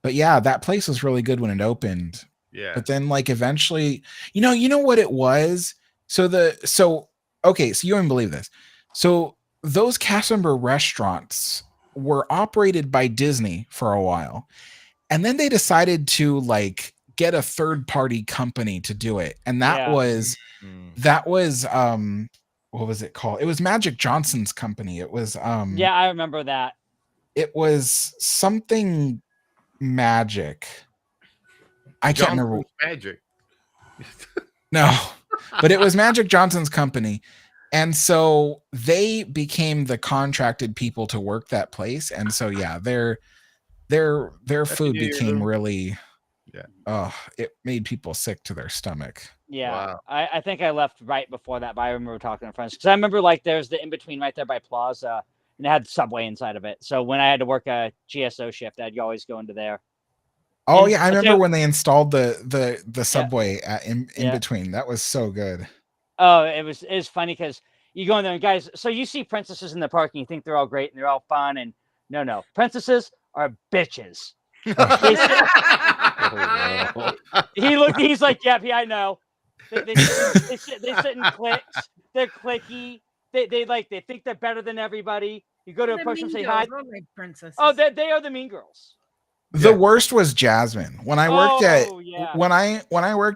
But yeah, that place was really good when it opened. Yeah. But then like eventually, you know what it was? Okay, so you wouldn't believe this. So those cast member restaurants were operated by Disney for a while. And then they decided to like get a third party company to do it. And that was what was it called? It was Magic Johnson's company. It was yeah, I remember that. It was something magic. I can't remember. Magic. No, but it was Magic Johnson's company. And so they became the contracted people to work that place. And so yeah, their food became really it made people sick to their stomach. Yeah. Wow. I think I left right before that, but I remember talking to friends because I remember like there's the in between right there by Plaza, and it had Subway inside of it. So when I had to work a GSO shift, I'd always go into there. Oh yeah, I remember when they installed the Subway in between. That was so good. Oh, it was funny because you go in there and guys, so you see princesses in the park and you think they're all great and they're all fun, and no, princesses are bitches. He's like, yep, yeah, I know. They sit in cliques. They're cliquey. They think they're better than everybody. You go to approach them, say hi. Oh, they are the mean girls. The worst was Jasmine. When I worked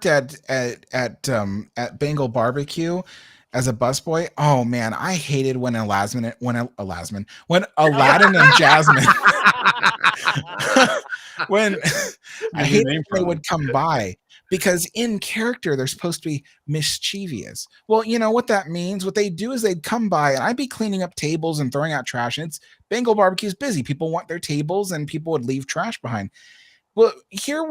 at Bengal Barbecue as a busboy. Oh man, I hated when Aladdin and Jasmine when I hated when they would come by, because in character they're supposed to be mischievous. Well, you know what that means? What they do is they'd come by and I'd be cleaning up tables and throwing out trash, and it's Bengal Barbecue's busy. People want their tables and people would leave trash behind. Well, here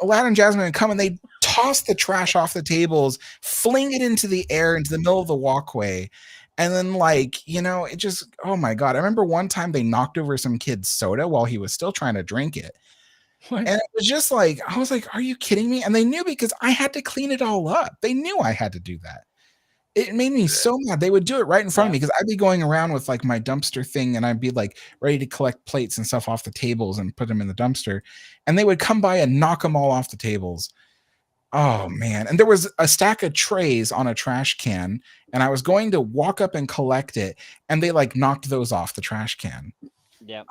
Aladdin and Jasmine would come and they toss the trash off the tables, fling it into the air, into the middle of the walkway. And then it just, oh my God. I remember one time they knocked over some kid's soda while he was still trying to drink it. What? And it was just like, I was like, are you kidding me? And they knew, because I had to clean it all up. They knew I had to do that. It made me so mad. They would do it right in front of me, because I'd be going around with like my dumpster thing and I'd be like ready to collect plates and stuff off the tables and put them in the dumpster. And they would come by and knock them all off the tables. Oh man. And there was a stack of trays on a trash can and I was going to walk up and collect it. And they like knocked those off the trash can. Yeah.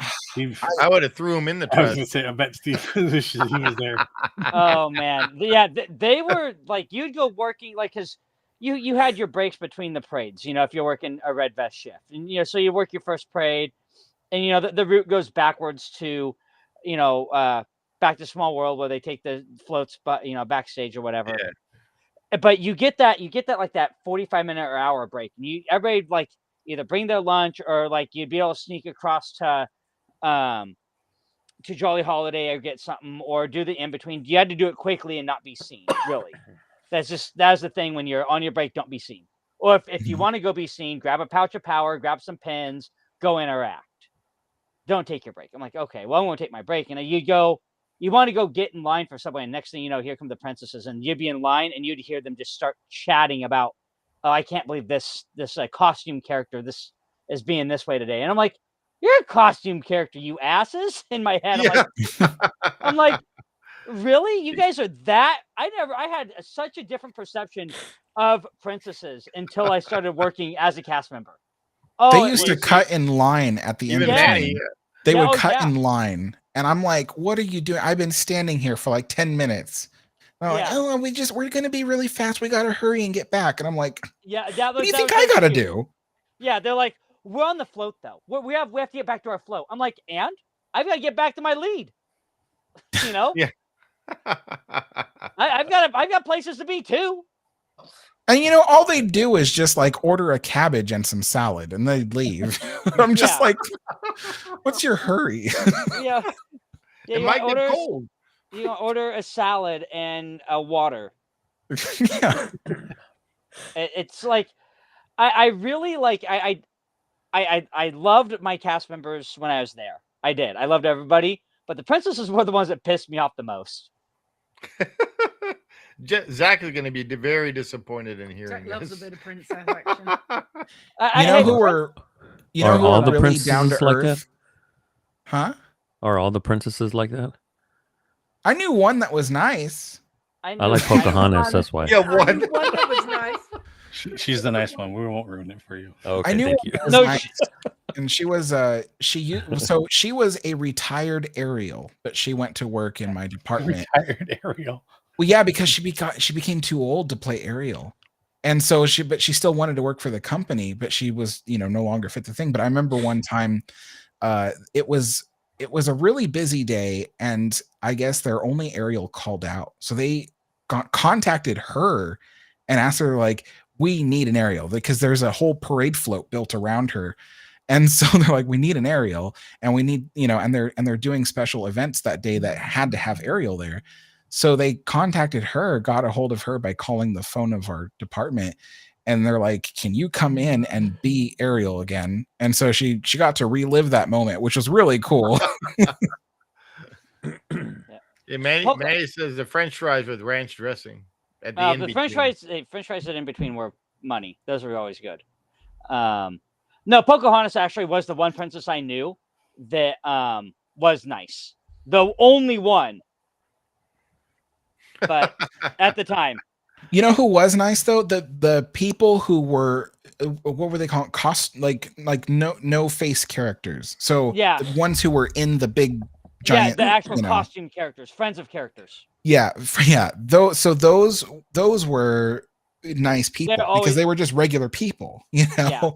I would have threw him in the trash. I was going to say, I bet Steve wishes he was there. Oh man. Yeah. They were like, you'd go working because you had your breaks between the parades, if you're working a red vest shift, and so you work your first parade, and the route goes backwards to back to Small World, where they take the floats but backstage or whatever. Yeah. But you get that like that 45-minute or hour break, and everybody like either bring their lunch or like you'd be able to sneak across to Jolly Holiday or get something or do the in between. You had to do it quickly and not be seen, really. That's the thing. When you're on your break, don't be seen. Or if you want to go be seen, grab a pouch of power, grab some pens, go interact. Don't take your break. I'm like, okay, well, I won't take my break. And you want to go get in line for Subway. And next thing you know, here come the princesses, and you'd be in line and you'd hear them just start chatting about, oh, I can't believe this costume character, this is being this way today. And I'm like, you're a costume character, you asses. In my head, I'm like, really? You guys are that? I had such a different perception of princesses until I started working as a cast member. Oh, they used to cut in line at the end of the day. They would cut in line And I'm like, what are you doing? I've been standing here for like 10 minutes. And I'm like, oh, we're going to be really fast. We got to hurry and get back. And I'm like, yeah, what do you think I got to do? Yeah, they're like, we're on the float though. We have to get back to our float. I'm like, and I've got to get back to my lead. You know? Yeah. I've got places to be too. And you know, all they do is just like order a cabbage and some salad, and they leave. I'm just like, what's your hurry? Yeah, it might get cold. You order a salad and a water. Yeah. It's like, I really like I loved my cast members when I was there. I did. I loved everybody, but the princesses were the ones that pissed me off the most. Zach is going to be very disappointed in hearing Zach loves this. a bit of princess action. You know who all are the really princesses down to like earth? that? Huh? Are all the princesses like that? I knew one that was nice. I like Pocahontas. That's why. Yeah, one that was nice. She's the nice one. We won't ruin it for you. Okay, I knew thank one you. that was nice. And she was she was a retired Ariel, but she went to work in my department. Retired Ariel. Well, yeah, because she became too old to play Ariel. And so she still wanted to work for the company, but she was, no longer fit the thing. But I remember one time it was a really busy day, and I guess their only Ariel called out. So they contacted her and asked her, like, we need an Ariel, because there's a whole parade float built around her. And so they're like, we need an Ariel, and we need, and they're doing special events that day that had to have Ariel there. So they contacted her, got a hold of her by calling the phone of our department. And they're like, can you come in and be Ariel again? And so she got to relive that moment, which was really cool. Yeah, Manny says the French fries with ranch dressing. At the French fries that in between were money. Those were always good. No, Pocahontas actually was the one princess I knew that was nice. The only one. But at the time. You know who was nice though? The people who were what were they called? No face characters. So yeah, the ones who were in the big giant, the actual costume characters, friends of characters. Yeah. Those were nice people because they were just regular people, Yeah.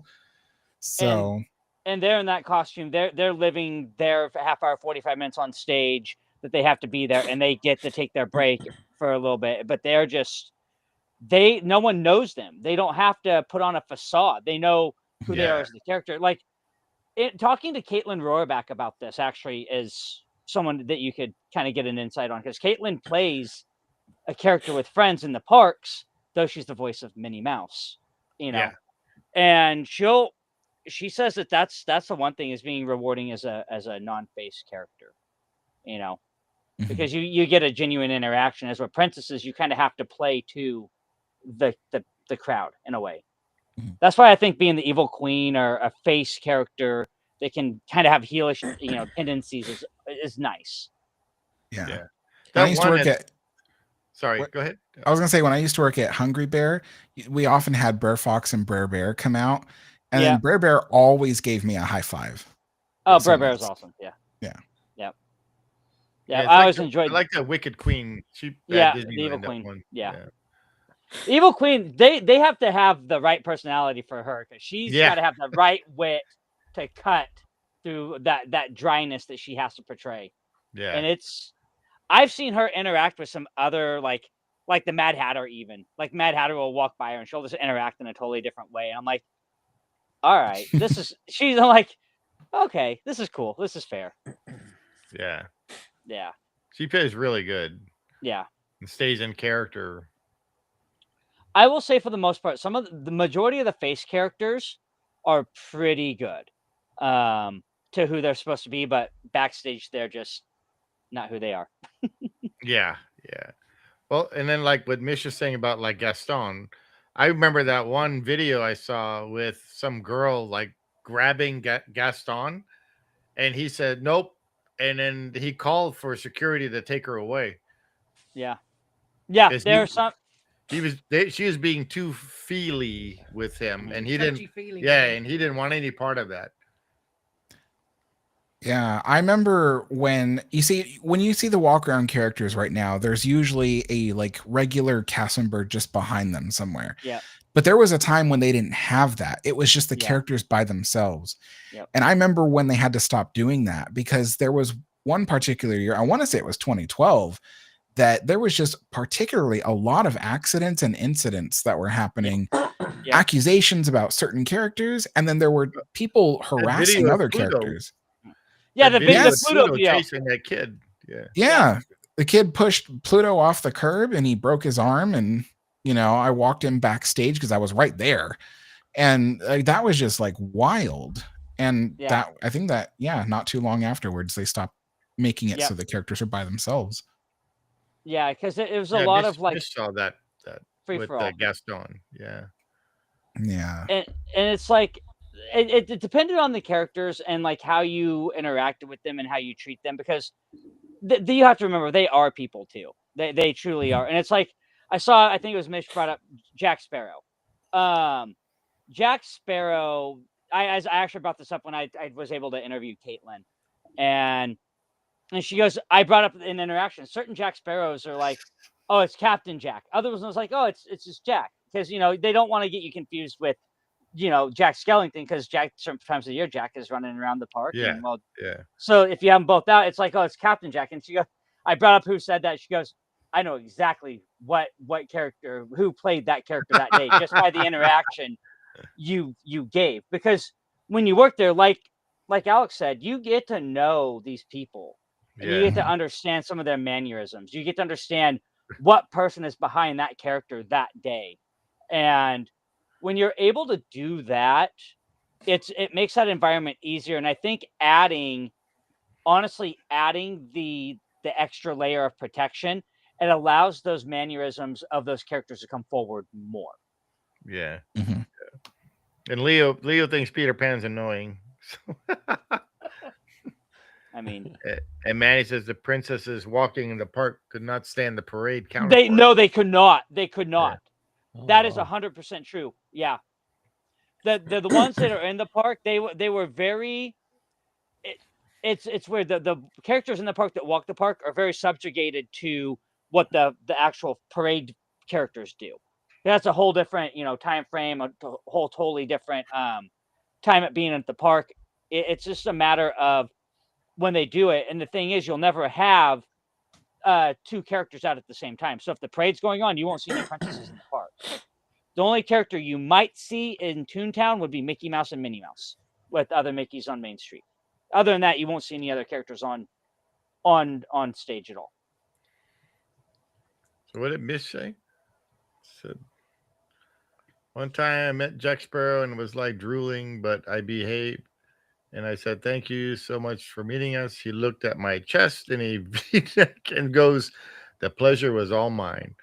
So and they're in that costume. They're living there for half hour, 45 minutes on stage that they have to be there, and they get to take their break for a little bit. But they're just no one knows them. They don't have to put on a facade. They know who they are as the character. Like talking to Caitlin Rohrback about this actually is someone that you could kind of get an insight on, because Caitlin plays a character with friends in the parks, though she's the voice of Minnie Mouse, and she says that's the one thing is being rewarding as a non-face character, because you get a genuine interaction. As with princesses, you kind of have to play to the crowd in a way. That's why I think being the evil queen or a face character that can kind of have heelish, tendencies is nice. Yeah. That I used to work Sorry, go ahead. I was gonna say, when I used to work at Hungry Bear, we often had Brer Fox and Brer Bear come out, and then Brer Bear always gave me a high five. Oh, Brer Bear is awesome. Yeah. I always enjoyed. I like the Wicked Queen. The evil queen. Yeah. The evil queen. They have to have the right personality for her, because she's got to have the right wit to cut through that dryness that she has to portray. Yeah. And I've seen her interact with some other like the Mad Hatter, even. Like Mad Hatter will walk by her and she'll just interact in a totally different way. And I'm like, all right, she's like, okay, this is cool. This is fair. Yeah. Yeah. She plays really good. Yeah. And stays in character. I will say, for the most part, the majority of the face characters are pretty good to who they're supposed to be, but backstage they're just not who they are. Yeah. Well, and then like what Misha's saying about like Gaston, I remember that one video I saw with some girl like grabbing Gaston, and he said nope, and then he called for security to take her away. Yeah. There's some. She was being too feely with him, and he didn't. Yeah, and he didn't want any part of that. Yeah, I remember when you see the walk around characters right now, there's usually a like regular cast member just behind them somewhere. Yeah. But there was a time when they didn't have that. It was just the Yeah. characters by themselves. Yep. And I remember when they had to stop doing that because there was one particular year, I want to say it was 2012, that there was just particularly a lot of accidents and incidents that were happening, Yeah. accusations about certain characters, and then there were people harassing other characters. Yeah, That the video video of Pluto video. chasing that kid. Yeah. Yeah. The kid pushed Pluto off the curb and he broke his arm. And, I walked him backstage because I was right there. And that was just like wild. And I think that, not too long afterwards, they stopped making it so the characters are by themselves. Yeah, because it was a lot of like. Just saw that free with for all. Gaston. Yeah. Yeah. And it's like, it depended on the characters and like how you interacted with them and how you treat them, because you have to remember they are people too. They truly are. And it's like I think it was Mitch brought up Jack Sparrow. Jack Sparrow. I actually brought this up when I was able to interview Caitlin, and she goes, I brought up in interaction. Certain Jack Sparrows are like, oh, it's Captain Jack. Other ones was like, oh, it's just Jack, because they don't want to get you confused with Jack Skellington, because Jack certain times of the year Jack is running around the park. Yeah. And, well, yeah. So if you have them both out, it's like, oh, it's Captain Jack. And she goes, I brought up who said that. She goes, I know exactly what character, who played that character that day, just by the interaction you gave. Because when you work there, like Alex said, you get to know these people. And you get to understand some of their mannerisms. You get to understand what person is behind that character that day. And when you're able to do that, it makes that environment easier. And I think adding the extra layer of protection, it allows those mannerisms of those characters to come forward more. Yeah. Mm-hmm. And Leo thinks Peter Pan's annoying. I mean, and Manny says the princesses walking in the park could not stand the parade counterpart. They could not. They could not. Yeah. That is 100% true. Yeah. The ones that are in the park, they were very. It's where the characters in the park that walk the park are very subjugated to what the actual parade characters do. That's a whole different time frame, a whole totally different time at being at the park. It's just a matter of when they do it. And the thing is, you'll never have two characters out at the same time. So if the parade's going on, you won't see any princesses in the park. The only character you might see in Toontown would be Mickey Mouse and Minnie Mouse with other Mickeys on Main Street. Other than that, you won't see any other characters on stage at all. So what did Miss say? Said, one time I met Jack Sparrow and was like drooling, but I behaved. And I said, thank you so much for meeting us. He looked at my chest and he and goes, the pleasure was all mine.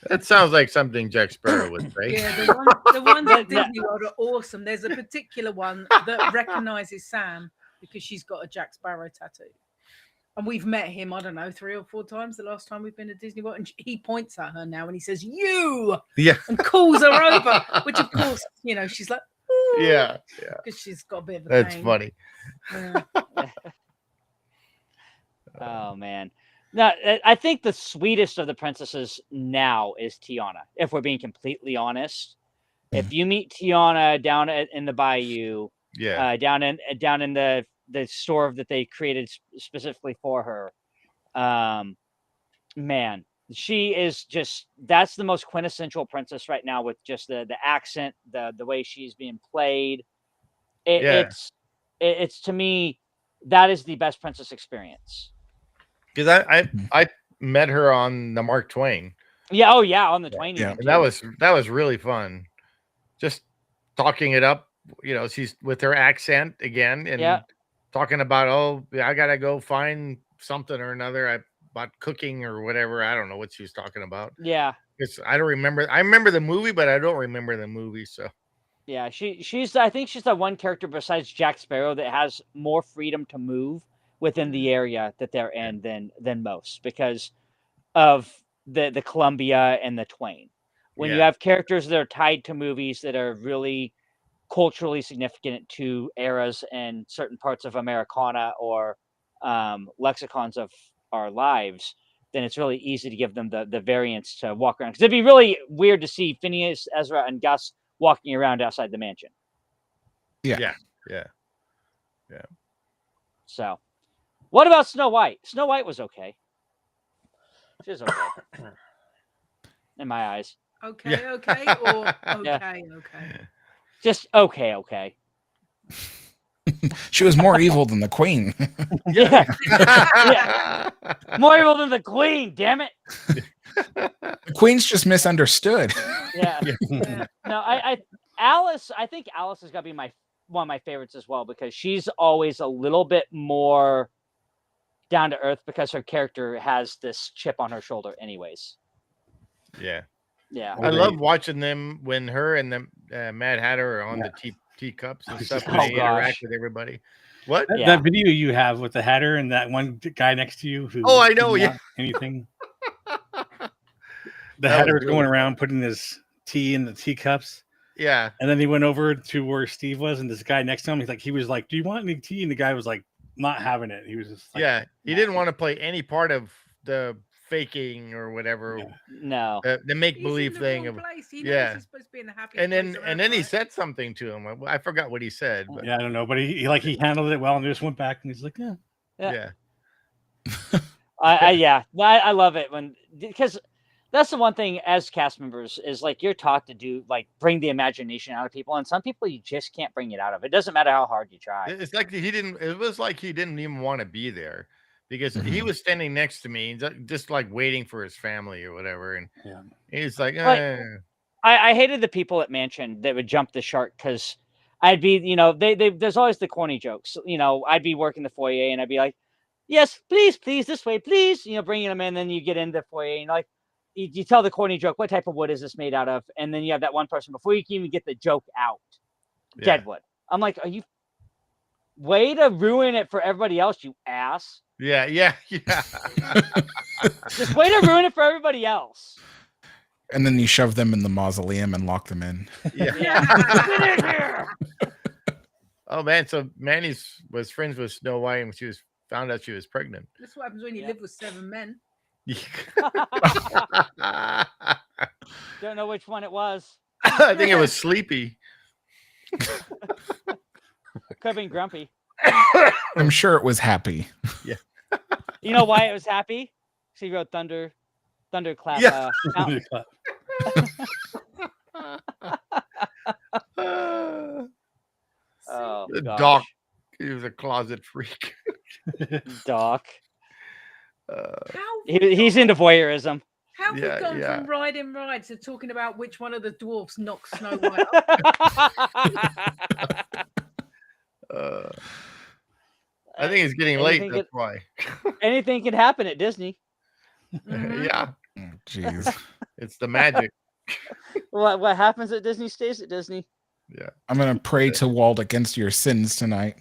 That sounds like something Jack Sparrow would say. Yeah, the ones at Disney World are awesome. There's a particular one that recognizes Sam because she's got a Jack Sparrow tattoo. And we've met him, I don't know, 3 or 4 times the last time we've been to Disney World. And he points at her now and he says, you! Yeah. And calls her over, which of course, she's like, ooh, yeah. because she's got a bit of a That's pain. funny. Yeah. Oh, man. Now, I think the sweetest of the princesses now is Tiana, if we're being completely honest. If you meet Tiana down in the bayou, down in the store that they created specifically for her, man, she is just, that's the most quintessential princess right now, with just the accent, the way she's being played. It's to me, that is the best princess experience. Because I met her on the Mark Twain. Yeah, oh yeah, on the Twain. Yeah, and that was really fun. Just talking it up, she's with her accent again and talking about, oh, I gotta go find something or another about cooking or whatever. I don't know what she was talking about. Yeah, because I don't remember. I remember the movie, but I don't remember the movie. So yeah, she's I think she's the one character besides Jack Sparrow that has more freedom to move within the area that they're in than most, because of the Columbia and the Twain. When you have characters that are tied to movies that are really culturally significant to eras and certain parts of Americana or lexicons of our lives, then it's really easy to give them the variants to walk around. Because it'd be really weird to see Phineas, Ezra, and Gus walking around outside the mansion. Yeah. So, what about Snow White? Snow White was okay. She was okay. In my eyes. Okay, or okay. Just okay. She was more evil than the queen. Yeah. More evil than the queen, damn it. The queen's just misunderstood. Yeah. No, I think Alice has got to be one of my favorites as well, because she's always a little bit more down to earth because her character has this chip on her shoulder anyways. Yeah. I love watching them when her and the Mad Hatter are on the teacups and stuff. And they interact with everybody. What? That video you have with the Hatter and that one guy next to you who I know, yeah. Anything. The Hatter was going around putting his tea in the teacups. Yeah. And then he went over to where Steve was, and this guy next to him, he was like, "Do you want any tea?" And the guy was like, not having it. He was just like, he didn't want to play any part of the faking or whatever. No. The make-believe thing of he's supposed to be in the happiest and then he said something to him. I forgot what he said. But. Yeah, I don't know, but he handled it well and just went back and he's like, yeah. I love it because that's the one thing as cast members is like you're taught to do, like bring the imagination out of people, and some people you just can't bring it out of. It doesn't matter how hard you try. It's like it was like he didn't even want to be there because he was standing next to me just like waiting for his family or whatever, and he's like, I hated the people at Mansion that would jump the shark because I'd be, there's always the corny jokes. I'd be working the foyer and I'd be like, yes, please, this way, please, bringing them in. Then you get into the foyer and like, you tell the corny joke, what type of wood is this made out of? And then you have that one person before you can even get the joke out. Dead wood. I'm like, are you way to ruin it for everybody else, you ass? Yeah. Just way to ruin it for everybody else. And then you shove them in the mausoleum and lock them in. Yeah. Oh man, so Manny was friends with Snow White and she found out she was pregnant. That's what happens when you live with 7 men. Don't know which one it was. I think it was Sleepy. Could have been Grumpy. I'm sure it was Happy. Yeah. You know why it was Happy? She wrote Thunderclap. Yeah. Oh, Doc. He was a closet freak. Doc. He's into voyeurism. How have we gone from riding rides to talking about which one of the dwarfs knocks Snow White up? I think it's getting late. That's why. Anything can happen at Disney. Yeah. Jeez. It's the magic. What happens at Disney stays at Disney. Yeah. I'm going to pray to Walt against your sins tonight.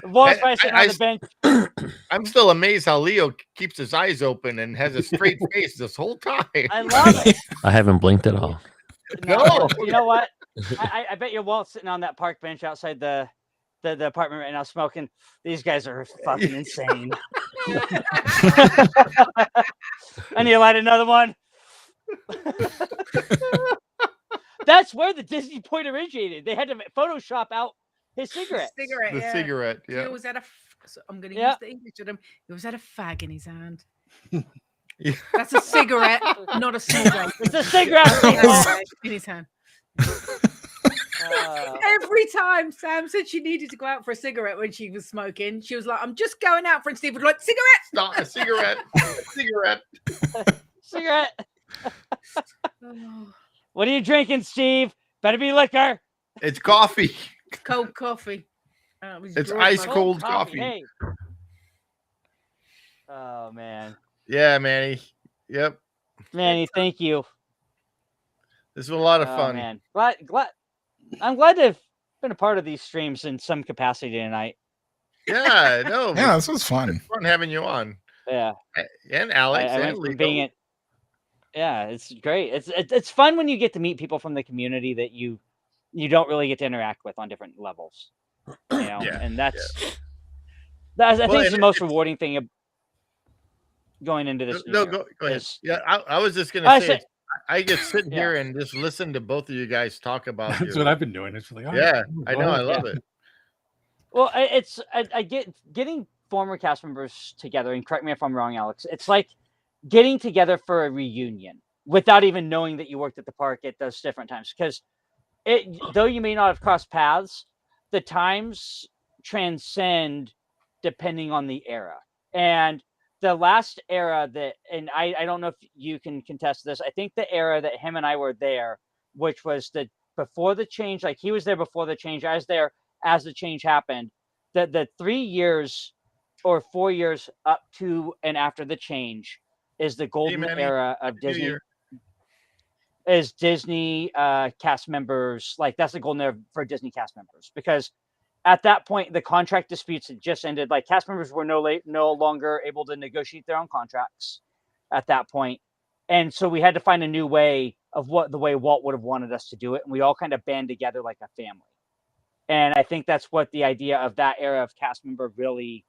Walt's probably sitting on the bench. I'm still amazed how Leo keeps his eyes open and has a straight face this whole time. I love it. I haven't blinked at all. No. You know what? I bet you Walt's sitting on that park bench outside the apartment right now smoking. These guys are fucking insane. I need to light another one. That's where the Disney point originated. They had to Photoshop out his cigarette. Cigarette, yeah. He always had I'm going to use the English with him. He always had a fag in his hand. Yeah. That's a cigarette, not a cigarette. It's a cigarette in his hand. Every time Sam said she needed to go out for a cigarette when she was smoking, she was like, "I'm just going out for," and Steve was like, "Cigarette, not a cigarette, cigarette, cigarette." What are you drinking, Steve? Better be liquor. It's coffee. Cold coffee. It's ice cold coffee. Hey. Oh man. Yeah, Manny. Yep. Manny, thank you. This was a lot of fun. Man. I'm glad to have been a part of these streams in some capacity tonight. Yeah, no. Yeah, this was fun. Fun having you on. Yeah. And Alex and Leo. Yeah, it's great. It's fun when you get to meet people from the community that you don't really get to interact with on different levels. You know, Yeah, and that's I think Well, it's and the most rewarding thing going into this new no, year. go ahead. is- Yeah, I was just gonna I say, say, I just sit Yeah. here and just listen to both of you guys talk about. That's your, what I've been doing. It's like, all right, yeah, I go know, I ahead. love it. Well, I get getting former cast members together, and correct me if I'm wrong, Alex. It's like getting together for a reunion without even knowing that you worked at the park at those different times. Because though you may not have crossed paths, the times transcend depending on the era. And the last era that, and I don't know if you can contest this, I think the era that him and I were there, which was the before the change, like he was there before the change, I was there as the change happened. The 3 years or 4 years up to and after the change is the golden Manny. era of Happy New Disney. Year. Is Disney cast members, like that's the golden era for Disney cast members, because at that point the contract disputes had just ended. Like cast members were no longer able to negotiate their own contracts at that point, and so we had to find a new way of the way Walt would have wanted us to do it, and we all kind of band together like a family. And I think that's what the idea of that era of cast member really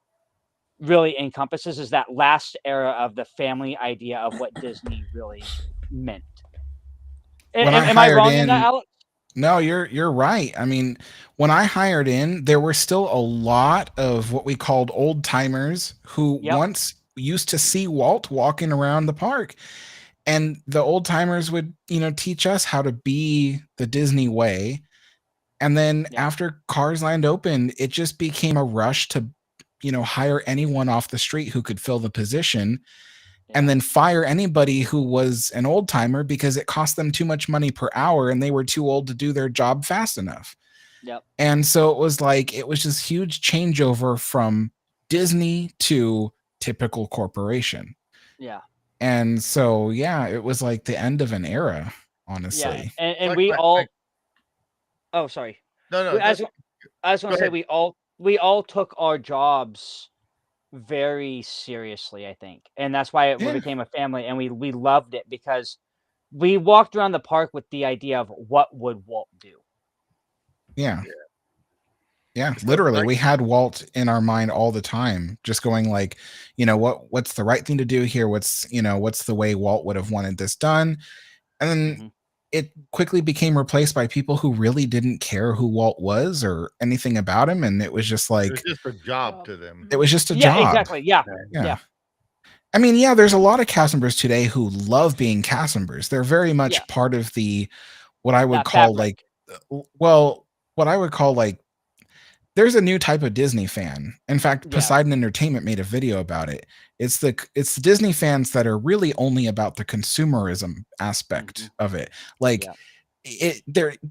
encompasses, is that last era of the family idea of what Disney really meant. Am I wrong in that, Alex? No, you're right. I mean, when I hired in, there were still a lot of what we called old timers who once used to see Walt walking around the park. And the old timers would, teach us how to be the Disney way. And then after Cars Land opened, it just became a rush to, hire anyone off the street who could fill the position. And then fire anybody who was an old timer because it cost them too much money per hour and they were too old to do their job fast enough. Yep. And so it was this huge changeover from Disney to typical corporation. Yeah. And so, it was like the end of an era, honestly. Yeah. And we all, oh, sorry. No. I was going to say, we all took our jobs very seriously, I think, and that's why we became a family, and we loved it because we walked around the park with the idea of what would Walt do. Yeah, literally, we had Walt in our mind all the time, just going like, what's the right thing to do here, what's the way Walt would have wanted this done. And then it quickly became replaced by people who really didn't care who Walt was or anything about him. And it was just like, it was just a job to them. It was just a job. Exactly. Yeah. I mean, there's a lot of cast members today who love being cast members. They're very much part of what I would call there's a new type of Disney fan. In fact, Poseidon Entertainment made a video about it. It's the Disney fans that are really only about the consumerism aspect of it. Like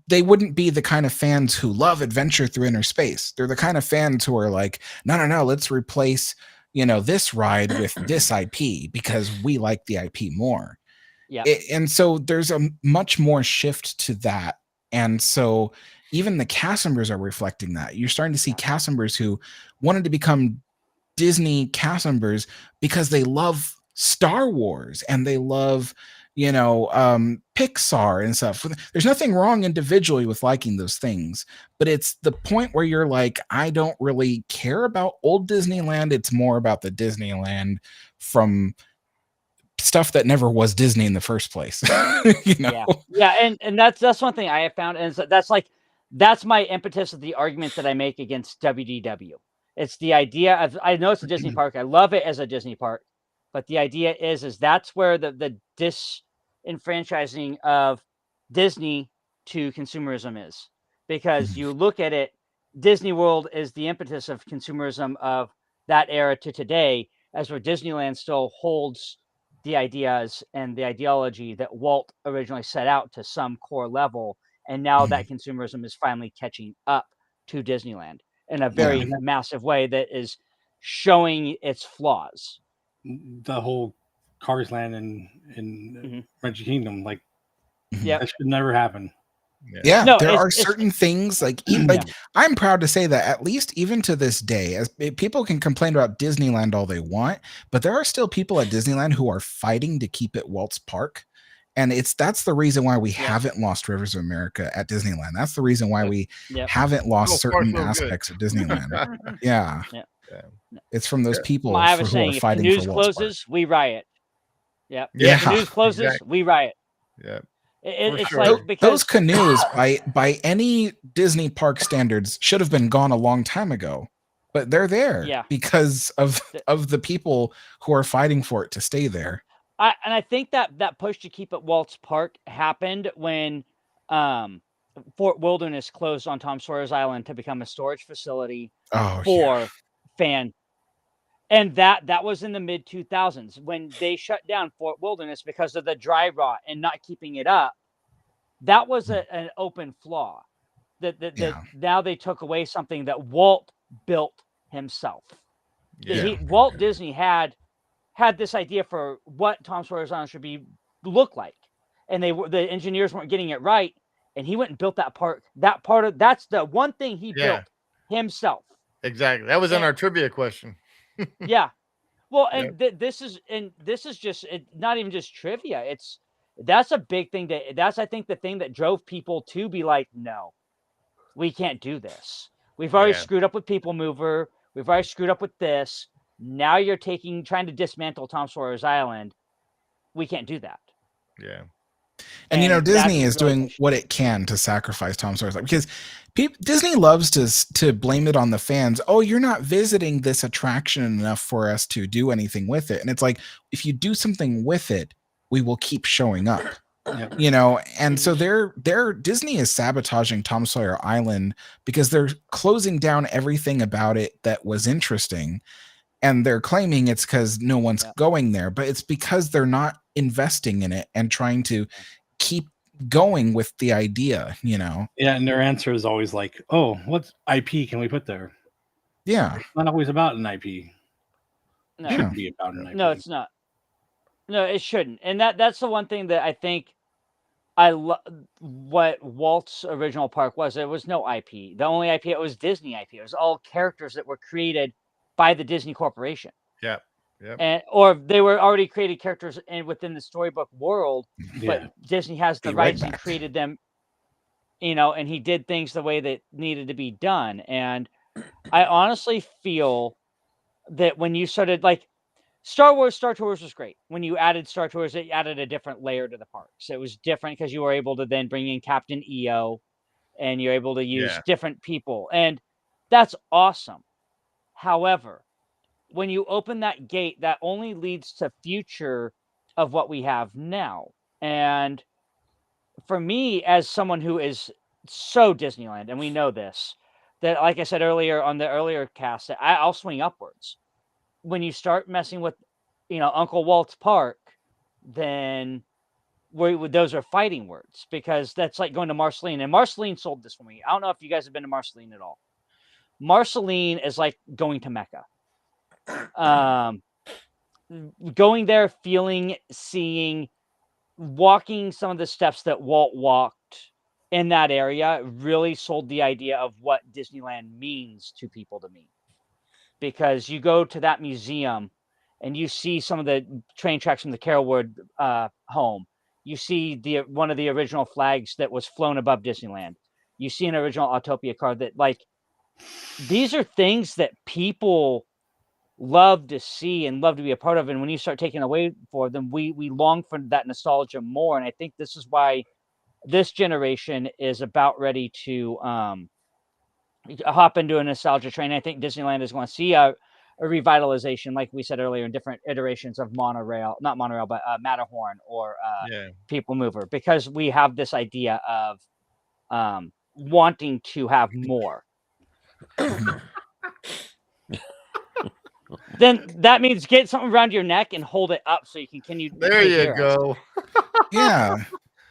they wouldn't be the kind of fans who love adventure through inner space. They're the kind of fans who are like, no, let's replace, this ride with this IP because we like the IP more. Yeah. And so there's a much more shift to that. And so even the cast members are reflecting that. You're starting to see cast members who wanted to become Disney cast members because they love Star Wars and they love, Pixar and stuff. There's nothing wrong individually with liking those things, but it's the point where you're like, I don't really care about old Disneyland. It's more about the Disneyland from stuff that never was Disney in the first place. And that's one thing I have found, and that's my impetus of the argument that I make against WDW. It's the idea of, I know it's a Disney park, I love it as a Disney park, but the idea is that's where the disenfranchising of Disney to consumerism is, because you look at it, Disney World is the impetus of consumerism of that era to today, as where Disneyland still holds the ideas and the ideology that Walt originally set out to some core level. And now that consumerism is finally catching up to Disneyland in a very massive way that is showing its flaws. The whole Cars Land and Magic Kingdom, like, that should never happen. There are certain things like I'm proud to say that at least even to this day, as people can complain about Disneyland all they want, but there are still people at Disneyland who are fighting to keep it Walt's park. And that's the reason why we haven't lost Rivers of America at Disneyland. That's the reason why we haven't lost certain aspects of Disneyland. Yeah. It's from those people I was who saying, are if fighting Canoes for Walt's closes, we riot. Yep. Yeah. If Canoes closes, Exactly. we riot. Yeah. It's sure. like because those canoes by any Disney park standards should have been gone a long time ago, but they're there because of the people who are fighting for it to stay there. I think that push to keep it Walt's Park happened when Fort Wilderness closed on Tom Sawyer's Island to become a storage facility for fan. And that was in the mid 2000s when they shut down Fort Wilderness because of the dry rot and not keeping it up. That was an open flaw. That now they took away something that Walt built himself. Walt Disney had this idea for what Tom Sawyer's Island should look like, and the engineers weren't getting it right, and he went and built that park. That's the one thing he built himself. Exactly. That was in our trivia question. Yeah. Well, and this is just not even just trivia. That's a big thing that's I think the thing that drove people to be like, no, we can't do this. We've already screwed up with People Mover. We've already screwed up with this. Now you're trying to dismantle Tom Sawyer's Island. We can't do that. Yeah. And Disney is doing what it can to sacrifice Tom Sawyer's Island because Disney loves to blame it on the fans. Oh, you're not visiting this attraction enough for us to do anything with it. And it's like, if you do something with it, we will keep showing up. And so Disney is sabotaging Tom Sawyer Island because they're closing down everything about it that was interesting. And they're claiming it's because no one's going there, but it's because they're not investing in it and trying to keep going with the idea, Yeah, and their answer is always like, "Oh, what IP can we put there?" Yeah, it's not always about an IP. No. It shouldn't be about an IP. No, it's not. No, it shouldn't. And that's the one thing that I think I love. What Walt's original park was, there was no IP. The only IP, it was Disney IP. It was all characters that were created by the Disney Corporation. Yeah. Or they were already created characters within the storybook world, but Disney has the rights and created them, and he did things the way that needed to be done. And I honestly feel that when you started, like, Star Tours was great. When you added Star Tours, it added a different layer to the parks. It was different because you were able to then bring in Captain EO, and you're able to use different people, and that's awesome. However, when you open that gate, that only leads to future of what we have now. And for me, as someone who is so Disneyland, and we know this, that, like I said earlier on the earlier cast, I'll swing upwards. When you start messing with, Uncle Walt's Park, then those are fighting words, because that's like going to Marceline. And Marceline sold this for me. I don't know if you guys have been to Marceline at all. Marceline is like going to Mecca. Going there, feeling, seeing, walking some of the steps that Walt walked in that area really sold the idea of what Disneyland means to people to me. Because you go to that museum and you see some of the train tracks from the Carolwood home. You see one of the original flags that was flown above Disneyland. You see an original Autopia car that, like, these are things that people love to see and love to be a part of. And when you start taking away for them, we long for that nostalgia more. And I think this is why this generation is about ready to hop into a nostalgia train. I think Disneyland is going to see a revitalization, like we said earlier, in different iterations of not monorail, but Matterhorn or People Mover, because we have this idea of wanting to have more. Then that means get something around your neck and hold it up so you can continue. There you go. Yeah.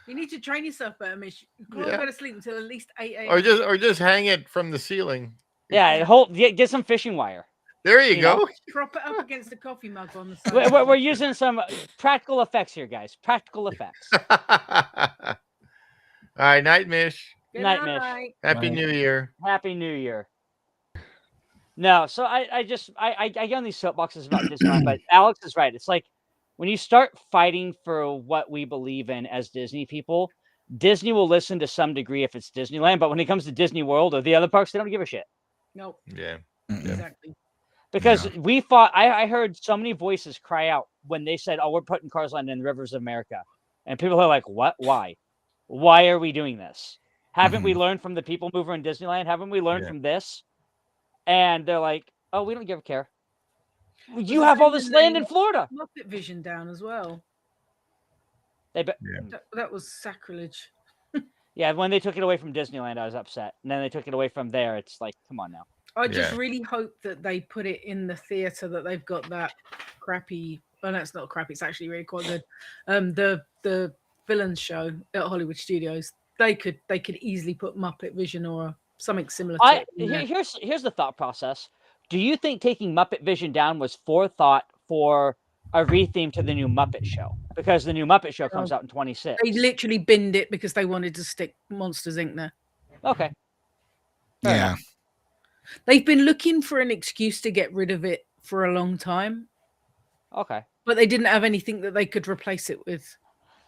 You need to train yourself better, Mish. You can't go to sleep until at least 8 a.m. Or just hang it from the ceiling. Yeah, get some fishing wire. There you go. Prop it up against the coffee mug on the side. We're using some practical effects here, guys. Practical effects. All right, night, Mish. Good night, Mish. Happy New Year. Happy New Year. No, so I get on these soapboxes about Disneyland, but Alex is right. It's like when you start fighting for what we believe in as Disney people, Disney will listen to some degree if it's Disneyland, but when it comes to Disney World or the other parks, they don't give a shit. Nope. Yeah. Exactly. Because we fought, I heard so many voices cry out when they said, "Oh, we're putting Cars Land in the Rivers of America," and people are like, "What? Why? Why are we doing this? Haven't we learned from the People Mover in Disneyland? Haven't we learned from this?" And they're like, "Oh, we don't give a care. You have all this land in Florida." Muppet Vision down as well. That was sacrilege. Yeah, when they took it away from Disneyland, I was upset. And then they took it away from there. It's like, come on now. I just really hope that they put it in the theater that they've got that crappy. Oh, no, it's not crappy. It's actually really quite good. The Villains show at Hollywood Studios. They could easily put Muppet Vision or something similar to it. Here's the thought process. Do you think taking Muppet Vision down was forethought for a retheme to the new Muppet Show? Because the new Muppet Show comes out in 26. They literally binned it because they wanted to stick Monsters Inc. there. Okay. Fair enough. They've been looking for an excuse to get rid of it for a long time. Okay. But they didn't have anything that they could replace it with.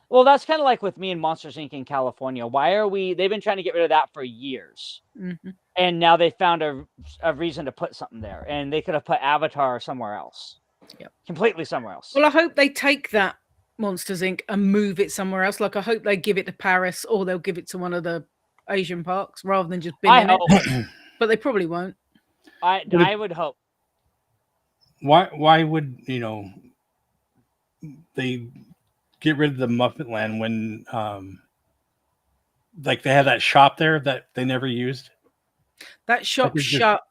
Well, that's kind of like with me and Monsters Inc. in California. They've been trying to get rid of that for years. Mm-hmm. And now they found a reason to put something there. And they could have put Avatar somewhere else. Yep. Completely somewhere else. Well, I hope they take that Monsters Inc. and move it somewhere else. Like, I hope they give it to Paris or they'll give it to one of the Asian parks rather than just binning it. But they probably won't. I would hope. Why would they get rid of the Muppet Land when like they had that shop there that they never used? That shop shut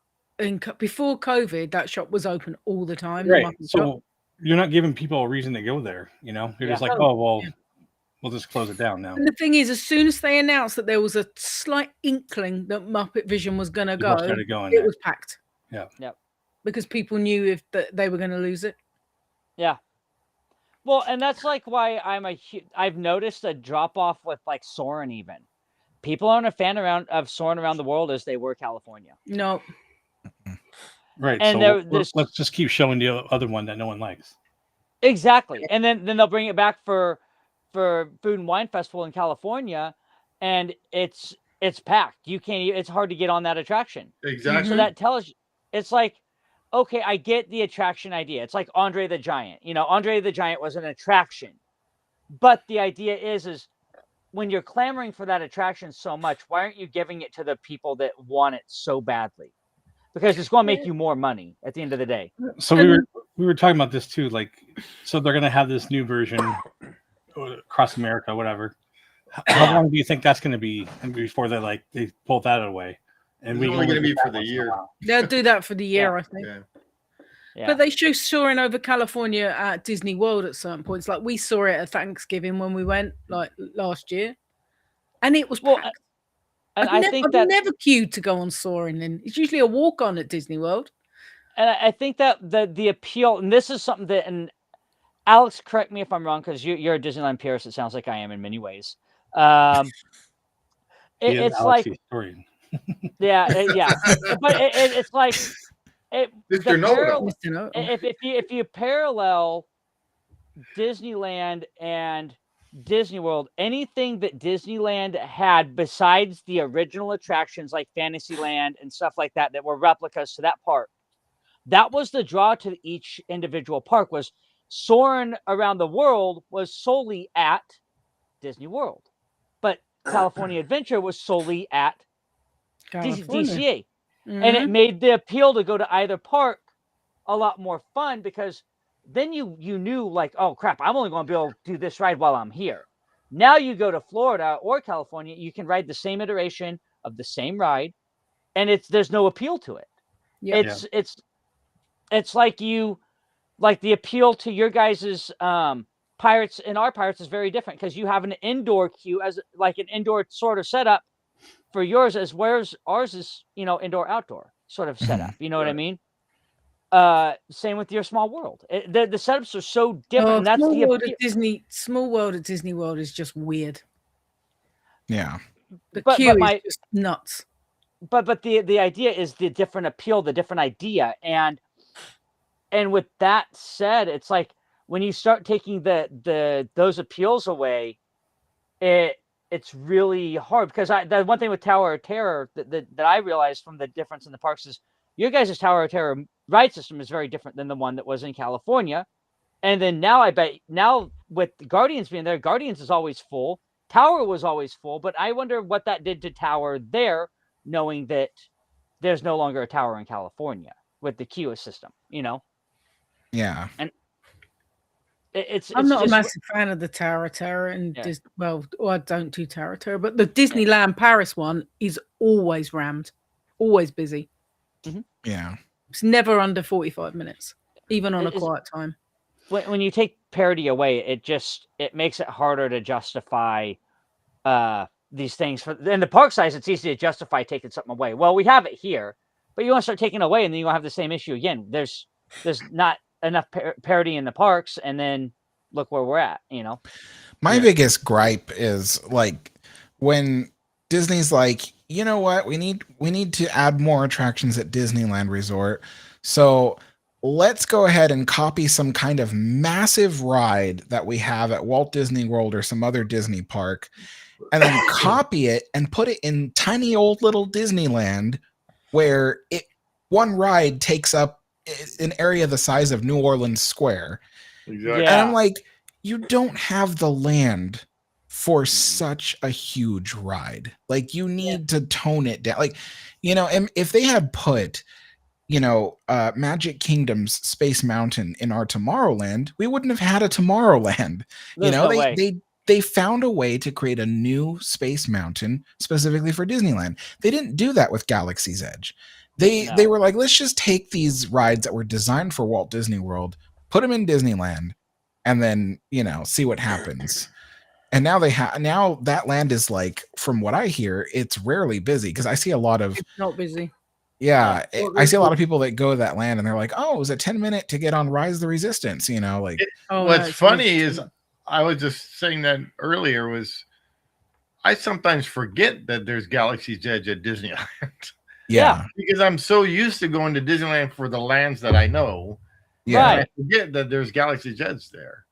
before COVID. That shop was open all the time. Right. So you're not giving people a reason to go there. You're just like, oh well, we'll just close it down now. And the thing is, as soon as they announced that there was a slight inkling that Muppet Vision was going to go, it was packed. Yeah. Yep. Because people knew they were going to lose it. Yeah. Well, and that's like why I've noticed a drop off with like Soarin' even. People aren't a fan of Soarin' around the world as they were California. No. Right. And so let's just keep showing the other one that no one likes. Exactly. And then they'll bring it back for Food and Wine Festival in California, and it's packed. It's hard to get on that attraction. Exactly. So that tells you, it's like, okay, I get the attraction idea. It's like Andre the Giant. Andre the Giant was an attraction. But the idea is when you're clamoring for that attraction so much, why aren't you giving it to the people that want it so badly? Because it's going to make you more money at the end of the day. So we were talking about this too. Like, so they're going to have this new version across America, whatever. How long do you think that's going to be before they pull that away? And we're only going to be for the year. They'll do that for the year, I think. Yeah. But they show Soaring over California at Disney World at certain points. Like we saw it at Thanksgiving when we went like last year, and it was packed. And I've think that never queued to go on Soaring, and it's usually a walk on at Disney World. And I think that the appeal, and this is something that, and Alex, correct me if I'm wrong, because you're a Disneyland purist. It sounds like I am in many ways. It's like, yeah, but it's like if you parallel Disneyland and Disney World, anything that Disneyland had besides the original attractions like Fantasyland and stuff like that were replicas to that park, that was the draw to each individual park. Was Soarin' around the world was solely at Disney World, but California Adventure was solely at DCA. Mm-hmm. And it made the appeal to go to either park a lot more fun, because then you knew like, oh crap, I'm only going to be able to do this ride while I'm here. Now you go to Florida or California, you can ride the same iteration of the same ride, and there's no appeal to it. Yeah. It's like the appeal to your guys's Pirates, and our Pirates is very different, because you have an indoor queue as like an indoor sort of setup for yours, as whereas ours is, indoor outdoor sort of setup. You know what I mean? Same with your Small World. The setups are so different. And that's Small World at Disney World is just weird. Yeah. The queue is just nuts. But the idea is the different appeal, the different idea. And with that said, it's like when you start taking those appeals away, it's really hard, because the one thing with Tower of Terror that I realized from the difference in the parks is your guys' Tower of Terror ride system is very different than the one that was in California. And then now I bet with Guardians being there, Guardians is always full. Tower was always full, but I wonder what that did to Tower there, knowing that there's no longer a Tower in California with the Kia system, Yeah. And I'm not just a massive fan of the Tower of Terror, and I don't do Tower of Terror, but the Disneyland Paris one is always rammed, always busy. Yeah, it's never under 45 minutes, even on a quiet time. When you take parity away, it makes it harder to justify these things. In the park size, it's easy to justify taking something away. Well, we have it here, but you want to start taking it away, and then you'll have the same issue again. There's not enough parity in the parks, and then look where we're at. My biggest gripe is like when Disney's like, you know what, we need to add more attractions at Disneyland Resort, so let's go ahead and copy some kind of massive ride that we have at Walt Disney World or some other Disney park, and then copy it and put it in tiny old little Disneyland, where one ride takes up an area the size of New Orleans Square. Exactly. And I'm like, you don't have the land for such a huge ride. Like, you need to tone it down. Like, if they had put, Magic Kingdom's Space Mountain in our Tomorrowland, we wouldn't have had a Tomorrowland. They found a way to create a new Space Mountain specifically for Disneyland. They didn't do that with Galaxy's Edge. They were like, let's just take these rides that were designed for Walt Disney World, put them in Disneyland, and then, see what happens. And now now that land is, like, from what I hear, it's rarely busy, because I see a lot of... It's not busy. Yeah, I see a lot of people that go to that land and they're like, oh, it was a 10-minute to get on Rise of the Resistance, like... What's funny is, I was just saying that earlier, was I sometimes forget that there's Galaxy's Edge at Disneyland. Yeah. Because I'm so used to going to Disneyland for the lands that I know. Yeah. I forget that there's Galaxy's Edge there.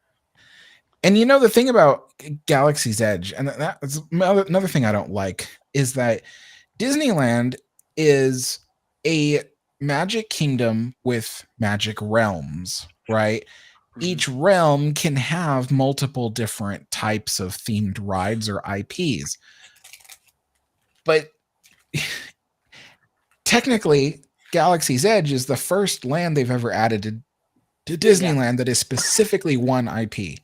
And the thing about Galaxy's Edge, and that's another thing I don't like, is that Disneyland is a Magic Kingdom with magic realms, right? Each realm can have multiple different types of themed rides or IPs. But technically, Galaxy's Edge is the first land they've ever added to Disneyland that is specifically one IP.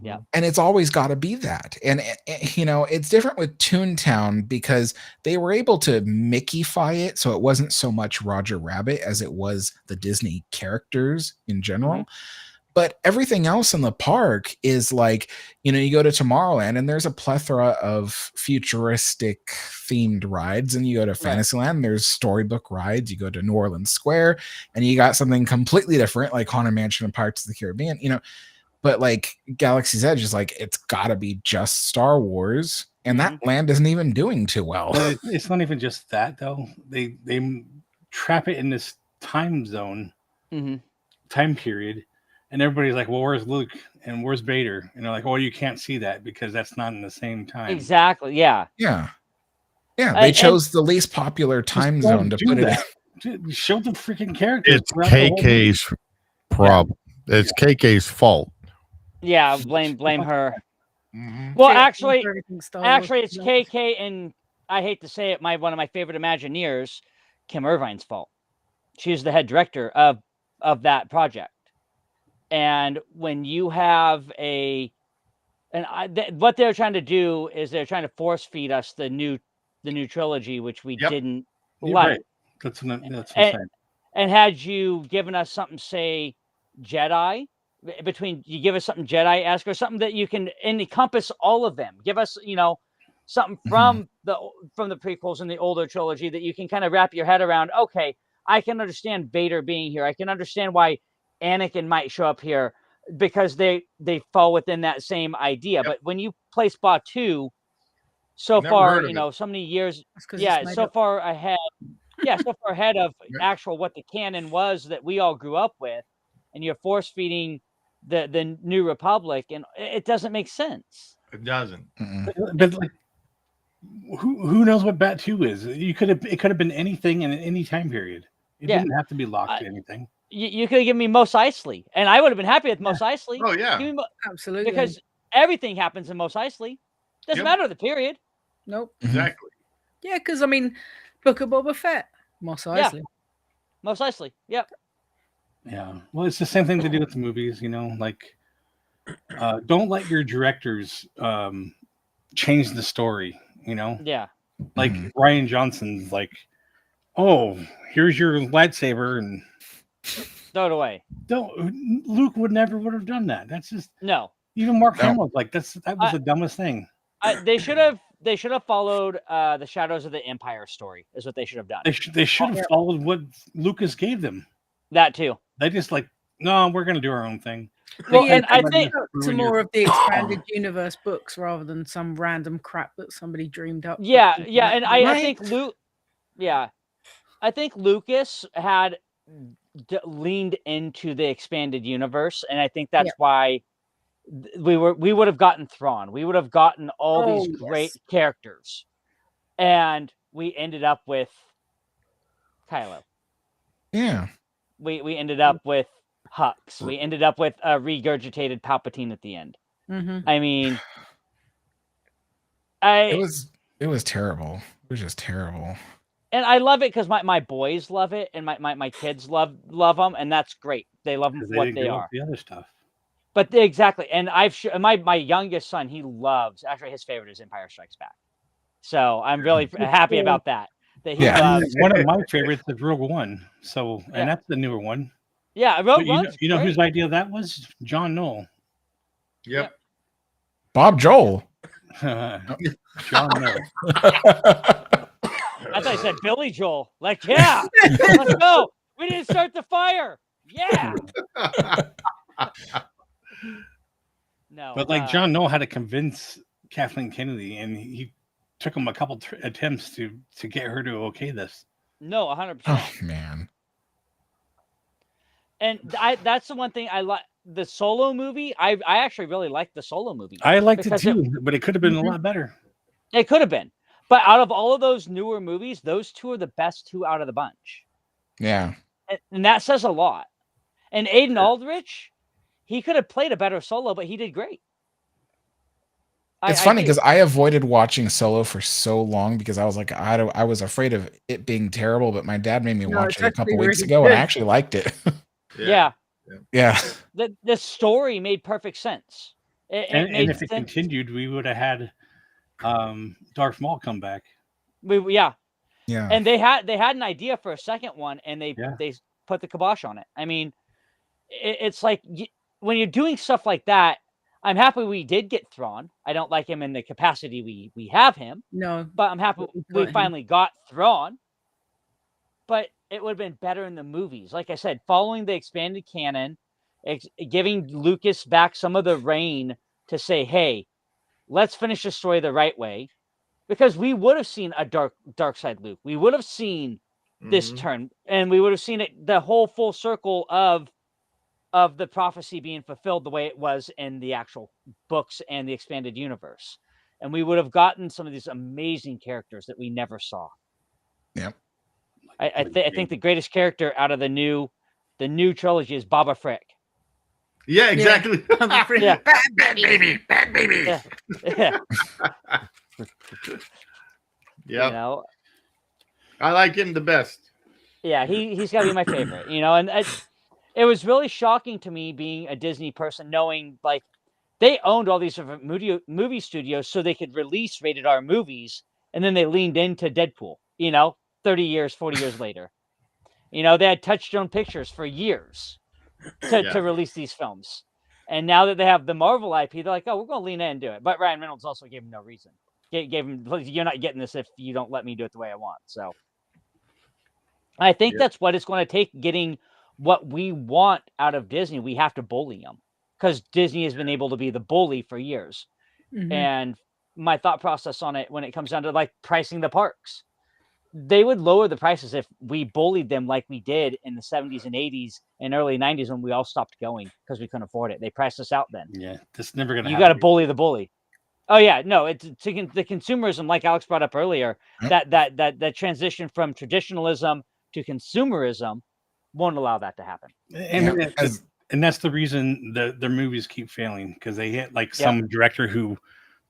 Yeah. And it's always got to be that. And, it's different with Toontown, because they were able to Mickeyfy it, so it wasn't so much Roger Rabbit as it was the Disney characters in general. But everything else in the park is like, you go to Tomorrowland and there's a plethora of futuristic themed rides, and you go to Fantasyland and there's storybook rides. You go to New Orleans Square and you got something completely different, like Haunted Mansion and Pirates of the Caribbean, but like Galaxy's Edge is like, it's gotta be just Star Wars, and that land isn't even doing too well. It's not even just that, though. They trap it in this time zone, time period. And everybody's like, well, where's Luke and where's Vader? And they're like, well, you can't see that because that's not in the same time. Exactly. Yeah. Yeah. Yeah. They chose the least popular time zone to put it in. Show the freaking characters. It's KK's problem. It's KK's fault. Yeah. Blame her. Well, actually, it's KK, and I hate to say it, one of my favorite Imagineers, Kim Irvine's fault. She's the head director of that project. And when you have what they're trying to do is they're trying to force feed us the new trilogy, which we didn't like. Right. That's what I'm saying. And had you given us something, say Jedi, you give us something Jedi-esque or something that you can encompass all of them. Give us, something from the prequels and the older trilogy that you can kind of wrap your head around. Okay, I can understand Vader being here. I can understand why Anakin might show up here, because they fall within that same idea. But when you place Batuu so far, so many years, so far ahead of actual what the canon was that we all grew up with, and you're force feeding the New Republic, and it doesn't make sense. It doesn't. But like, who knows what Bat-2 is? It could have been anything in any time period. It didn't have to be locked to anything. You could have given me Mos Eisley, and I would have been happy with Mos Eisley. Oh yeah, absolutely. Because everything happens in Mos Eisley. Doesn't matter the period. Nope. Exactly. Yeah, because I mean, Book of Boba Fett, Mos Eisley. Yeah. Mos Eisley. Yep. Yeah. Well, it's the same thing to do with the movies, like don't let your directors change the story, Yeah. Like Ryan Johnson's like, oh, here's your lightsaber and throw it away. Luke would have done that. That's just no. Even Mark Hamill's like that was the dumbest thing. They should have followed the Shadows of the Empire story. Is what they should have done. They should have followed what Lucas gave them. That too. They just like, no, we're gonna do our own thing. Well, and I think to more of the expanded universe books rather than some random crap that somebody dreamed up. Yeah, and I think Luke. Yeah, I think Lucas had leaned into the expanded universe, and I think that's why we would have gotten Thrawn. We would have gotten all these great characters, and we ended up with Kylo. Yeah. We ended up with Hux. We ended up with a regurgitated Palpatine at the end. Mm-hmm. I mean, it was terrible. It was just terrible. And I love it because my boys love it, and my kids love them, and that's great. They love them for what they are. The other stuff. But exactly, and my youngest son, he loves. Actually, his favorite is Empire Strikes Back. So I'm really happy about that. That he loves. One of my favorites is Rogue One. So, and that's the newer one. Yeah, Rogue One. One's You know whose idea that was? John Knoll. Yep. Bob Joel. John Knoll. I thought you said Billy Joel. Like, yeah, let's go. We didn't start the fire. Yeah. No. But like John Knoll had to convince Kathleen Kennedy, and he took him a couple attempts to get her to okay this. No, 100%. Oh man. And that's the one thing I like. The Solo movie, I actually really liked the Solo movie. I liked it too, but it could have been a lot better. It could have been. But out of all of those newer movies, those two are the best two out of the bunch. Yeah. And that says a lot. And Aiden Aldrich, he could have played a better Solo, but he did great. It's funny because I avoided watching Solo for so long because I was like, I was afraid of it being terrible, but my dad made me watch it a couple weeks ago and I actually liked it. Yeah. The story made perfect sense. And if it continued, we would have had Darth Maul come back. Yeah. And they had an idea for a second one, and they put the kibosh on it. I mean, it's like when you're doing stuff like that. I'm happy we did get Thrawn. I don't like him in the capacity we have him. No, but I'm happy we finally got Thrawn. But it would have been better in the movies. Like I said, following the expanded canon, giving Lucas back some of the reign to say, hey, let's finish the story the right way. Because we would have seen a dark side Luke. We would have seen this turn. And we would have seen it, the whole full circle of the prophecy being fulfilled the way it was in the actual books and the expanded universe. And we would have gotten some of these amazing characters that we never saw. Yep. I think the greatest character out of the new trilogy is Baba Frick. Yeah, exactly. Yeah. Bad baby. Yeah. Yeah. You know, I like him the best. Yeah, he's got to be my favorite. And it was really shocking to me being a Disney person, knowing like they owned all these different movie studios so they could release rated R movies, and then they leaned into Deadpool. 30 years, 40 years later. They had Touchstone Pictures for years to release these films. And now that they have the Marvel IP, they're like, oh, we're going to lean in and do it. But Ryan Reynolds also gave him no reason. Gave him, you're not getting this if you don't let me do it the way I want. So I think that's what it's going to take, getting what we want out of Disney. We have to bully them because Disney has been able to be the bully for years. Mm-hmm. And my thought process on it when it comes down to like pricing the parks. they would lower the prices if we bullied them like we did in the 70s and 80s and early 90s when we all stopped going because we couldn't afford it. They priced us out then. Yeah, this is never gonna. You got to bully the bully. Oh yeah, no, it's the consumerism, like Alex brought up earlier. That transition from traditionalism to consumerism won't allow that to happen. And that's the reason their movies keep failing, because they hit like some director who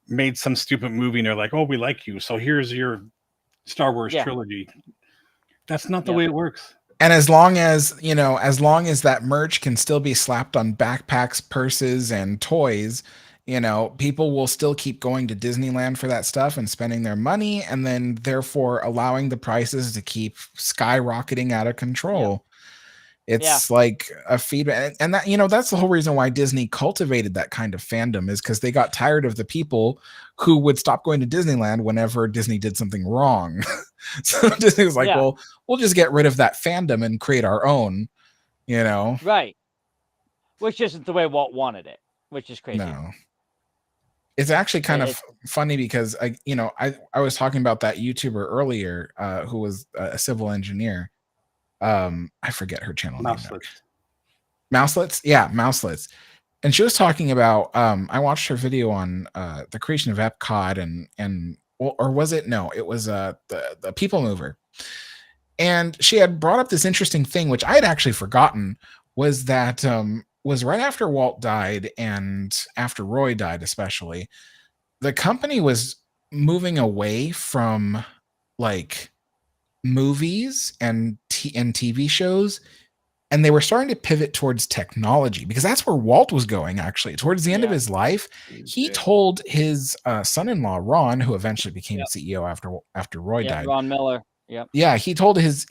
made some stupid movie and they're like, "Oh, we like you, so here's your Star Wars trilogy." That's not the way it works. And as long as that merch can still be slapped on backpacks, purses, and toys, people will still keep going to Disneyland for that stuff and spending their money, and then therefore allowing the prices to keep skyrocketing out of control. It's like a feedback, and that that's the whole reason why Disney cultivated that kind of fandom, is because they got tired of the people who would stop going to Disneyland whenever Disney did something wrong. So Disney was like, well, we'll just get rid of that fandom and create our own, Right. Which isn't the way Walt wanted it, which is crazy. No. It's actually kind of funny because I was talking about that YouTuber earlier who was a civil engineer. I forget her channel name. Mouselets? Yeah, Mouselets. And she was talking about I watched her video on the creation of Epcot or was it? No, it was the People Mover. And she had brought up this interesting thing, which I had actually forgotten, was that was right after Walt died and after Roy died, especially, the company was moving away from like movies and TV shows, and they were starting to pivot towards technology, because that's where Walt was going. Actually, towards the end of his life, he told his son-in-law Ron, who eventually became CEO after Roy died. Ron Miller. Yeah, he told his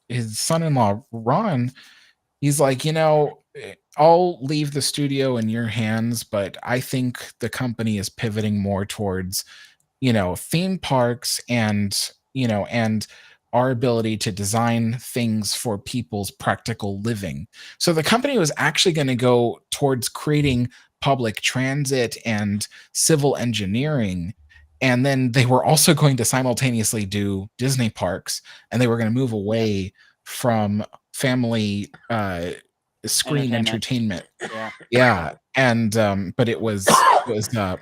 son-in-law Ron, he's like, I'll leave the studio in your hands, but I think the company is pivoting more towards, theme parks and our ability to design things for people's practical living. So the company was actually going to go towards creating public transit and civil engineering. And then they were also going to simultaneously do Disney parks, and they were going to move away from family screen entertainment. Yeah. And but it was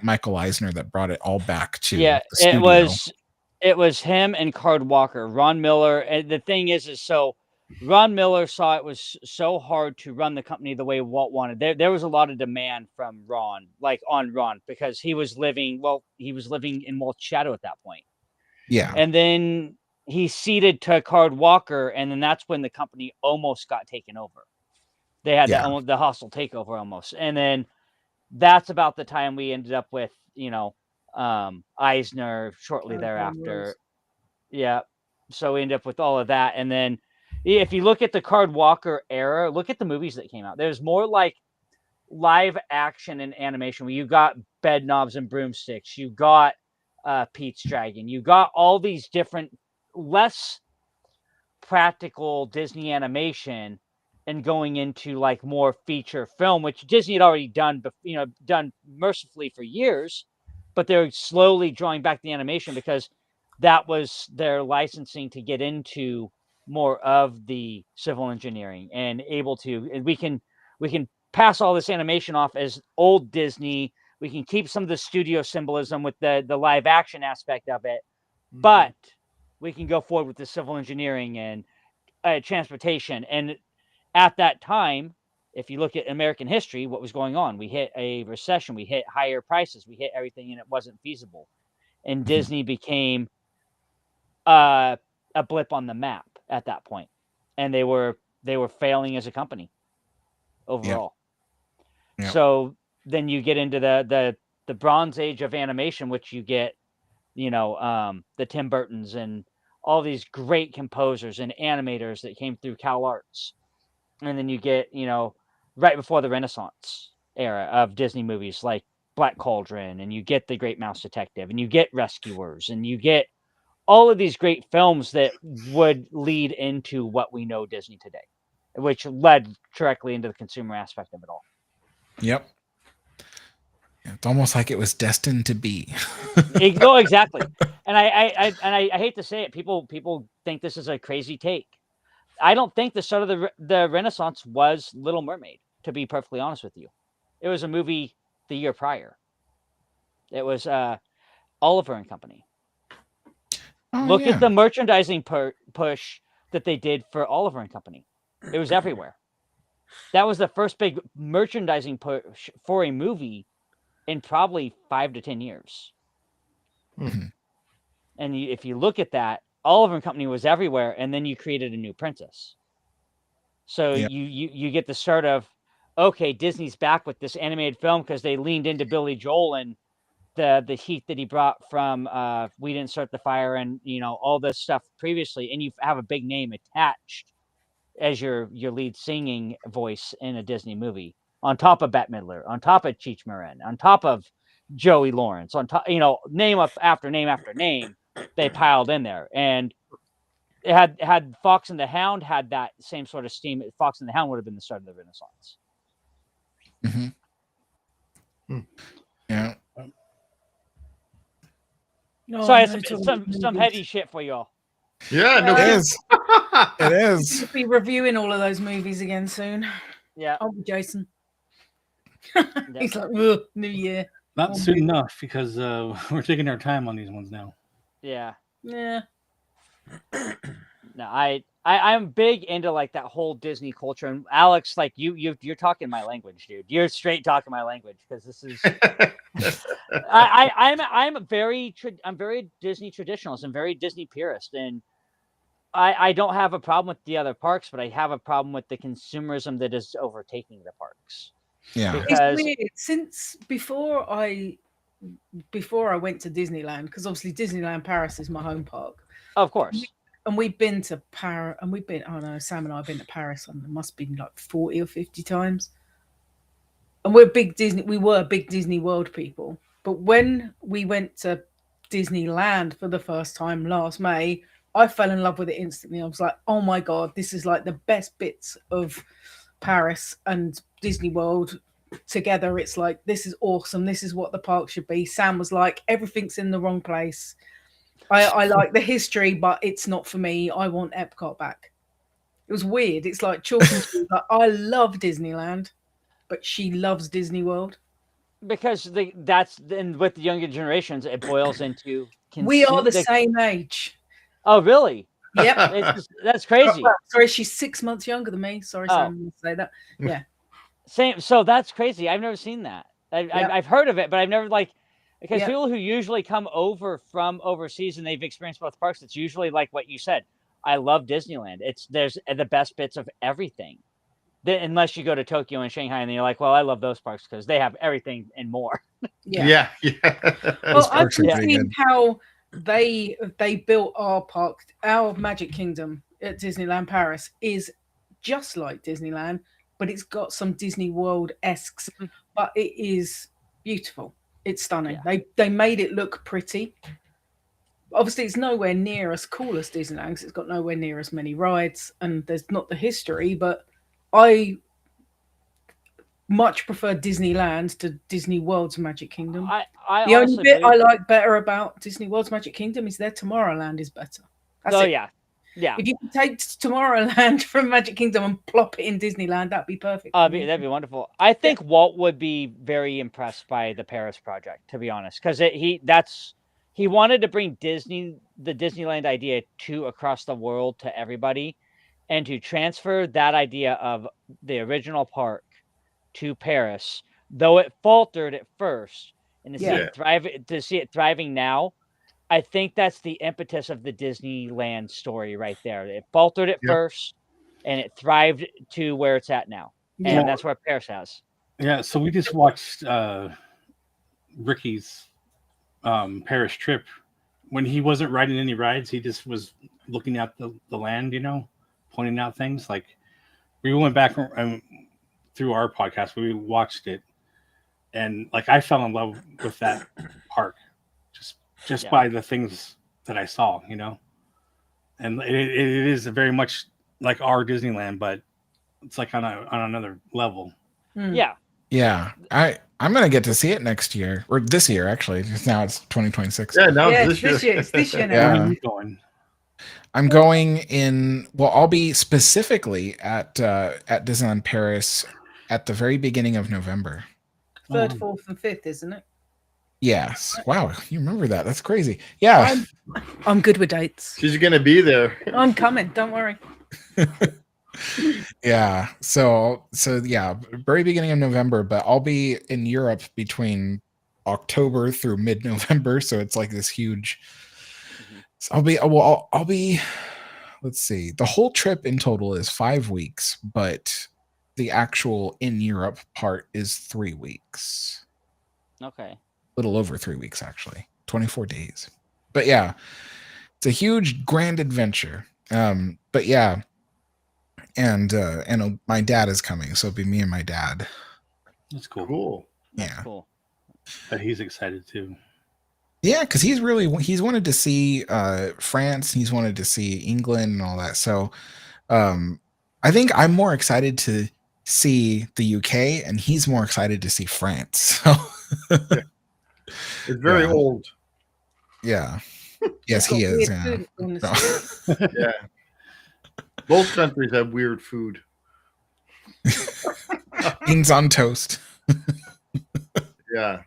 Michael Eisner that brought it all back to the studio. It was him and Card Walker. Ron Miller, and the thing is so Ron Miller saw it was so hard to run the company the way Walt wanted. There was a lot of demand from Ron, on Ron, because he was living in Walt's shadow at that point. Yeah. And then he ceded to Card Walker, and then that's when the company almost got taken over. They had the hostile takeover almost. And then that's about the time we ended up with, Eisner shortly thereafter. Yeah. So we ended up with all of that. And then if you look at the Card Walker era, look at the movies that came out. There's more like live action and animation where you got Bed Knobs and Broomsticks. You got Pete's Dragon. You got all these different less practical Disney animation and going into like more feature film, which Disney had already done, done mercifully for years, but they're slowly drawing back the animation because that was their licensing to get into more of the civil engineering and we can pass all this animation off as old Disney. We can keep some of the studio symbolism with the live action aspect of it, but we can go forward with the civil engineering and transportation. And at that time, if you look at American history, what was going on? We hit a recession, we hit higher prices, we hit everything, and it wasn't feasible. And Disney became a blip on the map at that point, and they were failing as a company overall. Yep. So then you get into the Bronze Age of animation, which you get, the Tim Burtons and all these great composers and animators that came through Cal Arts. And then you get, right before the Renaissance era of Disney movies like Black Cauldron, and you get The Great Mouse Detective, and you get Rescuers, and you get all of these great films that would lead into what we know Disney today, which led directly into the consumer aspect of it all. Yep. It's almost like it was destined to be. No, exactly. And I hate to say it, people think this is a crazy take. I don't think the start of the Renaissance was Little Mermaid, to be perfectly honest with you. It was a movie the year prior. It was Oliver and Company. Look at the merchandising push that they did for Oliver and Company. It was everywhere. That was the first big merchandising push for a movie in probably 5 to 10 years. Mm-hmm. And if you look at that, Oliver and Company was everywhere, and then you created a new princess. So you get the start of, okay, Disney's back with this animated film because they leaned into Billy Joel and the heat that he brought from We Didn't Start the Fire and all this stuff previously, and you have a big name attached as your lead singing voice in a Disney movie, on top of Bette Midler, on top of Cheech Marin, on top of Joey Lawrence, on top, name after name, they piled in there. And it had Fox and the Hound had that same sort of steam. Fox and the Hound would have been the start of the Renaissance. Mm-hmm. Yeah. No, Sorry, some heady shit for y'all. Yeah, no, it is. It is. We'll be reviewing all of those movies again soon. Yeah. I'll be Jason. He's like, New Year. Not soon enough because we're taking our time on these ones now. Yeah. Yeah. No, I'm big into like that whole Disney culture, and Alex, like you're talking my language, dude. You're straight talking my language because this is. I'm very Disney traditionalist and very Disney purist, and I don't have a problem with the other parks, but I have a problem with the consumerism that is overtaking the parks. Yeah, because it's weird. Since before I went to Disneyland, because obviously Disneyland Paris is my home park. Of course. And we've been to Paris, and Sam and I have been to Paris, and it must be like 40 or 50 times. And we were big Disney World people. But when we went to Disneyland for the first time last May, I fell in love with it instantly. I was like, oh my God, this is like the best bits of Paris and Disney World together. It's like, this is awesome. This is what the park should be. Sam was like, everything's in the wrong place. I like the history, but it's not for me. I want Epcot back. It was weird. It's like chalk and cheese. Like, I love Disneyland, but she loves Disney World. Because with the younger generations, it boils into we are the same age. Oh, really? Yep. That's crazy. Sorry, she's 6 months younger than me. Sorry, Sam, to say that. Yeah. Same. So that's crazy. I've never seen that. I've heard of it, but I've never because people who usually come over from overseas and they've experienced both parks, it's usually like what you said. I love Disneyland. There's the best bits of everything. Unless you go to Tokyo and Shanghai and then you're like, well, I love those parks because they have everything and more. Yeah. Well, I've seen how they built our park, our Magic Kingdom at Disneyland Paris is just like Disneyland, but it's got some Disney World-esque, but it is beautiful. It's stunning. Yeah. They made it look pretty. Obviously, it's nowhere near as cool as Disneyland because it's got nowhere near as many rides and there's not the history, but I much prefer Disneyland to Disney World's Magic Kingdom. The only bit I like better about Disney World's Magic Kingdom is their Tomorrowland is better. That's it. Yeah. If you can take Tomorrowland from Magic Kingdom and plop it in Disneyland, that'd be perfect. That'd be wonderful. I think Walt would be very impressed by the Paris project, to be honest, because he wanted to bring the Disneyland idea across the world to everybody, and to transfer that idea of the original park to Paris, though it faltered at first, and to see it thriving now. I think that's the impetus of the Disneyland story right there. It faltered at first, and it thrived to where it's at now. And that's where Paris has. Yeah, so we just watched Ricky's Paris trip. When he wasn't riding any rides, he just was looking at the land, pointing out things. Like, we went back through our podcast, we watched it, and like I fell in love with that park. Just by the things that I saw, and it is very much like our Disneyland, but it's like on another level. Yeah. Yeah. I'm gonna get to see it next year or this year actually. Now it's 2026. Yeah, now Yeah, it's this year. It's this year now. Yeah. Where are you going? I'm going in. Well, I'll be specifically at Disneyland Paris at the very beginning of November. 3rd, 4th, and 5th, isn't it? Yes. Wow, you remember that? That's crazy. Yeah. I'm good with dates. She's gonna be there. I'm coming. Don't worry. Yeah. So yeah, very beginning of November, but I'll be in Europe between October through mid-November. So it's like this huge. So I'll be. Let's see. The whole trip in total is 5 weeks, but the actual in Europe part is 3 weeks. Okay. Little over 3 weeks actually. 24 days. But yeah, it's a huge grand adventure. But yeah. And my dad is coming, so it'll be me and my dad. That's cool. Cool. That's Yeah. cool. But he's excited too. Yeah, because he's wanted to see France, he's wanted to see England and all that. So I think I'm more excited to see the UK and he's more excited to see France. So It's very old. Yeah. Yes, he is. Yeah. No. Yeah. Both countries have weird food. Beans on toast. Yeah.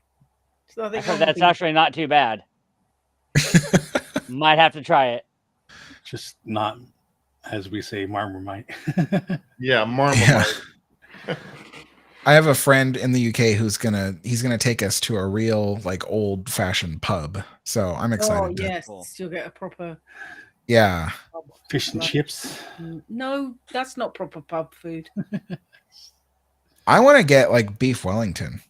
So I heard that's actually not too bad. Might have to try it. Just not, as we say, Marmite. Yeah, Marmite. Yeah. I have a friend in the UK who's he's gonna take us to a real like old fashioned pub. So I'm excited. Oh yes, you'll get a proper. Yeah. Fish and chips. No, that's not proper pub food. I want to get like beef Wellington,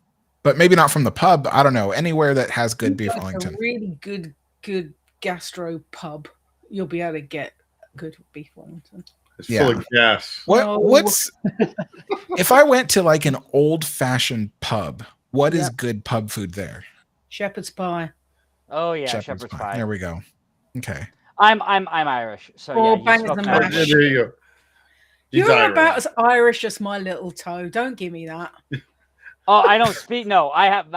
but maybe not from the pub. I don't know, anywhere that has good beef Wellington. A really good gastro pub, you'll be able to get good beef Wellington. It's full of gas. What's if I went to like an old fashioned pub? What is good pub food there? Shepherd's pie. Oh yeah, shepherd's pie. There we go. Okay. I'm Irish, so Oh, yeah. bangers and mash. There you go. He's You're Irish. about as Irish as my little toe. Don't give me that. Oh, I don't speak. No, I'm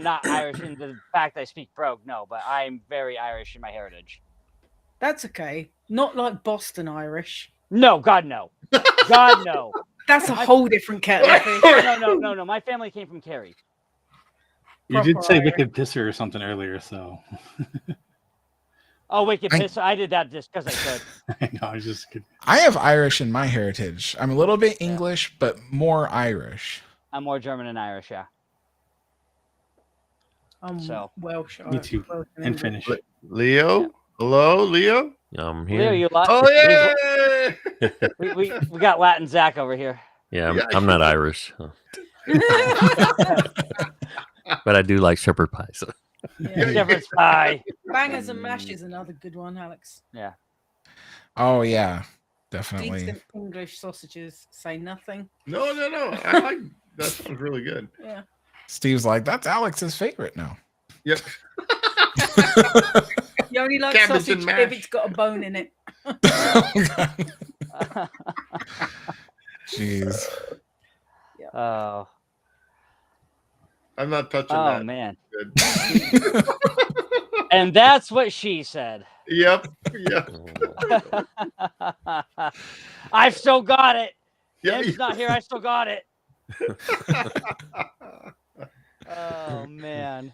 not Irish in the fact I speak brogue. No, but I'm very Irish in my heritage. That's okay. Not like Boston Irish. No, God no. God no. That's a whole different kettle of fish. No. My family came from Kerry. You did say wicked pisser or something earlier, so. Oh, wicked pisser! I did that just because I could. No, I was just kidding. I have Irish in my heritage. I'm a little bit English, but more Irish. I'm more German and Irish, yeah. So Welsh. Me too. And Finnish. Leo? Hello, Leo? I'm Leo, here. you Oh yeah. we got Latin Zach over here. Yeah, I'm not Irish. But I do like shepherd pie. So. Yeah. Shepherd's pie. Bangers and mash is another good one, Alex. Yeah. Oh yeah, definitely. Decent English sausages. Say nothing. No. I like that sounds really good. Yeah. Steve's like, that's Alex's favorite now. Yep. You only like Cabbage sausage and mash. if it's got a bone in it. Jeez. Oh. I'm not touching that. Oh man. Good. And that's what she said. Yep. I've still got it. Yeah, It's not here. I still got it. Oh man.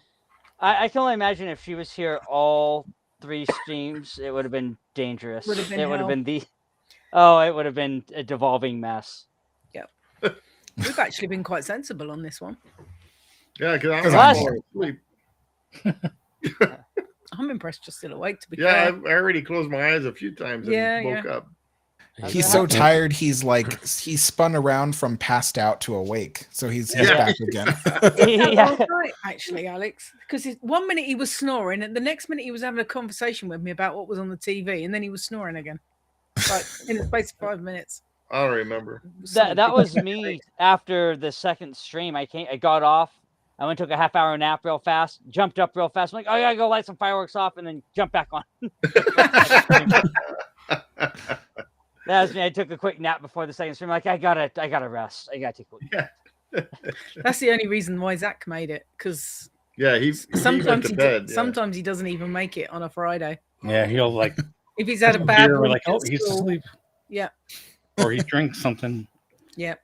I can only imagine if she was here all 3 streams, it would have been dangerous. Would have been it would have hell. been it would have been a devolving mess. Yep. We've actually been quite sensible on this one. Yeah, because I'm I'm bored. asleep. I'm impressed you're still awake, to be Yeah, fair. I already closed my eyes a few times and woke up. He's so tired. He's spun around from passed out to awake. So he's back again. Yeah. Right, actually, Alex, because 1 minute he was snoring, and the next minute he was having a conversation with me about what was on the TV, and then he was snoring again, like in the space of 5 minutes. I don't remember. That was me after the second stream. I got off. I went and took a half-hour nap real fast, jumped up real fast. I'm like, oh, I gotta go light some fireworks off, and then jump back on. That was me. I took a quick nap before the second stream. Like, I gotta rest. I gotta take a Yeah. That's the only reason why Zach made it, because Yeah, he sometimes went to bed. Yeah. sometimes he doesn't even make it on a Friday. Yeah, he'll like If he's had a bad we're week like, oh, at he's school. asleep, Yeah. or he drinks something. Yeah.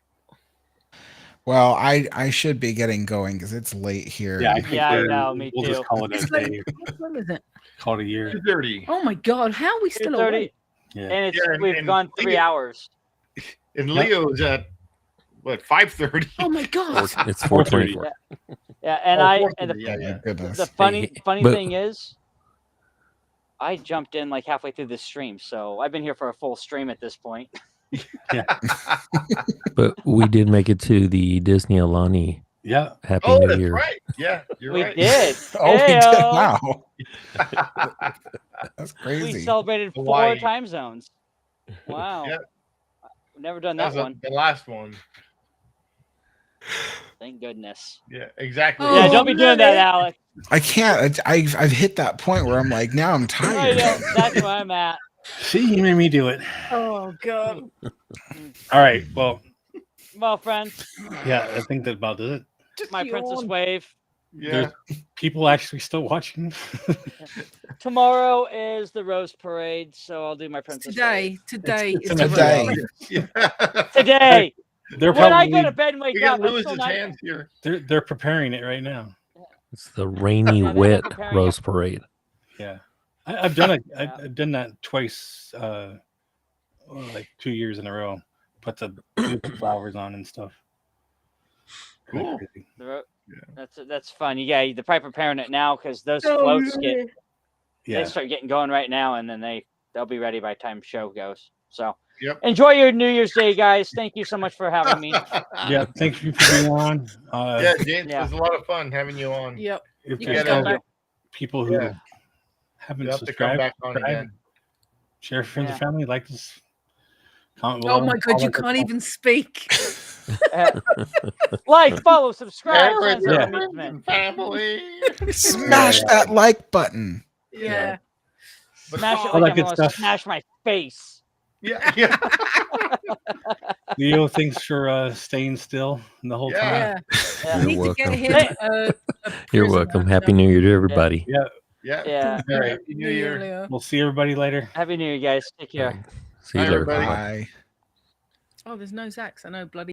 Well, I should be getting going because it's late here. Yeah, I think I know. Me we'll too. just call it a day. What time is it? Call it a year. 2:30. Oh my God! How are we still 2:30. awake? Yeah. And it's Yeah, we've and gone 3 Leo- hours. And Leo's at what 5:30. Oh my God! It's 4:24. Yeah, and Oh, and 4:30, yeah. Goodness. the funny But- thing is, I jumped in like halfway through the stream, so I've been here for a full stream at this point. But we did make it to the Disney Alani. Yeah. Happy Oh, New that's Year. right. Yeah, you're We right. did. Oh, we did. Heyo. Wow. That's We crazy. celebrated 4 Hawaii. time zones. Wow. Yeah. I've never done That that was one. the last one. Thank goodness. Yeah, exactly. Oh, Yeah, don't be doing that, man. Alec. I can't. I've hit that point where I'm like, now I'm I tired. know, that's where I'm at. See, you made me do it. Oh God! All right. Well, Well, friends, yeah, I think that about does it. my princess wave. Yeah. There's people actually still watching. Tomorrow is the Rose Parade, so I'll do my princess wave. Today is Today. Today. They're When I probably go to bed and wake We got up, I'm Lewis's still not- hands here. they're preparing it right now. It's the rainy, Yeah, they're wet preparing Rose it. Parade. Yeah, I've done it. Yeah. I've done that twice, like 2 years in a row. Put the flowers on and stuff. Kinda Cool. crazy. That's fun. They're probably preparing it now because those Oh, floats yeah. Yeah. they start getting going right now, and then they'll be ready by the time show goes. So Yep. enjoy your New Year's Day, guys. Thank you so much for having me. Yeah. Thank you for being on. Yeah, James, Yeah. it was a lot of fun having you on. Yep. If You there's can come other back. people who Yeah. haven't You have to come subscribed, back on subscribe, again. share with friends and family, like this. Comment Oh below, my God! all You that good can't stuff. even speak. Like, follow, subscribe, Parents friends, and and friends and family. Smash that like button. Yeah. Smash it All like that I'm good gonna stuff. smash my face. Yeah, yeah. Leo, thanks for staying still the whole Yeah. time. Yeah. You're We need to get welcome. him. Hey. A You're prison welcome. actor. Happy New Year to everybody. Yeah. Yeah. Yeah. All right. Happy New Year. Leo. We'll see everybody later. Happy New Year, guys. Take care. See you Bye, later. everybody. Bye. Oh, there's no Zachs. I know, bloody.